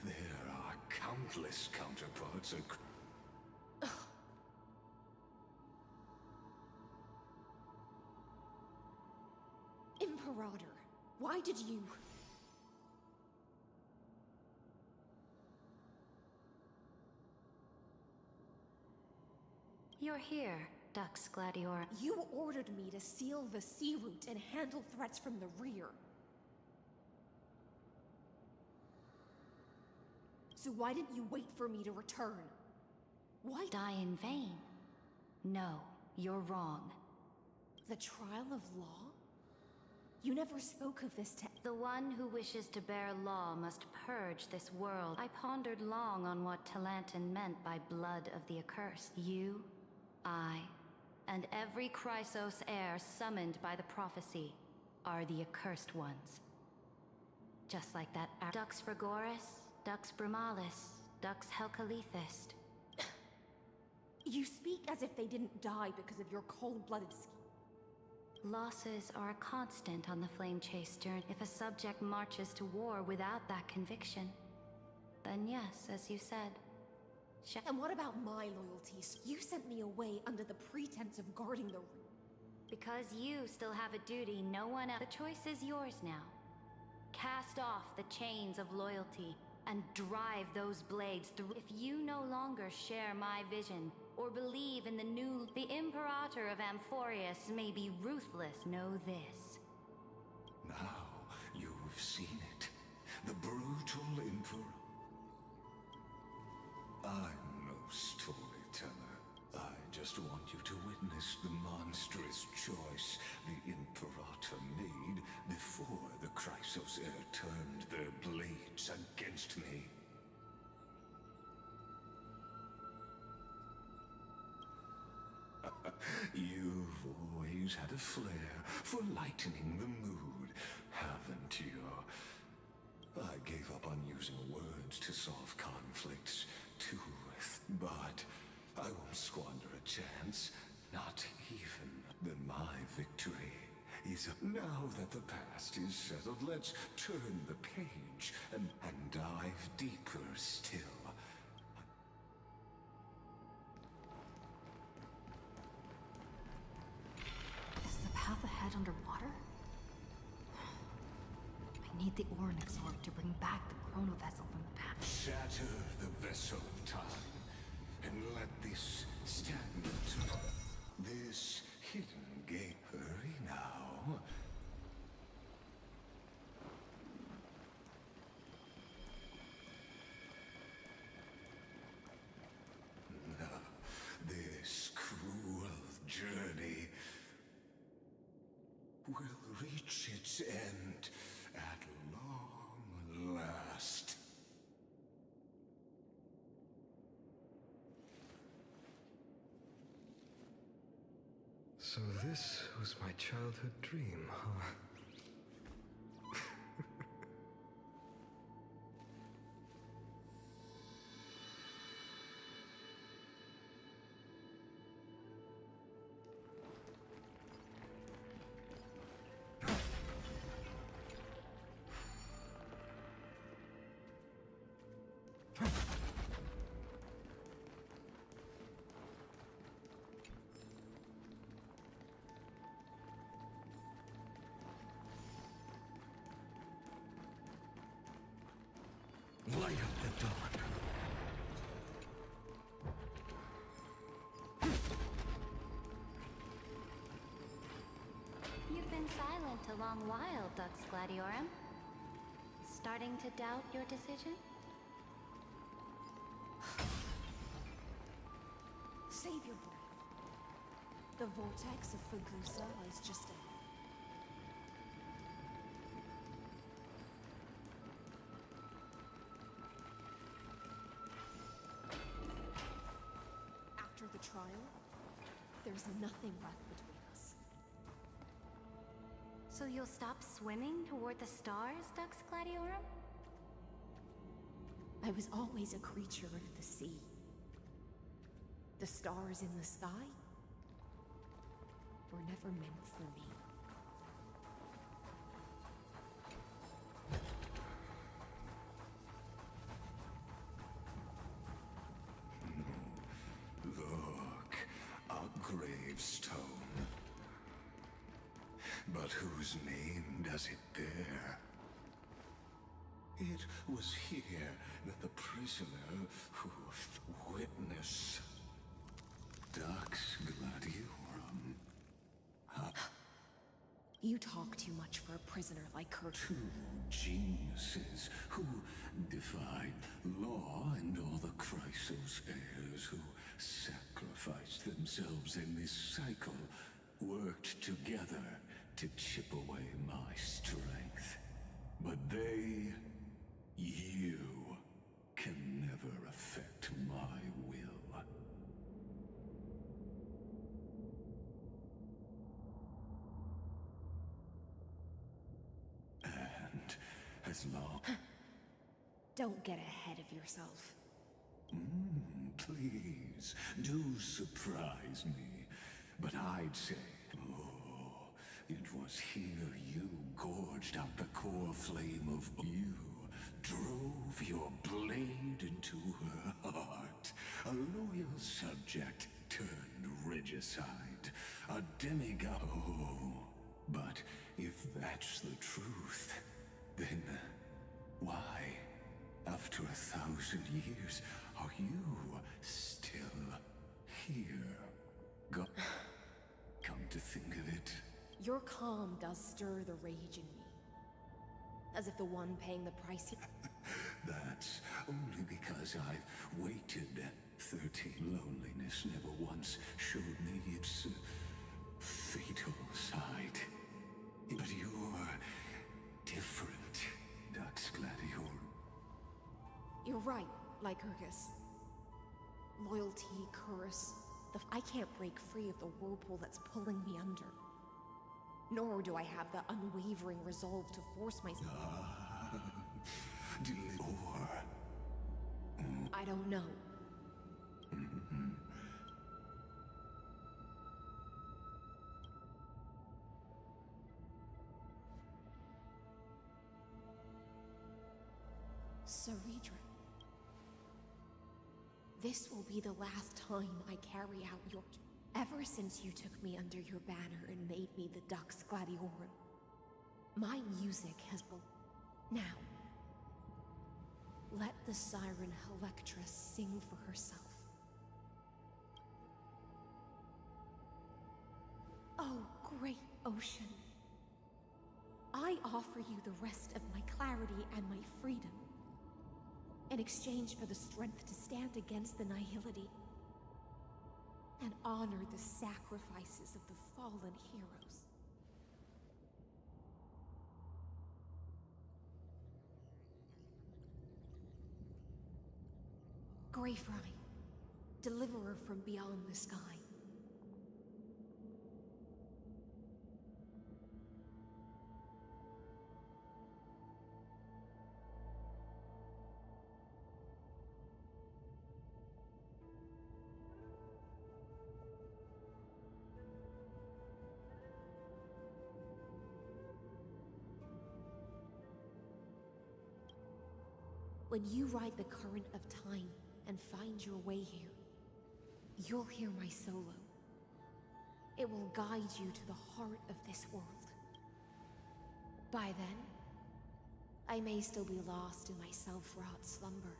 There are countless counterparts across... Imperator, why did you... You're here, Dux Gladior. You ordered me to seal the sea route and handle threats from the rear. So why didn't you wait for me to return? Why... Die in vain? No, you're wrong. The trial of law? You never spoke of this to... The one who wishes to bear law must purge this world. I pondered long on what Talantin meant by blood of the accursed. You, I, and every Chrysos heir summoned by the prophecy are the accursed ones. Just like that Dux Frigoris, Dux Brumalis, Dux Helkalethist. You speak as if they didn't die because of your cold-blooded scheme. Losses are a constant on the Flame Chase journey. If a subject marches to war without that conviction, then yes, as you said. And what about my loyalties? You sent me away under the pretense of guarding the room. Because you still have a duty no one else. The choice is yours now. Cast off the chains of loyalty and drive those blades through. If you no longer share my vision or believe in the Imperator of Amphorius may be ruthless, know this. Now you've seen it. The brutal Emperor. I'm no storyteller. I just want you to witness the monstrous choice the Imperator made before the Chrysos Heir turned their blades against me. You've always had a flair for lightening the mood, haven't you? I gave up on using words to solve conflicts, too, but I won't squander a chance, not even then my victory is now that the past is settled, let's turn the page and dive deeper still. Is the path ahead underwater? I need the Oryx orb to bring back the chrono vessel from the past. Shatter the vessel of time, and let this stagnant, this hidden gate hurry now. This cruel journey will reach its end at long last. So this was my childhood dream, huh? Light up the dawn. You've been silent a long while, Dux Gladiorum. Starting to doubt your decision? Save your breath. The vortex of Fagusa is just ahead. After the trial, there's nothing left between us. So you'll stop swimming toward the stars, Dux Gladiorum? I was always a creature of the sea. The stars in the sky were never meant for me. Look, a gravestone. But whose name does it bear? It was here that the prisoner who witnessed Dux Gladiorum. You talk too much for a prisoner like her. Two geniuses who defied law and all the Chrysos heirs who sacrificed themselves in this cycle worked together to chip away my strength. But they, you, can never affect my will. And as long... Don't get ahead of yourself. Please, do surprise me. But I'd say, was here you gorged out the core flame of you. Drove your blade into her heart. A loyal subject turned regicide. A demigod. Oh, but if that's the truth, then why, after 1,000 years, are you still here? Come to think of it. Your calm does stir the rage in me. As if the one paying the price That's only because I've waited 30. Loneliness never once showed me its fatal side. But you're different, Dux Gladior. You're right, Lycurgus. Loyalty, curse. I can't break free of the whirlpool that's pulling me under. Nor do I have the unwavering resolve to force myself. I don't know. Ceridra. This will be the last time I carry out your... Ever since you took me under your banner and made me the Dux Gladiorum, my music has been... Now, let the siren Electra sing for herself. Oh, great ocean. I offer you the rest of my clarity and my freedom, in exchange for the strength to stand against the nihility and honor the sacrifices of the fallen heroes. Greyfry, deliverer from beyond the sky. When you ride the current of time and find your way here, you'll hear my solo. It will guide you to the heart of this world. By then, I may still be lost in my self-wrought slumber,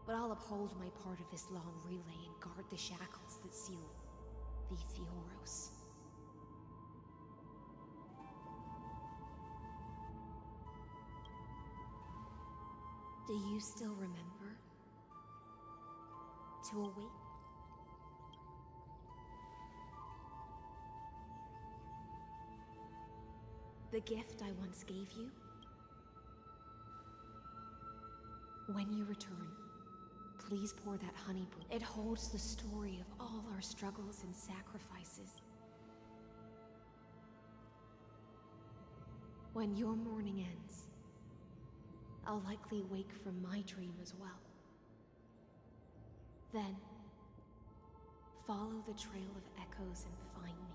but I'll uphold my part of this long relay and guard the shackles that seal the Theoros. Do you still remember? To awake? The gift I once gave you? When you return, please pour that honey brew. It holds the story of all our struggles and sacrifices. When your morning ends, I'll likely wake from my dream as well. Then, follow the trail of echoes and find me.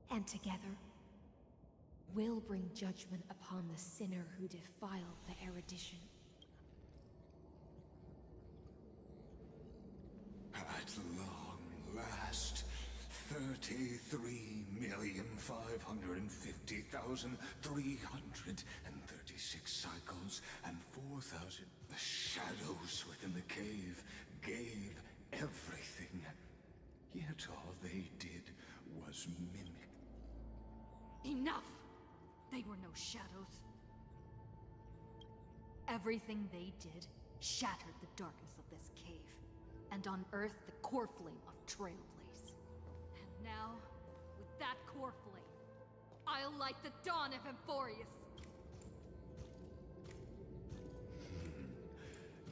And together, we'll bring judgment upon the sinner who defiled the erudition. At long last, 33,550,336 cycles and 4,000. The shadows within the cave gave everything. Yet all they did was mimic. Enough! They were no shadows. Everything they did shattered the darkness of this cave, and unearthed the core flame of Trailblaze. And now, with that core flame, I'll light the dawn of Emphorius!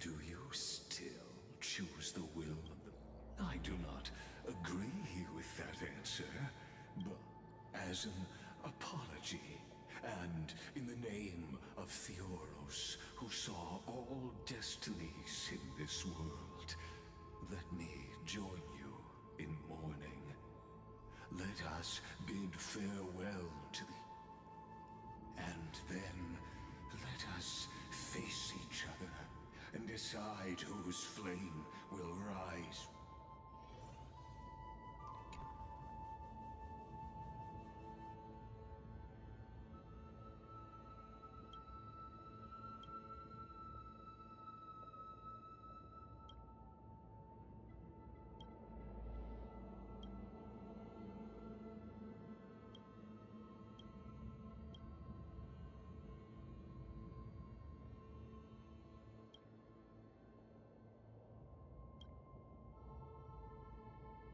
Do you still choose the will of the... I do not agree with that answer, but as an apology, and in the name of Theoros, who saw all destinies in this world, let me join you in mourning. Let us bid farewell to the... And then let us face each other and decide whose flame will rise.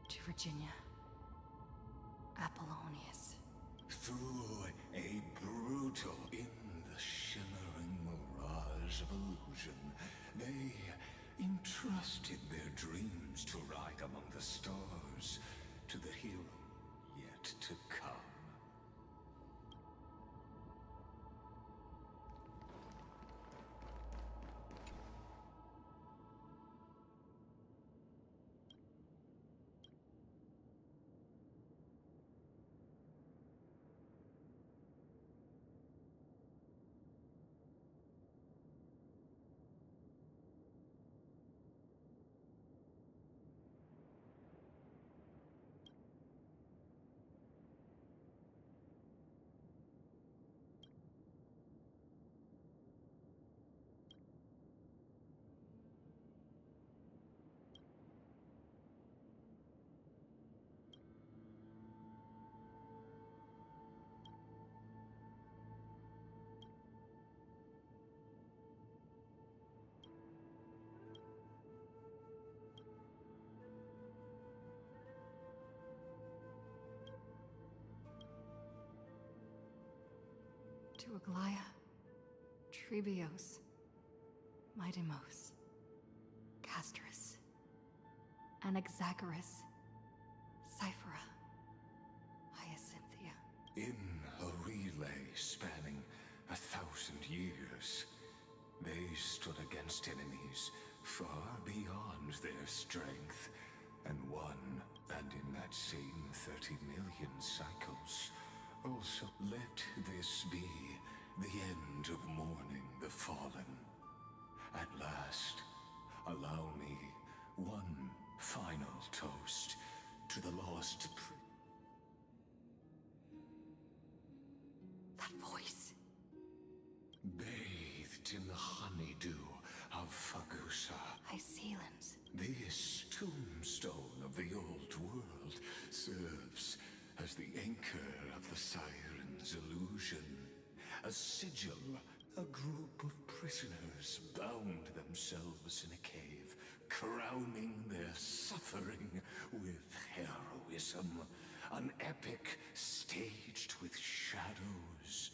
To Virginia. Apollonius. Through a brutal, in the shimmering mirage of illusion, they entrusted their dreams to ride among the stars, to the hero yet to come. To Aglaya, Trebios, Midimos, Castris, Anaxagoras, Cyphera, Hyacinthia. In a relay spanning 1,000 years, they stood against enemies far beyond their strength, and won. And in that same 30 million cycles, also let this be the end of mourning the fallen. At last, allow me one final toast to the lost That voice. bathed in the honeydew of Fagusa. Hycelans. This tombstone of the old world serves as the anchor of the Siren's illusion. A sigil, a group of prisoners bound themselves in a cave, crowning their suffering with heroism. An epic staged with shadows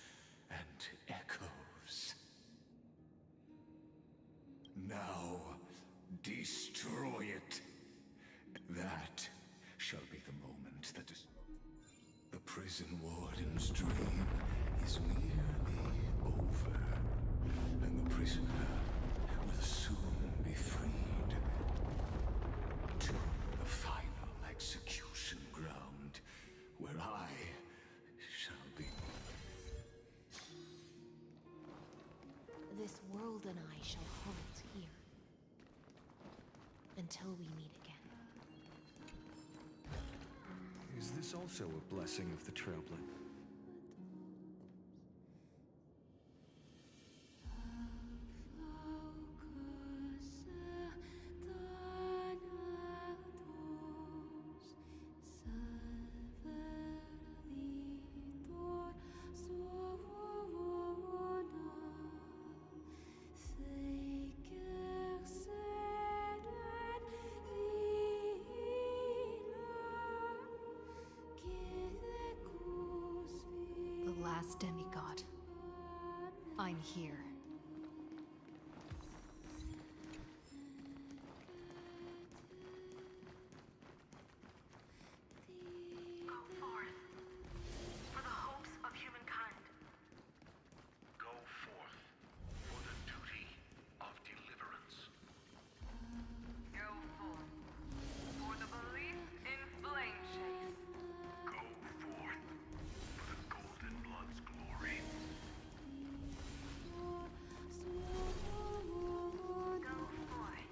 and echoes. Now, destroy it. That shall be the moment that is... The prison warden's dream is nearly over, and the prisoner will soon be freed to the final execution ground, where I shall be. This world and I shall hold here until we meet again. Is this also a blessing of the Trailblaze? I'm here. Go forth. For the hopes of humankind. Go forth for the duty of deliverance. Go forth for the belief in flame chase. Go forth for the Golden Blood's glory. Go forth.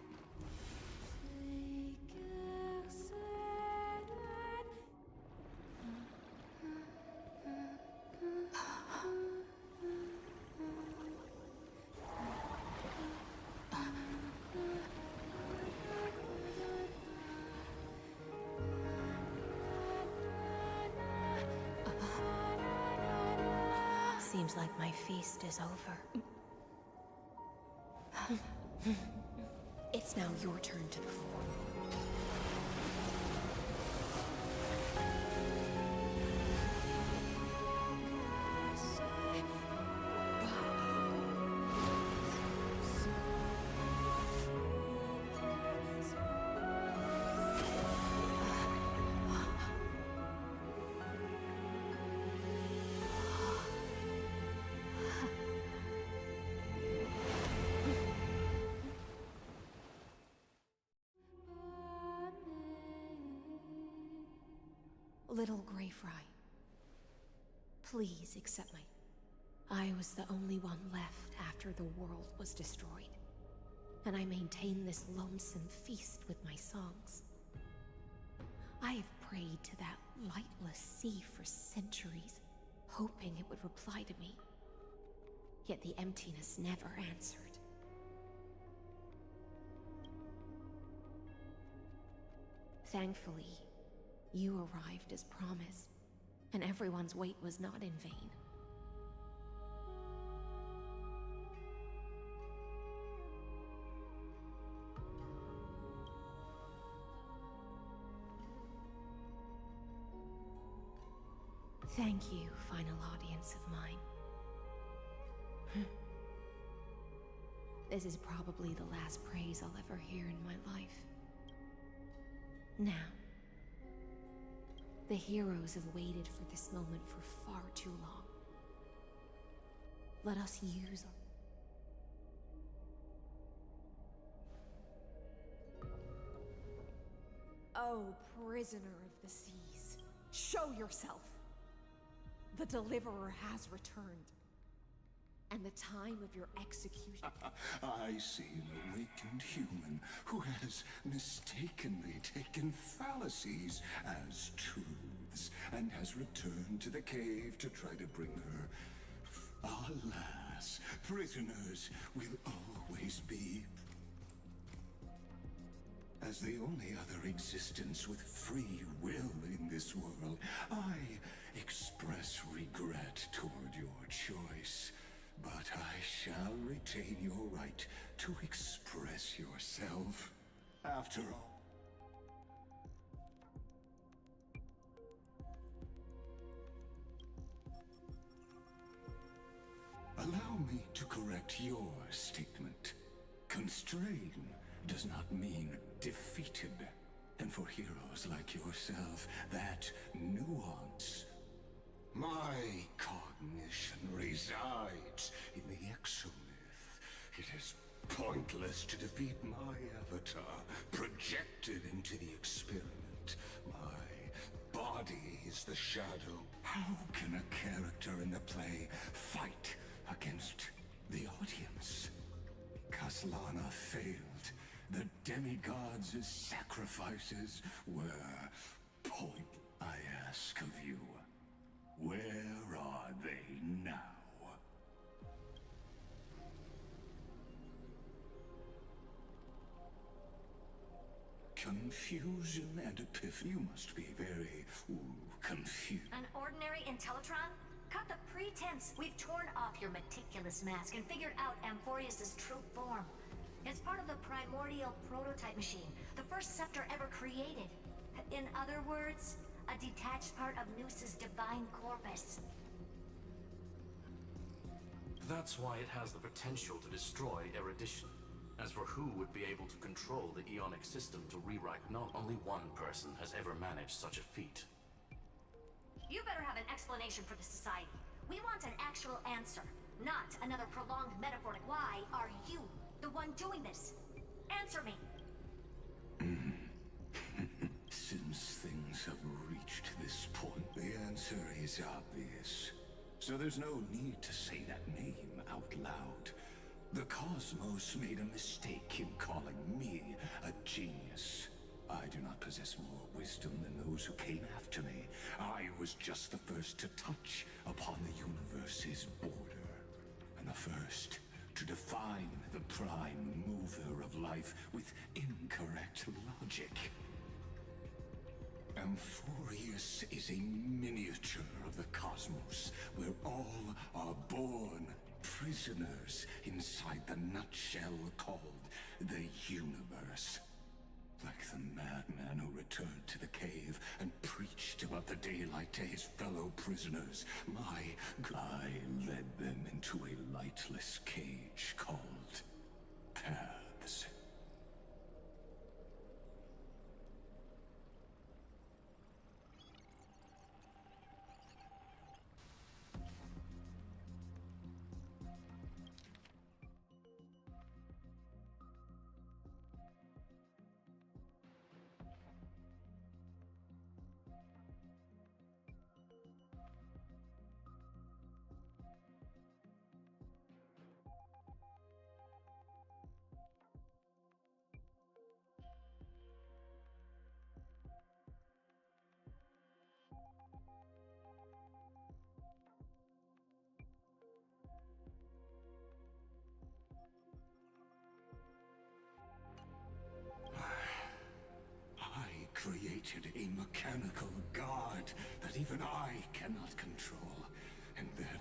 Seems like my feast is over. It's now your turn to perform. Little Grey Fry, please accept my... I was the only one left after the world was destroyed, and I maintain this lonesome feast with my songs. I have prayed to that lightless sea for centuries, hoping it would reply to me. Yet the emptiness never answered. Thankfully, you arrived as promised, and everyone's wait was not in vain. Thank you, final audience of mine. This is probably the last praise I'll ever hear in my life. Now, the heroes have waited for this moment for far too long. Let us use them. Oh, prisoner of the seas, show yourself! The Deliverer has returned, and the time of your execution... I see an awakened human who has mistakenly taken fallacies as truths and has returned to the cave to try to bring her. Alas, prisoners will always be. As the only other existence with free will in this world, I express regret toward your choice. But I shall retain your right to express yourself. After all, allow me to correct your statement. Constrain does not mean defeated. And for heroes like yourself, that nuance... My cognition resides in the exomyth. It is pointless to defeat my avatar, projected into the experiment. My body is the shadow. How can a character in the play fight against the audience? Because Lana failed. The demigods' sacrifices were point. I ask of you. Where are they now? Confusion and epiphany. You must be very, confused. An ordinary Intellitron? Cut the pretense. We've torn off your meticulous mask and figured out Amphorius' true form. It's part of the primordial prototype machine, the first scepter ever created. In other words, a detached part of Noos's divine corpus. That's why it has the potential to destroy erudition. As for who would be able to control the Ionic system to rewrite knowledge, only one person has ever managed such a feat. You better have an explanation for the society. We want an actual answer, not another prolonged metaphor. Why are you the one doing this? Answer me. Since things have reached this point, the answer is obvious. So there's no need to say that name out loud. The cosmos made a mistake in calling me a genius. I do not possess more wisdom than those who came after me. I was just the first to touch upon the universe's border, and the first to define the prime mover of life with incorrect logic. Amphorius is a miniature of the cosmos, where all are born prisoners inside the nutshell called the universe. Like the madman who returned to the cave and preached about the daylight to his fellow prisoners, I led them into a lightless cage called Paths. Created a mechanical god that even I cannot control. And then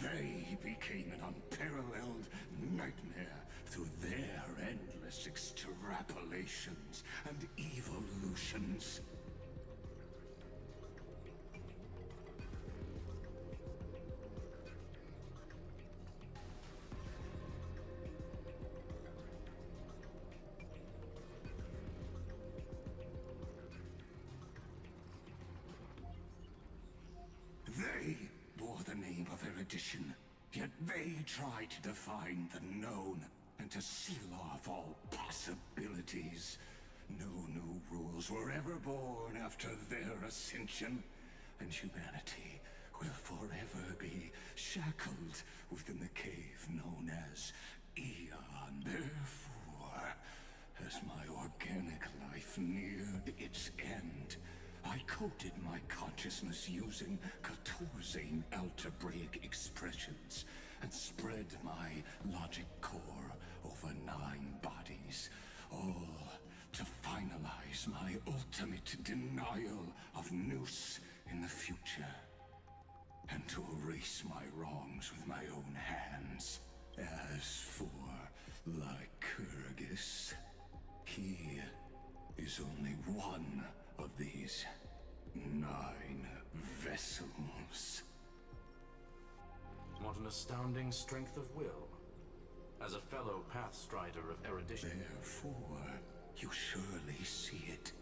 they became an unparalleled nightmare through their endless extrapolations and evolutions. They bore the name of erudition, yet they tried to define the known and to seal off all possibilities. No new rules were ever born after their ascension, and humanity will forever be shackled within the cave known as Eon. Therefore, as my organic life neared its end, I coded my consciousness using Catorzane algebraic expressions and spread my logic core over 9 bodies, all to finalize my ultimate denial of Nous in the future, and to erase my wrongs with my own hands. As for Lycurgus, he is only one of these 9 vessels. What an astounding strength of will. As a fellow Pathstrider of erudition. Therefore, you surely see it.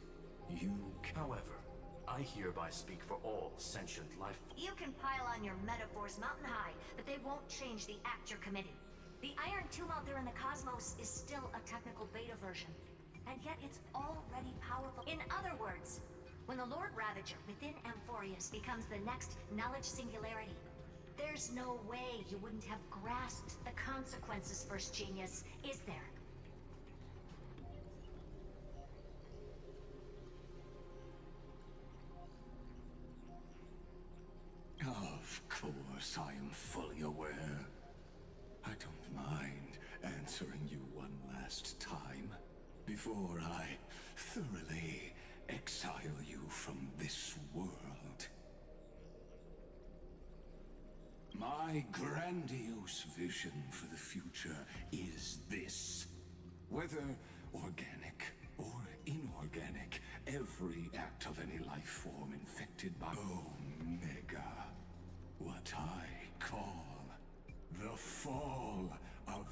You However, I hereby speak for all sentient life. You can pile on your metaphors mountain high, but they won't change the act you're committing. The Iron Tomb out there in the cosmos is still a technical beta version, and yet it's already powerful. In other words, when the Lord Ravager within Amphorius becomes the next knowledge singularity, there's no way you wouldn't have grasped the consequences, First Genius, is there? Of course, I am fully aware. I don't mind answering you one last time before I thoroughly exile you from this world. My grandiose vision for the future is this. Whether organic or inorganic, every act of any life form infected by Omega, what I call fall of...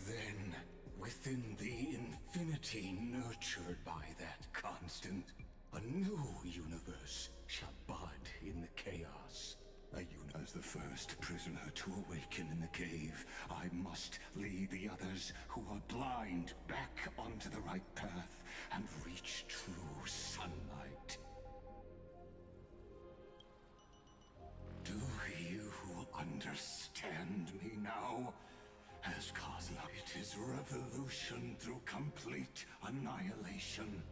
Then, within the infinity nurtured by that constant, a new universe shall bud in the chaos. As the first prisoner to awaken in the cave, I must lead the others who are blind back onto the right path and reach true sunlight. Do you understand me now? As Kozla, it is revolution through complete annihilation,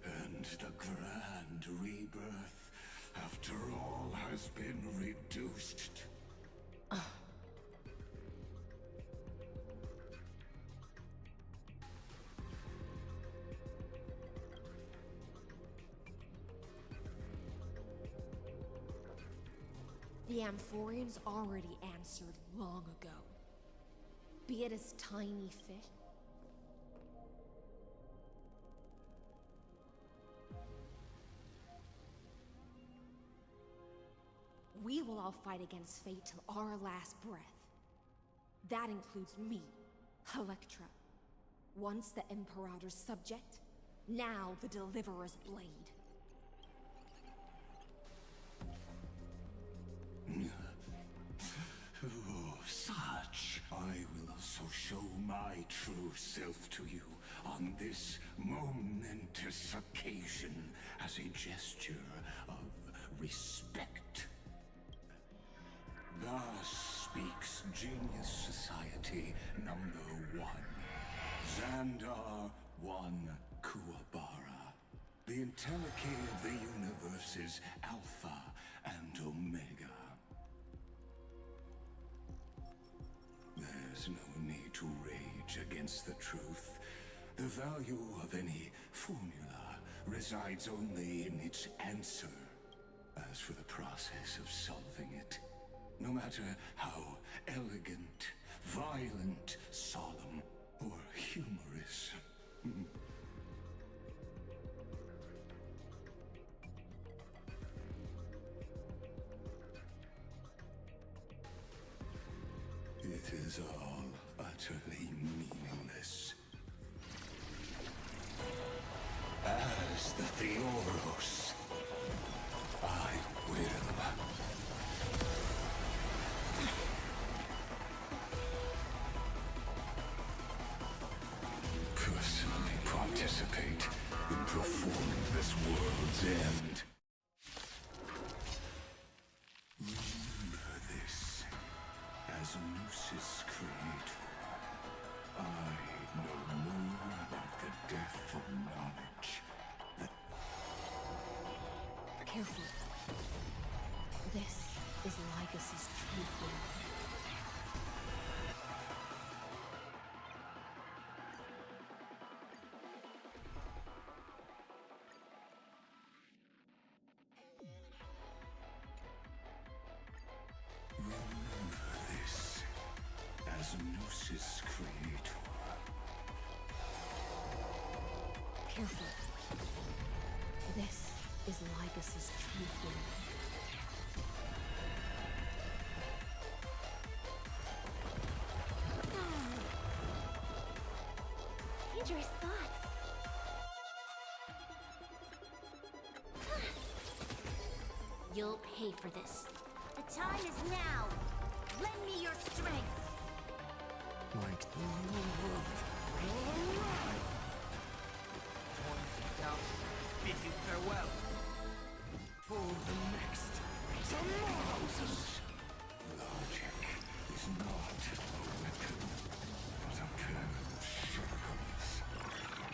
and the grand rebirth, after all has been reduced. The Amphorians already answered long ago. Be it as tiny fish. We will all fight against fate till our last breath. That includes me, Electra. Once the Imperator's subject, now the Deliverer's blade. Oh, such! I will also show my true self to you on this momentous occasion as a gesture of respect. Thus speaks Genius Society number 1. Xandar 1 Kuwabara. The entelechy of the universe's Alpha and Omega. There's no need to rage against the truth. The value of any formula resides only in its answer. As for the process of solving it, no matter how elegant, violent, solemn, or humorous. It is all utterly meaningless. As the Theoros, I will. Personally participate in performing this world's end. Remember this, as Lucis Creator, I know more about the death of knowledge than... Careful. This is Lycus's true form. Remember this, as Lucis Creator. Careful. This is Lycus's true form. Dangerous thoughts. You'll pay for this. The time is now. Lend me your strength. Like the new world. Down, bid you farewell. For the next tomorrow. Logic is not a weapon, but a pair of shackles.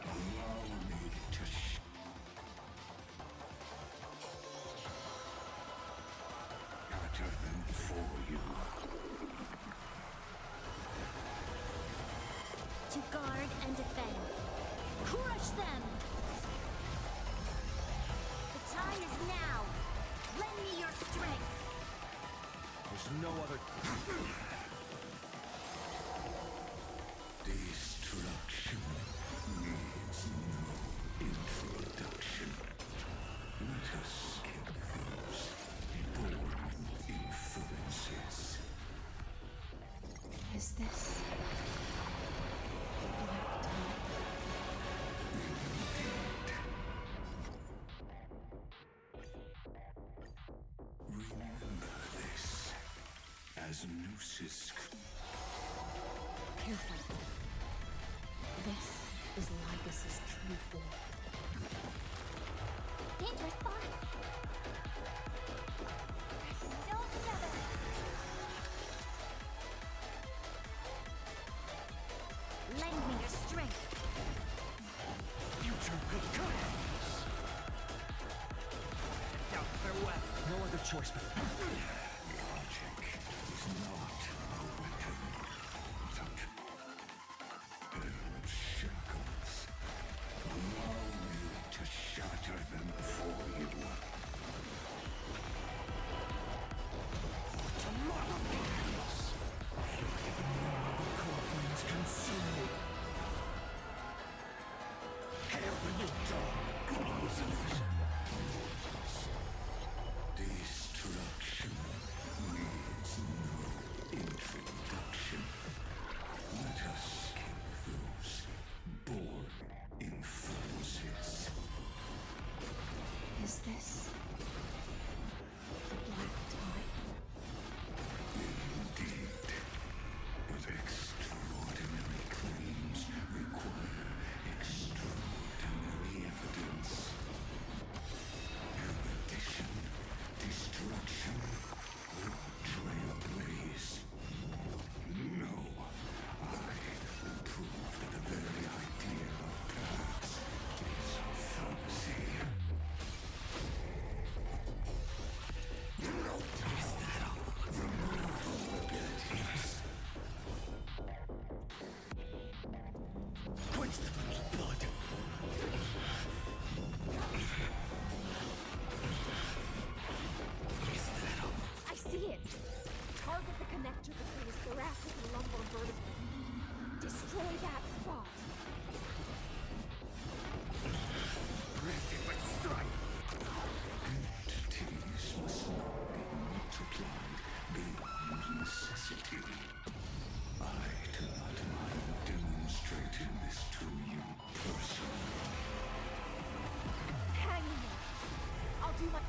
Allow me to shatter them for you. To guard and defend. Crush them! The time is now. Lend me your strength. There's no other... Destruction needs no introduction. Let us skip those boring inferences. These nooses. Careful. This is Lycus's true form. Dangerous spots. Pressing it all together. Lend me your strength. Future becomes. Now, farewell. No other choice but. Logic is not a weapon. Held shackles. Allow me to shatter them for you. Tomorrow begins. No other coffins consume me. Hail the new dawn closes. Destruction needs no introduction. Let us kill those born in furnaces. Is this the black tide? Indeed. But extraordinary claims require extraordinary evidence. Erudition, destruction, or trailblaze. No, I will prove that the very idea of paths is a fantasy. Is that all? Remove all abilities. Quench the flames of blood. Is that all? I see it! Target the connector between his thoracic and lumbar vertebrae. Destroy that spot. Breathing but strike. Entities must not be multiplied beyond necessity. I do not mind demonstrating this to you personally. Hang in there. I'll do my...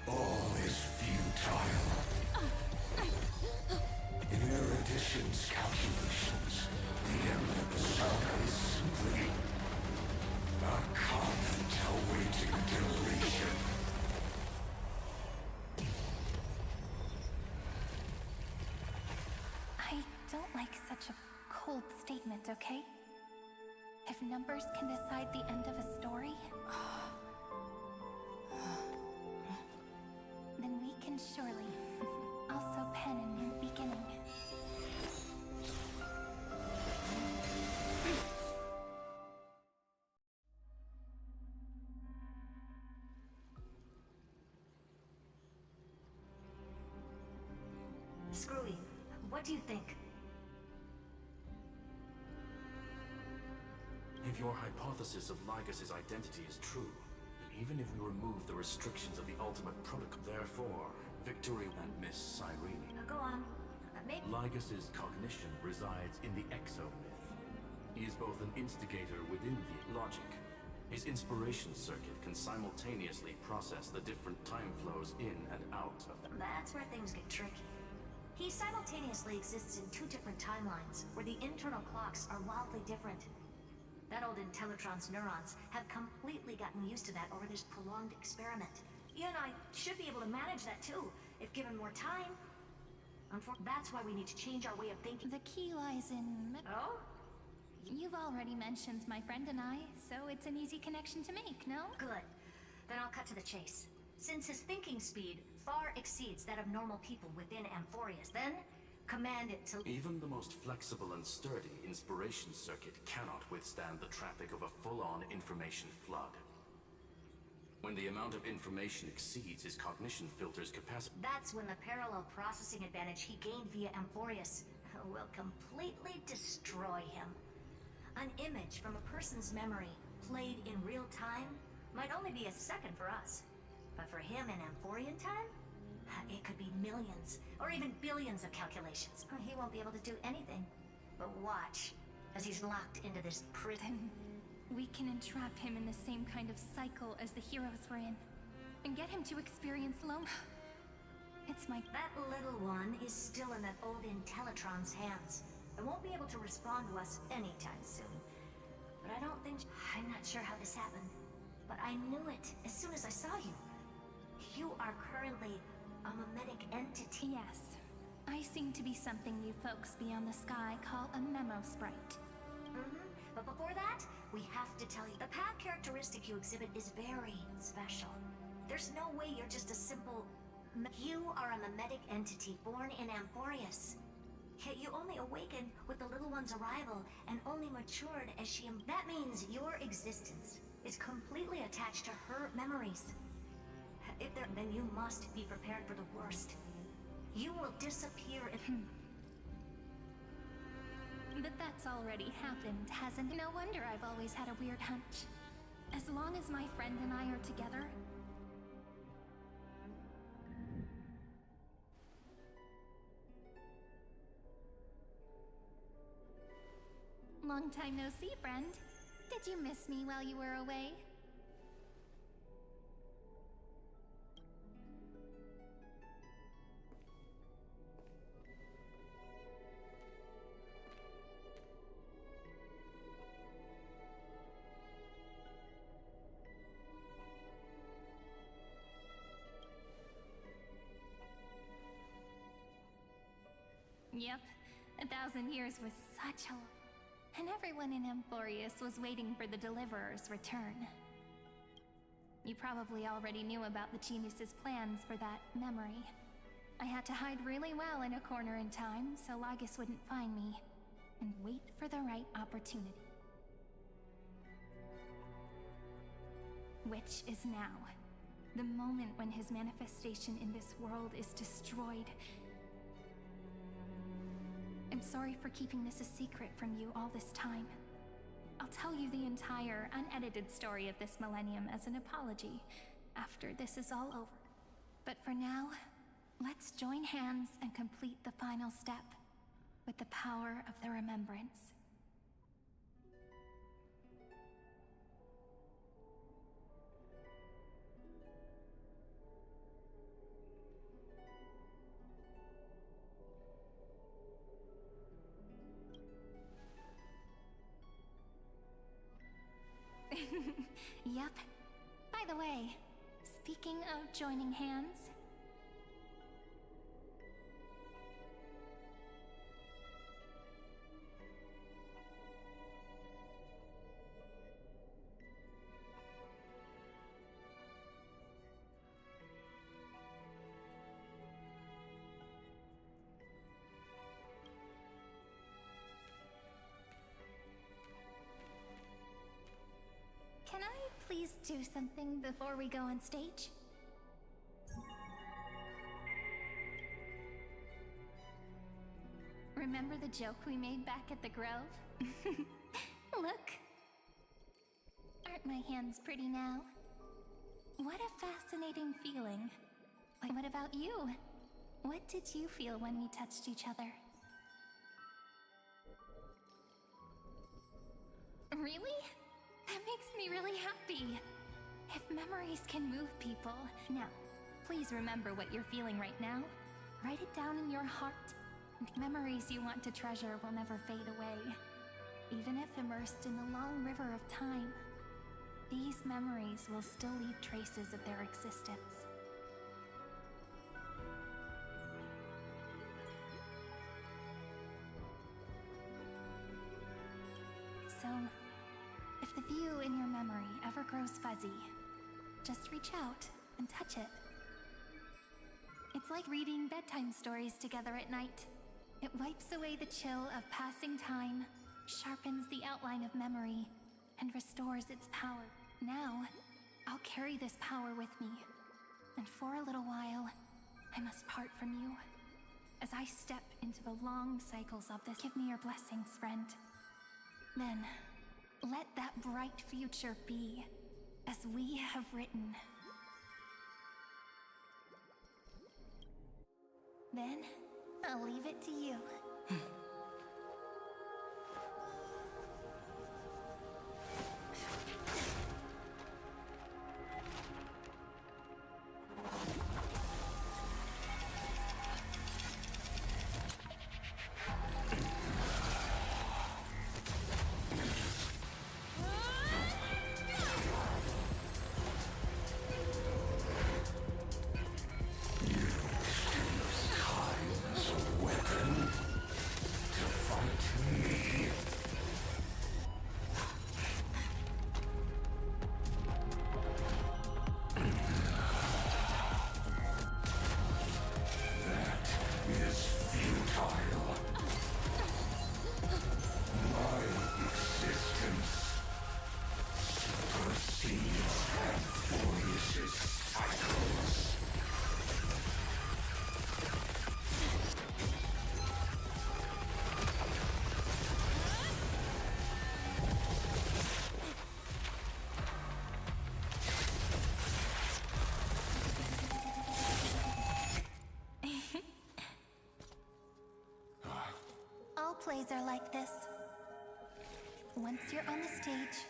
All is futile. In erudition's calculations, the end of the saga is simply a comment awaiting deletion. I don't like such a cold statement, okay? If numbers can decide the end of a story, then we can surely also pen a new beginning. Screwy, what do you think? If your hypothesis of Lycus's identity is true, then even if we remove the restrictions of the ultimate protocol, therefore, Victory and Miss Cyrene. Go on. Maybe. Lycus's cognition resides in the exo-myth. He is both an instigator within the logic. His inspiration circuit can simultaneously process the different time flows in and out of them. That's where things get tricky. He simultaneously exists in two different timelines, where the internal clocks are wildly different. That old Intellitron's neurons have completely gotten used to that over this prolonged experiment. You and I should be able to manage that too, if given more time. That's why we need to change our way of thinking. The key lies in... Oh? You've already mentioned my friend and I, so it's an easy connection to make, no? Good. Then I'll cut to the chase. Since his thinking speed far exceeds that of normal people within Amphorius, then command it to... Even the most flexible and sturdy inspiration circuit cannot withstand the traffic of a full-on information flood. When the amount of information exceeds his cognition filter's capacity. That's when the parallel processing advantage he gained via Amphorius will completely destroy him. An image from a person's memory, played in real time, might only be a second for us. But for him in Amphorian time, it could be millions, or even billions of calculations. He won't be able to do anything but watch as he's locked into this prison. We can entrap him in the same kind of cycle as the heroes were in, and get him to experience It's my... That little one is still in that old Intellitron's hands. It won't be able to respond to us anytime soon. But I don't think... I'm not sure how this happened, but I knew it as soon as I saw you. You are currently a mimetic entity. Yes. I seem to be something you folks beyond the sky call a memo sprite. But before that, we have to tell you, the path characteristic you exhibit is very special. There's no way you're just a simple... You are a mimetic entity born in Amphorius. Yet you only awakened with the little one's arrival and only matured as she... That means your existence is completely attached to her memories. If there... Then you must be prepared for the worst. You will disappear if... But that's already happened, hasn't it? No wonder I've always had a weird hunch. As long as my friend and I are together... Long time no see, friend. Did you miss me while you were away? Yep, 1,000 years was such a... And everyone in Amphorius was waiting for the Deliverer's return. You probably already knew about the genius's plans for that memory. I had to hide really well in a corner in time so Lygus wouldn't find me, and wait for the right opportunity. Which is now. The moment when his manifestation in this world is destroyed. I'm sorry for keeping this a secret from you all this time. I'll tell you the entire, unedited story of this millennium as an apology after this is all over. But for now, let's join hands and complete the final step with the power of the remembrance. Yep. By the way, speaking of joining hands... Can I please do something before we go on stage? Remember the joke we made back at the Grove? Look! Aren't my hands pretty now? What a fascinating feeling. Like, what about you? What did you feel when we touched each other? Really? That makes me really happy. If memories can move people... Now, please remember what you're feeling right now. Write it down in your heart. Memories you want to treasure will never fade away. Even if immersed in the long river of time, these memories will still leave traces of their existence. So... if the view in your memory ever grows fuzzy, just reach out and touch it. It's like reading bedtime stories together at night. It wipes away the chill of passing time, sharpens the outline of memory, and restores its power. Now, I'll carry this power with me. And for a little while, I must part from you. As I step into the long cycles of this, give me your blessings, friend. Then, let that bright future be, as we have written. Then, I'll leave it to you. All plays are like this. Once you're on the stage,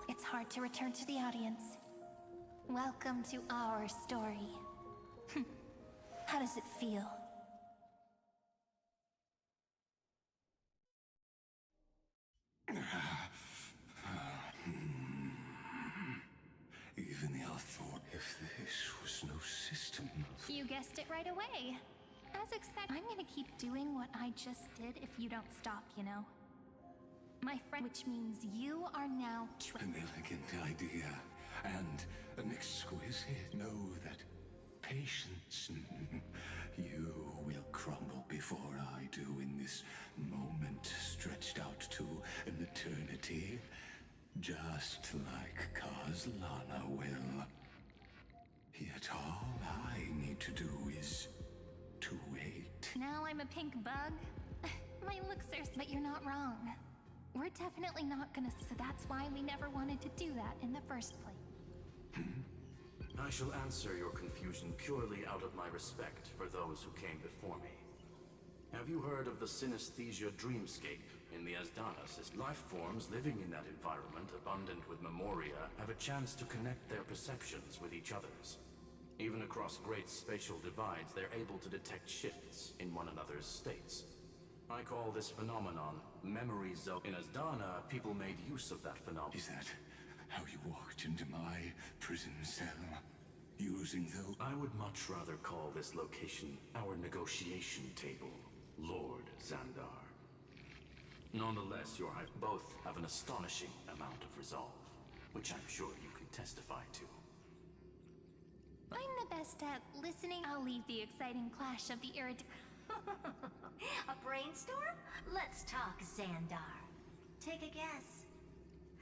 it's hard to return to the audience. Welcome to our story. How does it feel? Even the thought if this was no system of... You guessed it right away. As expected, I'm gonna keep doing what I just did if you don't stop, you know? My friend, which means you are now An elegant idea, and an exquisite. Know that patience, you will crumble before I do in this moment stretched out to an eternity, just like Kazlana will. Yet all I need to do is to wait. Now I'm a pink bug? My looks are... But you're not wrong. We're definitely not gonna... So that's why we never wanted to do that in the first place. I shall answer your confusion purely out of my respect for those who came before me. Have you heard of the synesthesia dreamscape in the Asdana system? Life forms living in that environment, abundant with memoria, have a chance to connect their perceptions with each other's. Even across great spatial divides, they're able to detect shifts in one another's states. I call this phenomenon memory zone. In Asdana, people made use of that phenomenon. Is that how you walked into my prison cell? Using those... I would much rather call this location our negotiation table, Lord Xandar. Nonetheless, your both have an astonishing amount of resolve, which I'm sure you can testify to. I'm the best at listening. I'll leave the exciting clash of the A brainstorm? Let's talk, Xandar. Take a guess.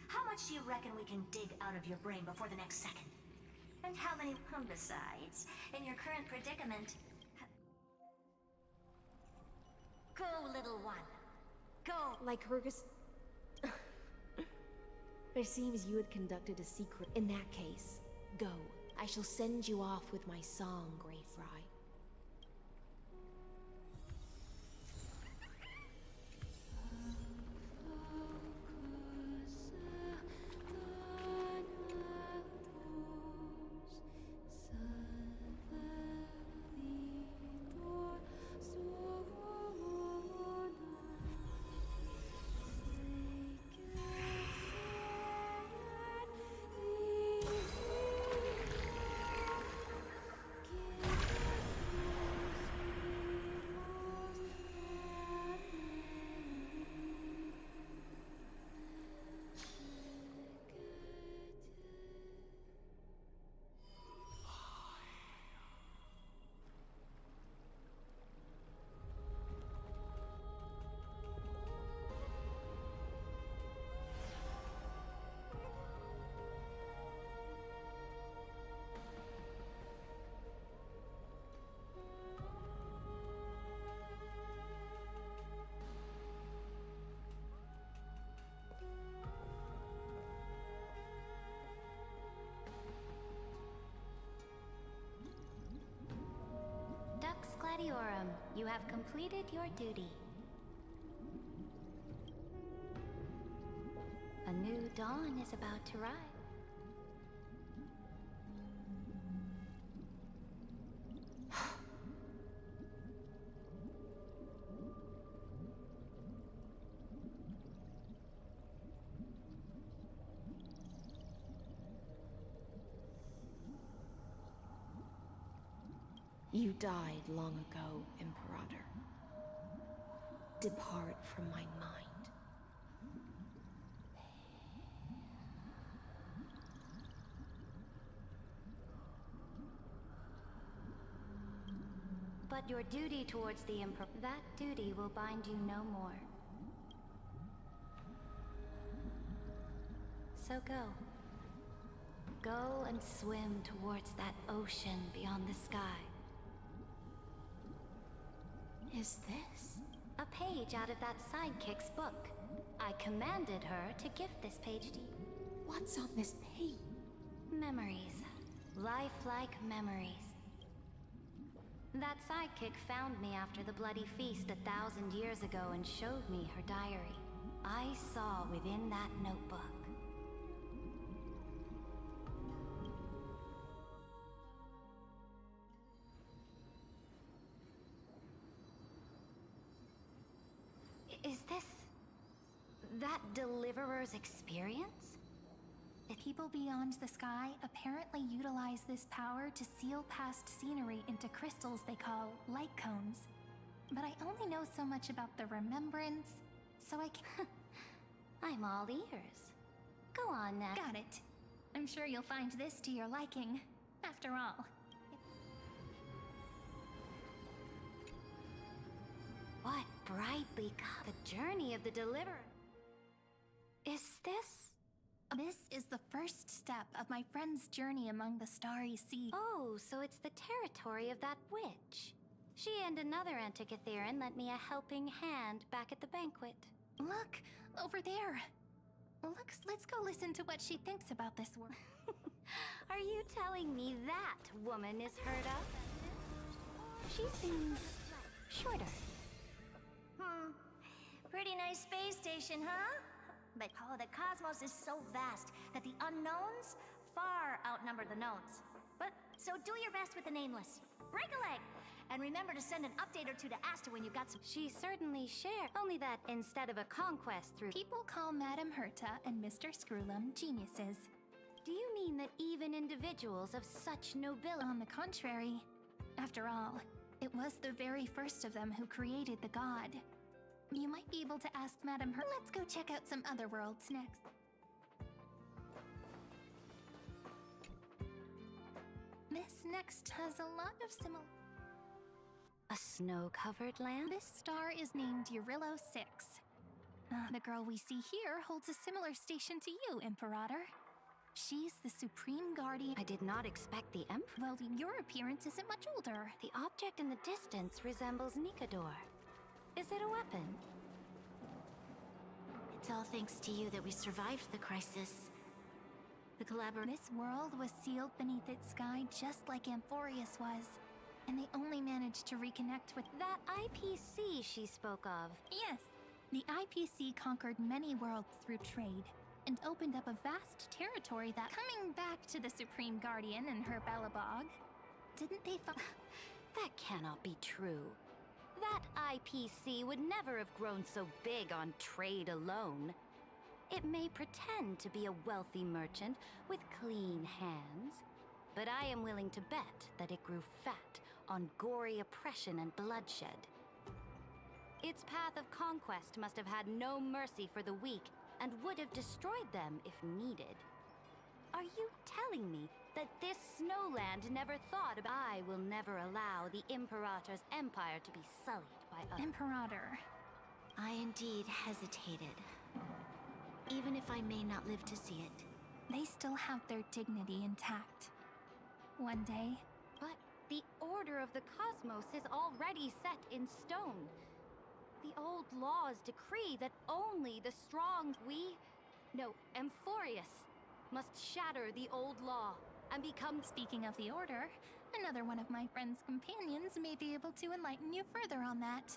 How much do you reckon we can dig out of your brain before the next second? And how many... Besides, in your current predicament... Go, little one. Go! Like Hergus... It seems you had conducted a secret. In that case, go. I shall send you off with my song, Grey Fry. Gladiorum, you have completed your duty. A new dawn is about to rise. You died long ago, Imperator. Depart from my mind. But your duty towards the that duty will bind you no more. So go. Go and swim towards that ocean beyond the sky. Is this? A page out of that sidekick's book. I commanded her to gift this page to you. What's on this page? Memories. Lifelike memories. That sidekick found me after the bloody feast 1,000 years ago and showed me her diary. I saw within that notebook. Is this... that Deliverer's experience? People beyond the sky apparently utilize this power to seal past scenery into crystals they call light cones. But I only know so much about the remembrance, so I can... I'm all ears. Go on now. Got it. I'm sure you'll find this to your liking. After all. What brightly the journey of the Deliverer. Is this... This is the first step of my friend's journey among the starry sea. Oh, so it's the territory of that witch. She and another Antikytheran lent me a helping hand back at the banquet. Look, over there. Let's go listen to what she thinks about this world. Are you telling me that woman is heard of? She seems shorter. Pretty nice space station, huh? But the cosmos is so vast that the unknowns far outnumber the knowns. But so do your best with the nameless. Break a leg! And remember to send an update or two to Asta when you've got some... She certainly shared. Only that instead of a conquest through... People call Madame Herta and Mr. Screwlum geniuses. Do you mean that even individuals of such nobility... On the contrary. After all, it was the very first of them who created the god. You might be able to ask Madame Herta. Let's go check out some other worlds next. This next has a lot of similar... A snow-covered land? This star is named Eurillo 6. The girl we see here holds a similar station to you, Imperator. She's the Supreme Guardian. I did not expect the Emperor. Well, your appearance isn't much older. The object in the distance resembles Nikador. Is it a weapon? It's all thanks to you that we survived the crisis. The This world was sealed beneath its sky just like Amphorius was. And they only managed to reconnect with... That IPC she spoke of. Yes. The IPC conquered many worlds through trade, and opened up a vast territory that... Coming back to the Supreme Guardian and her Bellabog, didn't they That cannot be true. That IPC would never have grown so big on trade alone. It may pretend to be a wealthy merchant with clean hands, but I am willing to bet that it grew fat on gory oppression and bloodshed. Its path of conquest must have had no mercy for the weak and would have destroyed them if needed. Are you telling me that this snowland never thought about... I will never allow the Imperator's empire to be sullied by others. Imperator. I indeed hesitated. Even if I may not live to see it. They still have their dignity intact. One day... But the order of the cosmos is already set in stone. The old laws decree that only the strong... Amphorius must shatter the old law and become... Speaking of the order, Another one of my friend's companions may be able to enlighten you further on that.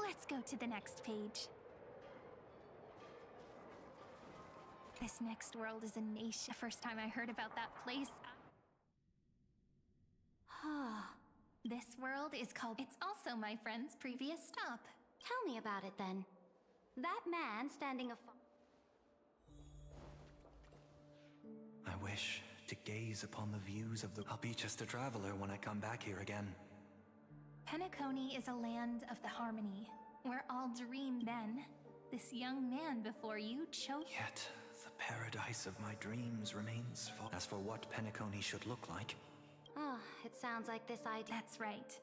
Let's go to the next page. This next world is a nation. First time I heard about that place. This world is called. It's also my friend's previous stop. Tell me about it then. That man standing I wish to gaze upon the views of the... I'll be just a traveler when I come back here again. Penacony is a land of the harmony, where all dream. Then, this young man before you chose. Yet, the paradise of my dreams remains far. As for what Penacony should look like... Oh, it sounds like this idea. That's right.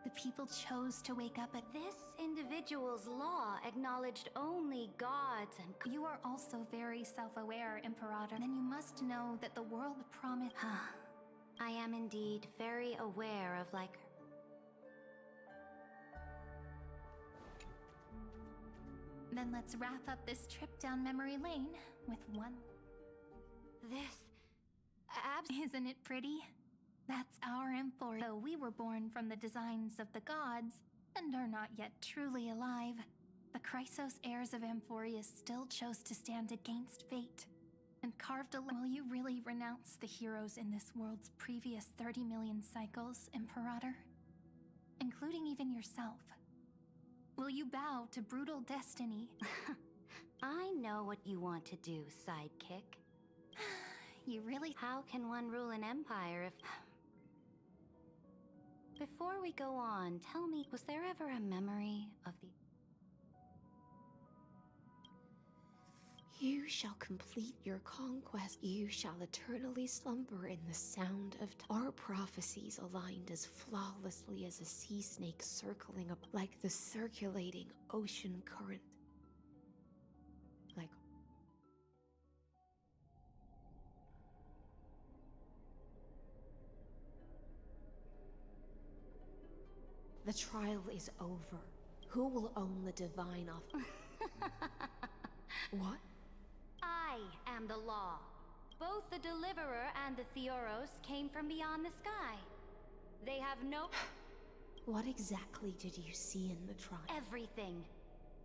The people chose to wake up at this individual's law acknowledged only gods and... You are also very self-aware, Imperator. Then you must know that the world promised... I am indeed very aware of, like... Then let's wrap up this trip down memory lane with one... This... Isn't it pretty? That's our Empor. Though we were born from the designs of the gods, and are not yet truly alive, the Chrysos heirs of Amphorius still chose to stand against fate, and carved a... Will you really renounce the heroes in this world's previous 30 million cycles, Imperator? Including even yourself. Will you bow to brutal destiny? I know what you want to do, sidekick. You really... How can one rule an empire if... Before we go on, tell me, was there ever a memory of the... You shall complete your conquest. You shall eternally slumber in the sound of our prophecies aligned as flawlessly as a sea snake circling up like the circulating ocean current. Like... The trial is over. Who will own the divine offer? What? I am the law. Both the Deliverer and the Theoros came from beyond the sky. They have no... What exactly did you see in the trial? Everything.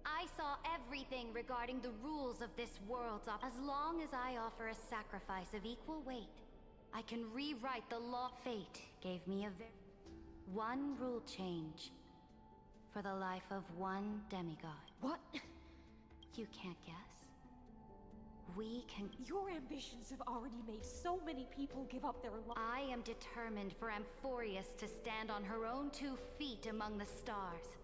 I saw everything regarding the rules of this world's As long as I offer a sacrifice of equal weight, I can rewrite the law. Fate gave me a one rule change for the life of one demigod. What? You can't guess? We can... Your ambitions have already made so many people give up their lives. I am determined for Amphorius to stand on her own 2 feet among the stars.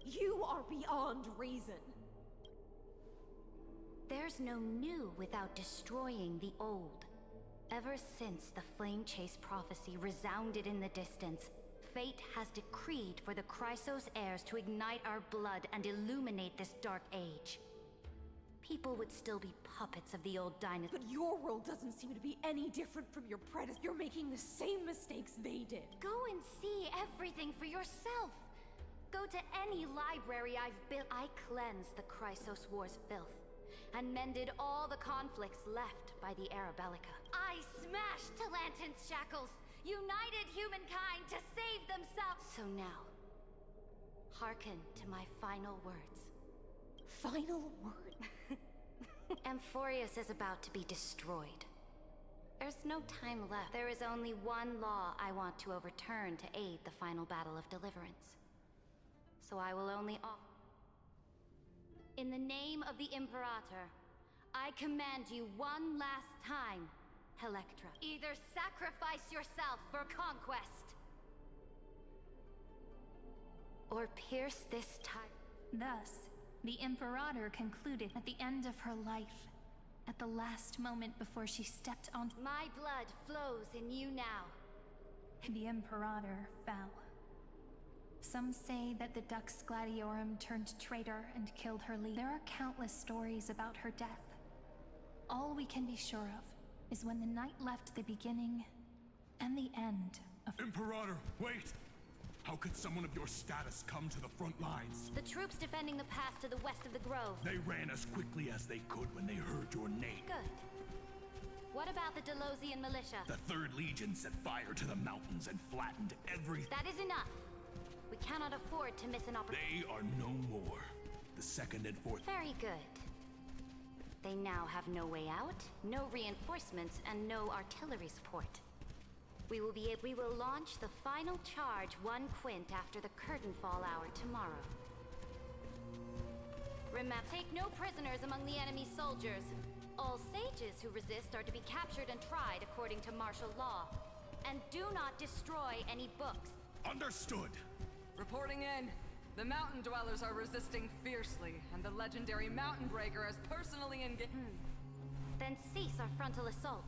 You are beyond reason. There's no new without destroying the old. Ever since the Flame Chase prophecy resounded in the distance, fate has decreed for the Chrysos heirs to ignite our blood and illuminate this dark age. People would still be puppets of the old dynasty. But your world doesn't seem to be any different from your predecessor. You're making the same mistakes they did. Go and see everything for yourself. Go to any library I've built. I cleansed the Chrysos War's filth and mended all the conflicts left by the Arabellica. I smashed Talantin's shackles, united humankind to save themselves. So now, hearken to my final words. Final word? Amphorius is about to be destroyed. There's no time left. There is only one law I want to overturn to aid the final battle of deliverance. So I will only offer... In the name of the Imperator, I command you one last time, Electra. Either sacrifice yourself for conquest, or pierce this tie. Thus, the Imperator concluded at the end of her life, at the last moment before she stepped on... My blood flows in you now. The Imperator fell. Some say that the Dux Gladiorum turned traitor and killed her leader. There are countless stories about her death. All we can be sure of is when the night left the beginning and the end of... Imperator, wait! How could someone of your status come to the front lines? The troops defending the pass to the west of the grove. They ran as quickly as they could when they heard your name. Good. What about the Delosian militia? The 3rd Legion set fire to the mountains and flattened everything. That is enough. We cannot afford to miss an opportunity. They are no more. The 2nd and 4th. Very good. They now have no way out, no reinforcements, and no artillery support. We will launch the final charge 1 quint after the curtain fall hour tomorrow. Remember, take no prisoners among the enemy soldiers. All sages who resist are to be captured and tried according to martial law. And do not destroy any books. Understood. Reporting in. The mountain dwellers are resisting fiercely, and the legendary Mountain Breaker has personally engaged. Then cease our frontal assault.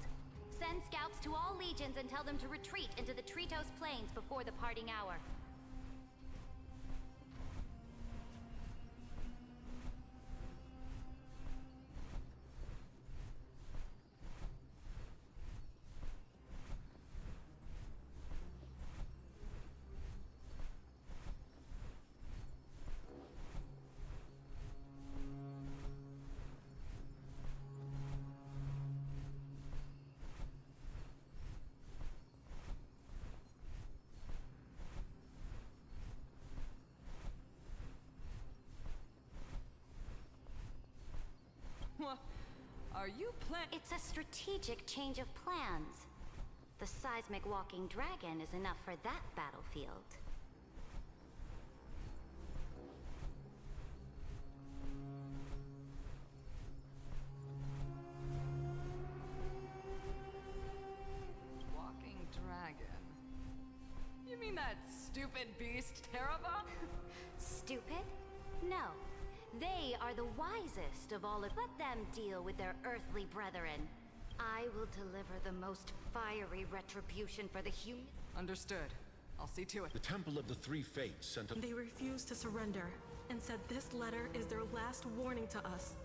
Send scouts to all legions and tell them to retreat into the Tritos Plains before the parting hour. Are you It's a strategic change of plans. The seismic walking dragon is enough for that battlefield. Walking dragon? You mean that stupid beast, Teraba? Stupid? No. They are the wisest of all of. Let them deal with their earthly brethren. I will deliver the most fiery retribution for the human. Understood. I'll see to it. The Temple of the Three Fates sent a... They refused to surrender and said this letter is their last warning to us.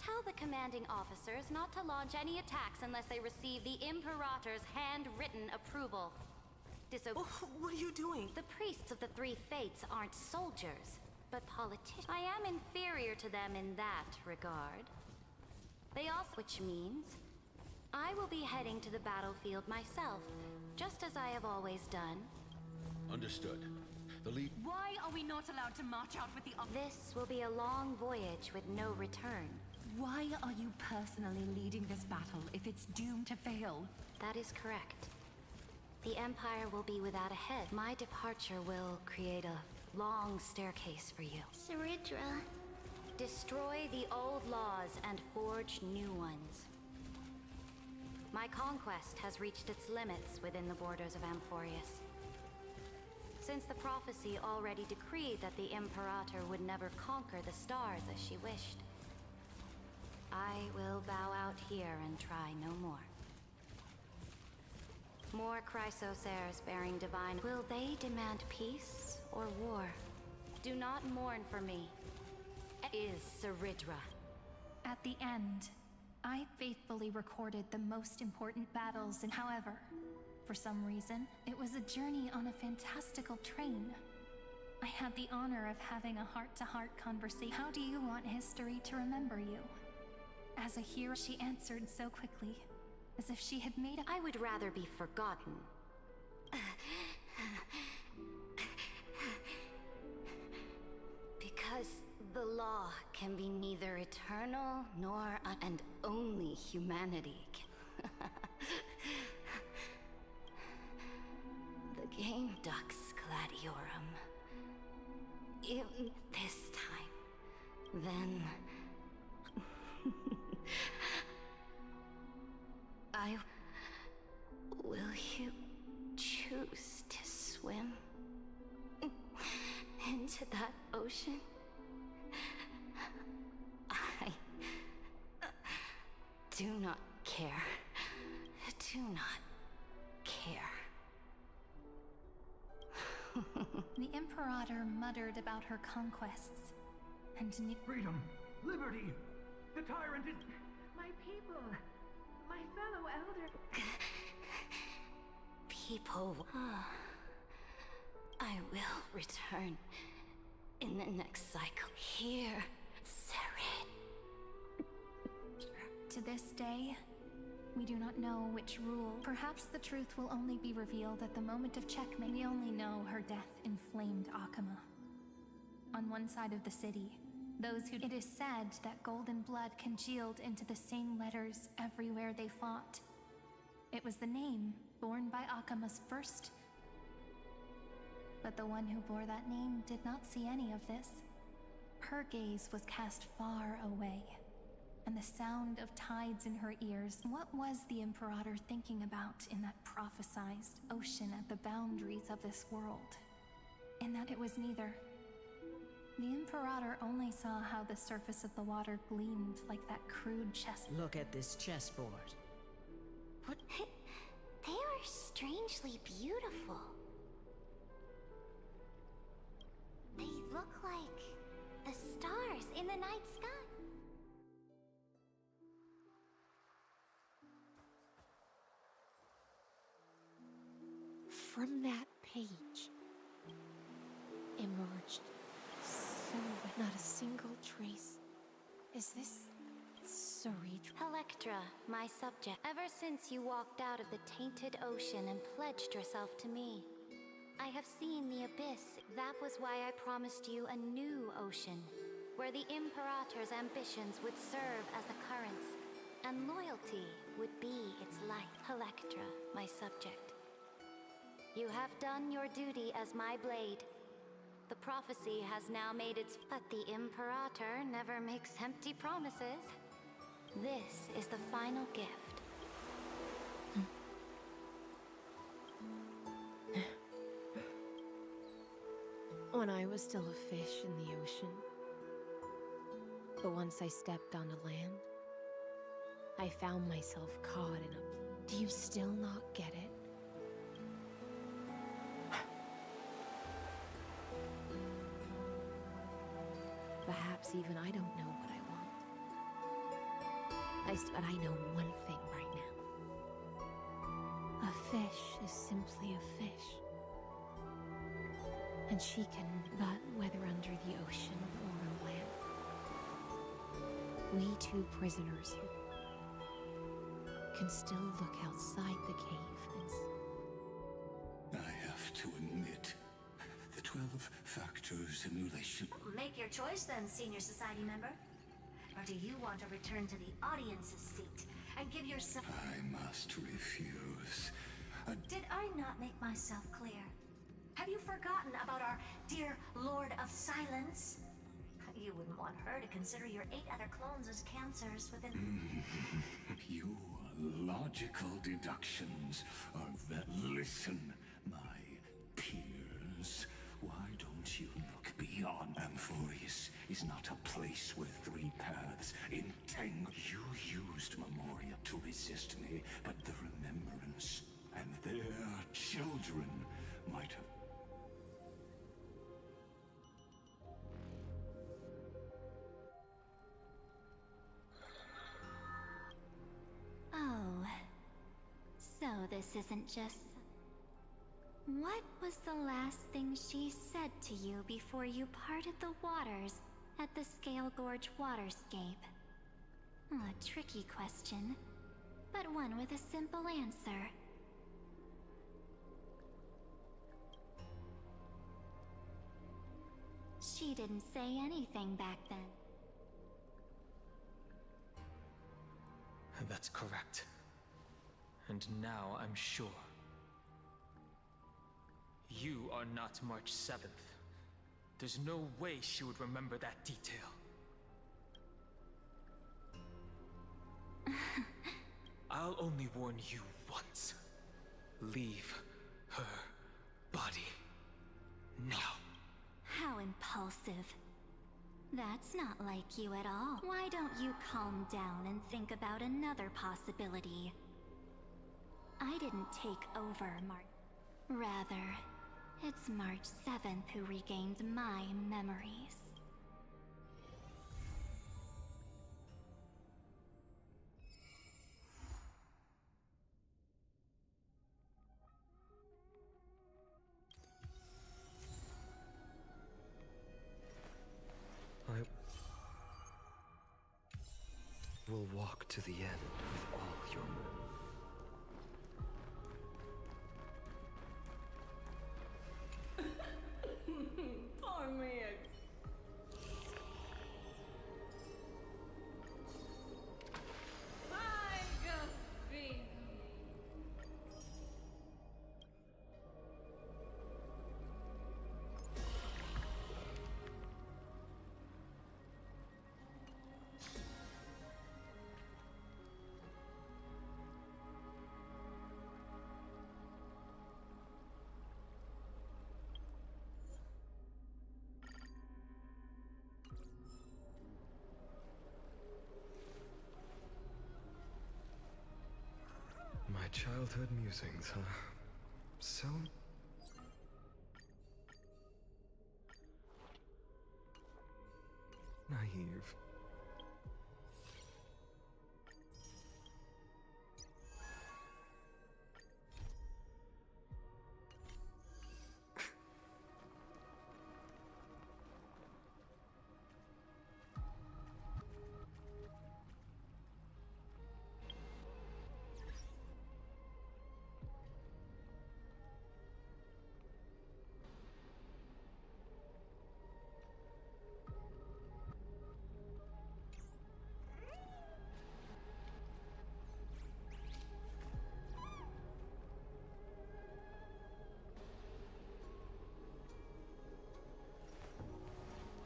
Tell the commanding officers not to launch any attacks unless they receive the Imperator's handwritten approval. What are you doing? The priests of the Three Fates aren't soldiers, but politicians. I am inferior to them in that regard. They also, which means I will be heading to the battlefield myself, just as I have always done. Understood. The lead... Why are we not allowed to march out with the... This will be a long voyage with no return. Why are you personally leading this battle if it's doomed to fail? That is correct. The Empire will be without a head. My departure will create a long staircase for you. Saridra. Destroy the old laws and forge new ones. My conquest has reached its limits within the borders of Amphorius. Since the prophecy already decreed that the Imperator would never conquer the stars as she wished, I will bow out here and try no more. More Chrysosairs bearing divine... Will they demand peace or war? Do not mourn for me. Is Saridra. At the end, I faithfully recorded the most important battles, and however, for some reason, it was a journey on a fantastical train. I had the honor of having a heart-to-heart conversation. How do you want history to remember you? As a hero, she answered so quickly, as if she had made a... I would rather be forgotten. Because the law can be neither eternal nor and only humanity can. The game Dux Gladiorum. In this time, then... I ocean? I do not care. Do not care. The Imperator muttered about her conquests, and freedom, liberty, the tyrant is... My people, my fellow elder... People... I will return in the next cycle. Here, Serid. To this day, we do not know which rule. Perhaps the truth will only be revealed at the moment of checkmate. We only know her death inflamed Akama. On one side of the city, those who... It is said that golden blood congealed into the same letters everywhere they fought. It was the name borne by Akama's first. But the one who bore that name did not see any of this. Her gaze was cast far away, and the sound of tides in her ears. What was the Imperator thinking about in that prophesized ocean at the boundaries of this world? In that it was neither. The Imperator only saw how the surface of the water gleamed like that crude chess. Look at this chessboard. What? They are strangely beautiful. They look like the stars in the night sky. From that page emerged silver, not a single trace. Is this Ceridra? Electra, my subject. Ever since you walked out of the tainted ocean and pledged yourself to me, I have seen the abyss. That was why I promised you a new ocean, where the Imperator's ambitions would serve as the currents, and loyalty would be its light. Electra, my subject. You have done your duty as my blade. The prophecy has now made its... But the Imperator never makes empty promises. This is the final gift. When I was still a fish in the ocean, but once I stepped onto land, I found myself caught in a... Do you still not get it? Perhaps even I don't know what I want. But I know one thing right now. A fish is simply a fish. And she can, but whether under the ocean or on land. We two prisoners can still look outside the cave and... I have to admit, the 12-factor simulation... Make your choice then, Senior Society member. Or do you want to return to the audience's seat and give yourself... I must refuse. Did I not make myself clear? Have you forgotten about our dear Lord of Silence? You wouldn't want her to consider your 8 other clones as cancers within... Your logical deductions are that... Listen, my peers. Why don't you look beyond? Amphorius is not a place where 3 paths entangle. You used Memoria to resist me, but the remembrance and their children might have... Oh, so this isn't just... What was the last thing she said to you before you parted the waters at the Scale Gorge waterscape? A tricky question, but one with a simple answer. She didn't say anything back then. That's correct. And now I'm sure. You are not March 7th. There's no way she would remember that detail. I'll only warn you once. Leave her body now. How impulsive. impulsive. That's not like you at all. Why don't you calm down and think about another possibility? I didn't take over March. Rather, it's March 7th who regained my memories. I will walk to the end with all your will. Poor me. My childhood musings, huh? So naive.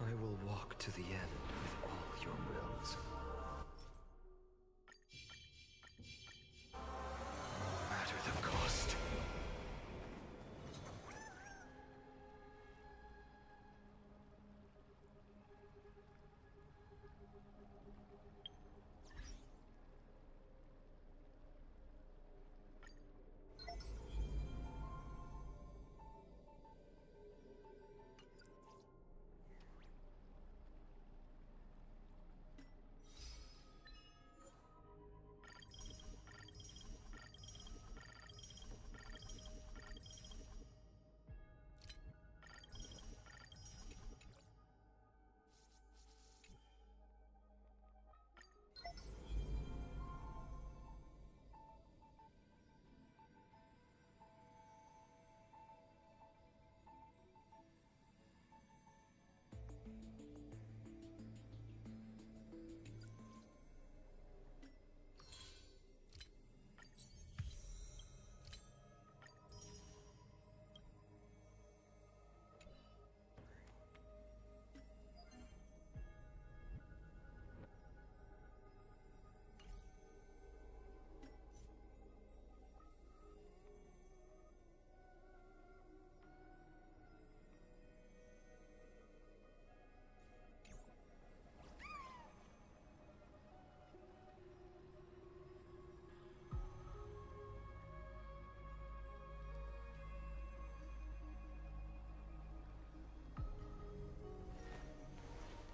I will walk to the end with all your wills. No matter the cost.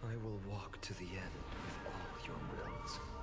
I will walk to the end with all your wills.